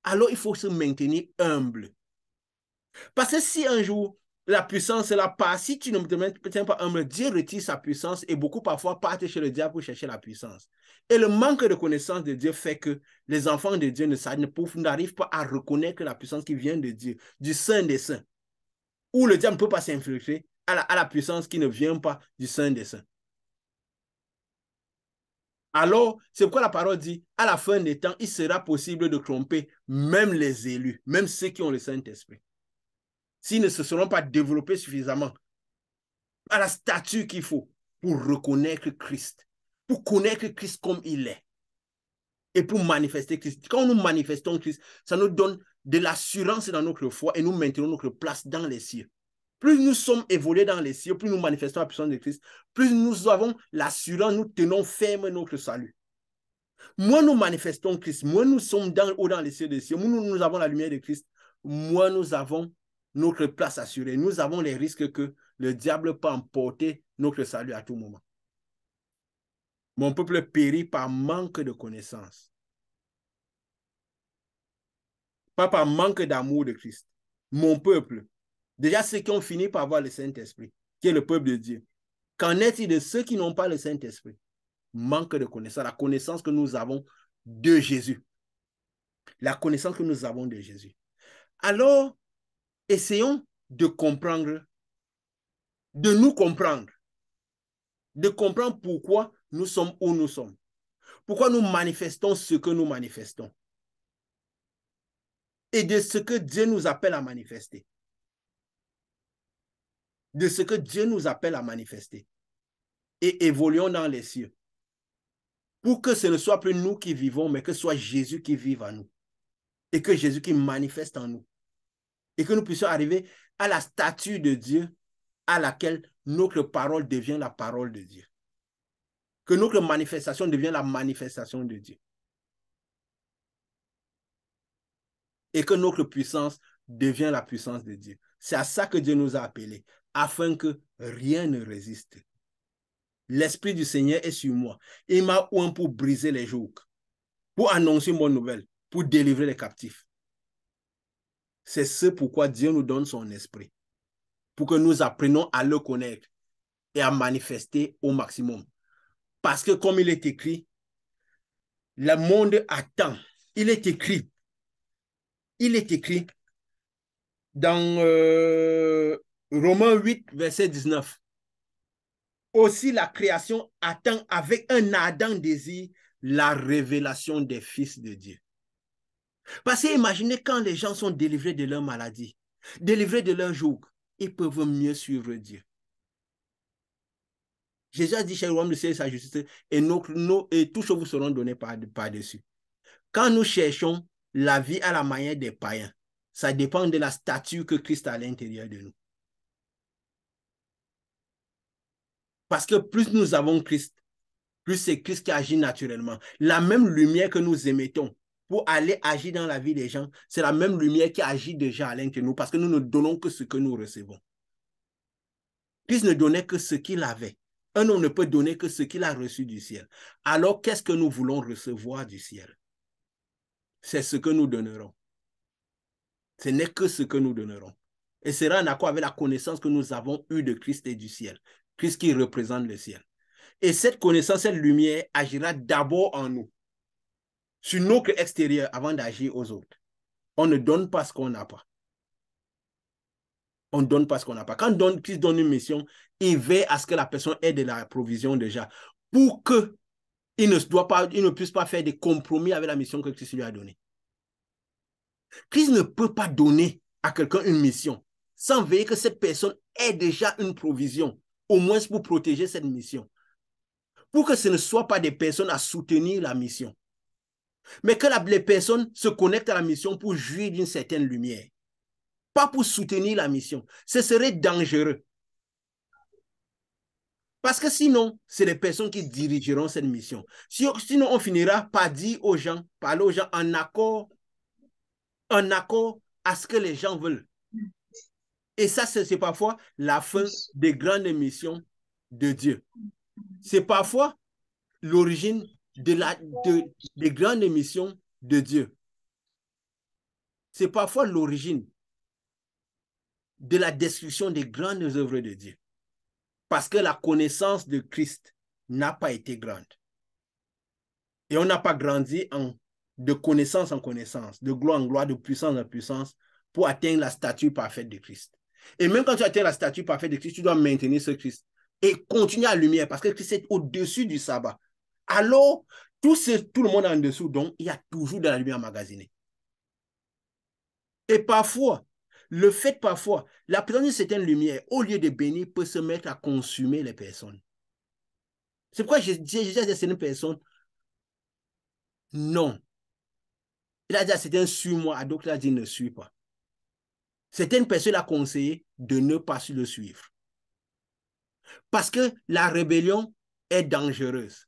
Speaker 1: Alors, il faut se maintenir humble. Parce que si un jour, la puissance est là, si tu ne te tiens pas humble, Dieu retire sa puissance et beaucoup parfois partent chez le diable pour chercher la puissance. Et le manque de connaissance de Dieu fait que les enfants de Dieu n'arrivent pas à reconnaître la puissance qui vient de Dieu, du Saint des Saints. Où le diable ne peut pas s'infiltrer à la puissance qui ne vient pas du Saint des Saints. Alors, c'est pourquoi la parole dit, à la fin des temps, il sera possible de tromper même les élus, même ceux qui ont le Saint-Esprit. S'ils ne se seront pas développés suffisamment à la stature qu'il faut pour reconnaître Christ, pour connaître Christ comme il est et pour manifester Christ. Quand nous manifestons Christ, ça nous donne de l'assurance dans notre foi et nous maintenons notre place dans les cieux. Plus nous sommes évolués dans les cieux, plus nous manifestons la puissance de Christ, plus nous avons l'assurance, nous tenons ferme notre salut. Moins nous manifestons Christ, moins nous sommes haut dans les cieux des cieux, moins nous avons la lumière de Christ, moins nous avons notre place assurée. Nous avons les risques que le diable peut emporter notre salut à tout moment. Mon peuple périt par manque de connaissance. Pas par manque d'amour de Christ. Mon peuple. Déjà, ceux qui ont fini par avoir le Saint-Esprit, qui est le peuple de Dieu. Qu'en est-il de ceux qui n'ont pas le Saint-Esprit? Manque de connaissance. La connaissance que nous avons de Jésus. La connaissance que nous avons de Jésus. Alors, essayons de comprendre, de nous comprendre. De comprendre pourquoi nous sommes où nous sommes. Pourquoi nous manifestons ce que nous manifestons. Et de ce que Dieu nous appelle à manifester. De ce que Dieu nous appelle à manifester. Et évoluons dans les cieux. Pour que ce ne soit plus nous qui vivons, mais que ce soit Jésus qui vive en nous. Et que Jésus qui manifeste en nous. Et que nous puissions arriver à la stature de Dieu à laquelle notre parole devient la parole de Dieu. Que notre manifestation devienne la manifestation de Dieu. Et que notre puissance devient la puissance de Dieu. C'est à ça que Dieu nous a appelés, afin que rien ne résiste. L'Esprit du Seigneur est sur moi. Il m'a oint pour briser les jougs, pour annoncer une bonne nouvelle, pour délivrer les captifs. C'est ce pourquoi Dieu nous donne son esprit, pour que nous apprenions à le connaître et à manifester au maximum. Parce que comme il est écrit, le monde attend. Il est écrit dans Romains 8, verset 19. Aussi la création attend avec un ardent désir la révélation des fils de Dieu. Parce que imaginez quand les gens sont délivrés de leur maladie, délivrés de leur joug, ils peuvent mieux suivre Dieu. Jésus a dit chez le royaume de Dieu sa justice et toutes choses vous seront données par-dessus. Quand nous cherchons la vie à la manière des païens, ça dépend de la stature que Christ a à l'intérieur de nous. Parce que plus nous avons Christ, plus c'est Christ qui agit naturellement. La même lumière que nous émettons pour aller agir dans la vie des gens, c'est la même lumière qui agit déjà à l'intérieur de nous parce que nous ne donnons que ce que nous recevons. Christ ne donnait que ce qu'il avait. Un homme ne peut donner que ce qu'il a reçu du ciel. Alors, qu'est-ce que nous voulons recevoir du ciel? C'est ce que nous donnerons. Ce n'est que ce que nous donnerons. Et sera en accord avec la connaissance que nous avons eue de Christ et du ciel. Christ qui représente le ciel. Et cette connaissance, cette lumière agira d'abord en nous, sur notre extérieur, avant d'agir aux autres. On ne donne pas ce qu'on n'a pas. On ne donne pas ce qu'on n'a pas. Quand Christ donne une mission, il veille à ce que la personne ait de la provision déjà, pour qu'il ne puisse pas faire des compromis avec la mission que Christ lui a donnée. Christ ne peut pas donner à quelqu'un une mission sans veiller que cette personne ait déjà une provision, au moins pour protéger cette mission. Pour que ce ne soit pas des personnes à soutenir la mission, mais que les personnes se connectent à la mission pour jouir d'une certaine lumière, pas pour soutenir la mission. Ce serait dangereux. Parce que sinon, c'est les personnes qui dirigeront cette mission. Sinon, on finira par dire aux gens, parler aux gens en accord à ce que les gens veulent. Et ça, c'est parfois la fin des grandes missions de Dieu. C'est parfois l'origine des grandes missions de Dieu. C'est parfois l'origine de la destruction des grandes œuvres de Dieu. Parce que la connaissance de Christ n'a pas été grande. Et on n'a pas grandi de connaissance en connaissance, de gloire en gloire, de puissance en puissance, pour atteindre la stature parfaite de Christ. Et même quand tu atteins la stature parfaite de Christ, tu dois maintenir ce Christ et continuer à la lumière, parce que Christ est au-dessus du sabbat. Alors, tout le monde en dessous, donc il y a toujours de la lumière emmagasinée. Et parfois, la présence de certaines lumières, au lieu de bénir, peut se mettre à consumer les personnes. C'est pourquoi Jésus a dit à certaines personnes, non. Il a dit à certains, suis-moi, à d'autres, il a dit, ne suis pas. Certaines personnes l'ont conseillé de ne pas le suivre. Parce que la rébellion est dangereuse.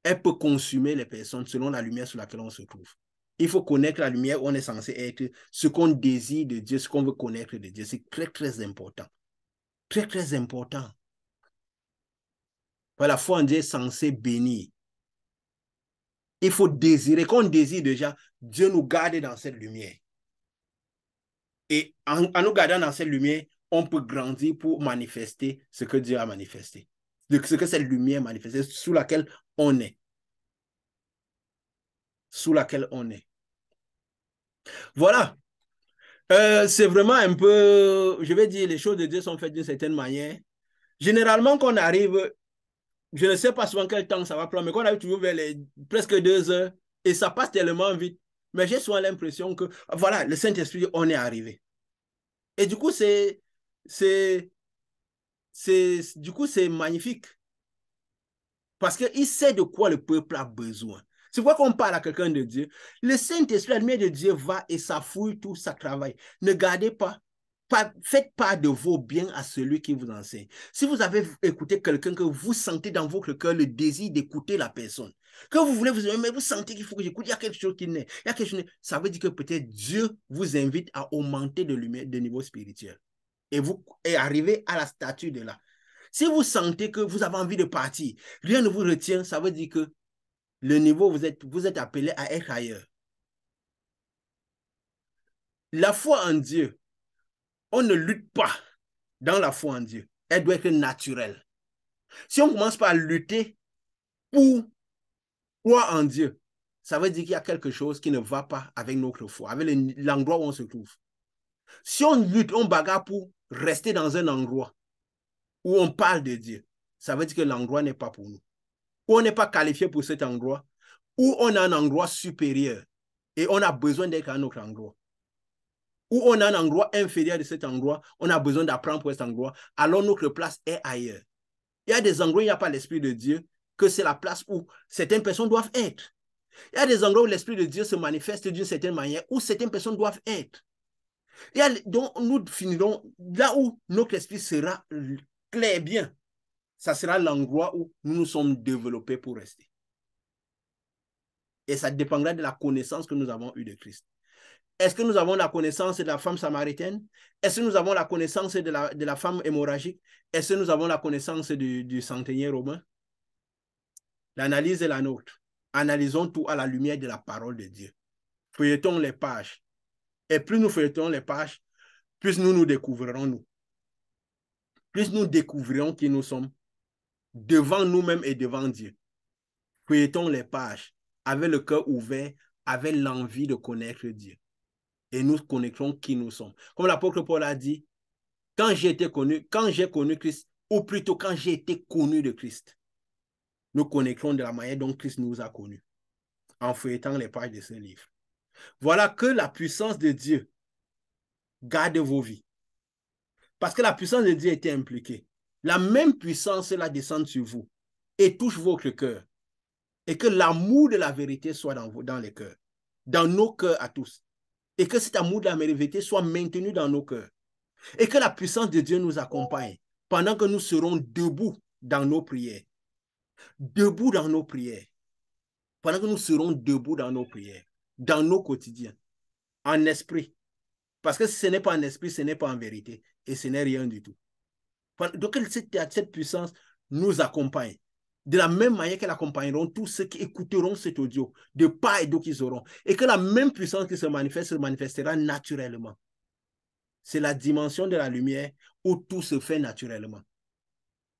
Speaker 1: Elle peut consumer les personnes selon la lumière sur laquelle on se trouve. Il faut connaître la lumière où on est censé être, ce qu'on désire de Dieu, ce qu'on veut connaître de Dieu. C'est très, très important. Très, très important. La foi en Dieu est censée bénir. Il faut désirer. Quand on désire déjà, Dieu nous garde dans cette lumière. Et en nous gardant dans cette lumière, on peut grandir pour manifester ce que Dieu a manifesté. Ce que cette lumière manifeste, sous laquelle on est. Sous laquelle on est. Voilà. C'est vraiment un peu, je vais dire, les choses de Dieu sont faites d'une certaine manière. Généralement, quand on arrive, je ne sais pas souvent quel temps ça va prendre, mais quand on arrive toujours vers les presque 2 heures, et ça passe tellement vite, mais j'ai souvent l'impression que, voilà, le Saint-Esprit, on est arrivé. Et du coup, c'est magnifique. Parce qu'il sait de quoi le peuple a besoin. C'est pourquoi qu'on parle à quelqu'un de Dieu. Le Saint-Esprit, la lumière de Dieu va et ça fouille tout, ça travaille. Ne gardez pas. Faites pas de vos biens à celui qui vous enseigne. Si vous avez écouté quelqu'un que vous sentez dans votre cœur le désir d'écouter la personne, que vous voulez vous aimer, mais vous sentez qu'il faut que j'écoute, il y a quelque chose qui naît, il y a quelque chose, ça veut dire que peut-être Dieu vous invite à augmenter de niveau spirituel. Et vous arrivez à la stature de là. Si vous sentez que vous avez envie de partir, rien ne vous retient, ça veut dire que le niveau, vous êtes appelé à être ailleurs. La foi en Dieu, on ne lutte pas dans la foi en Dieu. Elle doit être naturelle. Si on commence par lutter pour croire en Dieu, ça veut dire qu'il y a quelque chose qui ne va pas avec notre foi, avec l'endroit où on se trouve. Si on lutte, on bagarre pour rester dans un endroit où on parle de Dieu, ça veut dire que l'endroit n'est pas pour nous. Ou on n'est pas qualifié pour cet endroit, ou on a un endroit supérieur et on a besoin d'être à un autre endroit. Ou on a un endroit inférieur de cet endroit, on a besoin d'apprendre pour cet endroit, alors notre place est ailleurs. Il y a des endroits où il n'y a pas l'Esprit de Dieu, que c'est la place où certaines personnes doivent être. Il y a des endroits où l'Esprit de Dieu se manifeste d'une certaine manière, où certaines personnes doivent être. Donc, nous finirons là où notre esprit sera clair bien. Ça sera l'endroit où nous nous sommes développés pour rester. Et ça dépendra de la connaissance que nous avons eue de Christ. Est-ce que nous avons la connaissance de la femme samaritaine? Est-ce que nous avons la connaissance de la femme hémorragique? Est-ce que nous avons la connaissance du centenier romain? L'analyse est la nôtre. Analysons tout à la lumière de la parole de Dieu. Feuilletons les pages. Et plus nous feuilletons les pages, plus nous nous découvrirons nous. Plus nous découvrirons qui nous sommes devant nous-mêmes et devant Dieu. Feuilletons les pages avec le cœur ouvert, avec l'envie de connaître Dieu. Et nous connaîtrons qui nous sommes. Comme l'apôtre Paul a dit, quand j'ai connu Christ, ou plutôt quand j'ai été connu de Christ, nous connaîtrons de la manière dont Christ nous a connus, en feuilletant les pages de ce livre. Voilà, que la puissance de Dieu garde vos vies. Parce que la puissance de Dieu était impliquée. La même puissance là descend sur vous et touche votre cœur. Et que l'amour de la vérité soit dans les cœurs, dans nos cœurs à tous. Et que cet amour de la vérité soit maintenu dans nos cœurs. Et que la puissance de Dieu nous accompagne pendant que nous serons debout dans nos prières. Debout dans nos prières. Pendant que nous serons debout dans nos prières, dans nos quotidiens, en esprit. Parce que si ce n'est pas en esprit, ce n'est pas en vérité. Et ce n'est rien du tout. Donc cette puissance nous accompagne. De la même manière qu'elle accompagneront tous ceux qui écouteront cet audio, de part et d'autre qu'ils auront. Et que la même puissance qui se manifestera naturellement. C'est la dimension de la lumière où tout se fait naturellement.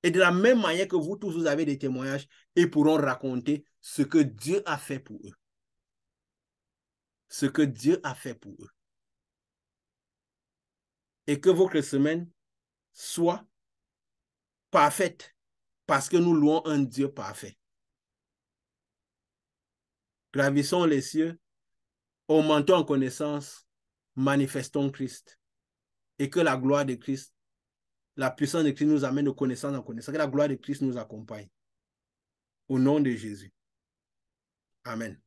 Speaker 1: Et de la même manière que vous tous, vous avez des témoignages et pourront raconter ce que Dieu a fait pour eux. Ce que Dieu a fait pour eux. Et que votre semaine soit parfaite parce que nous louons un Dieu parfait. Gravissons les cieux, augmentons en connaissance, manifestons Christ. Et que la gloire de Christ, la puissance de Christ nous amène de connaissance en connaissance. Que la gloire de Christ nous accompagne. Au nom de Jésus. Amen.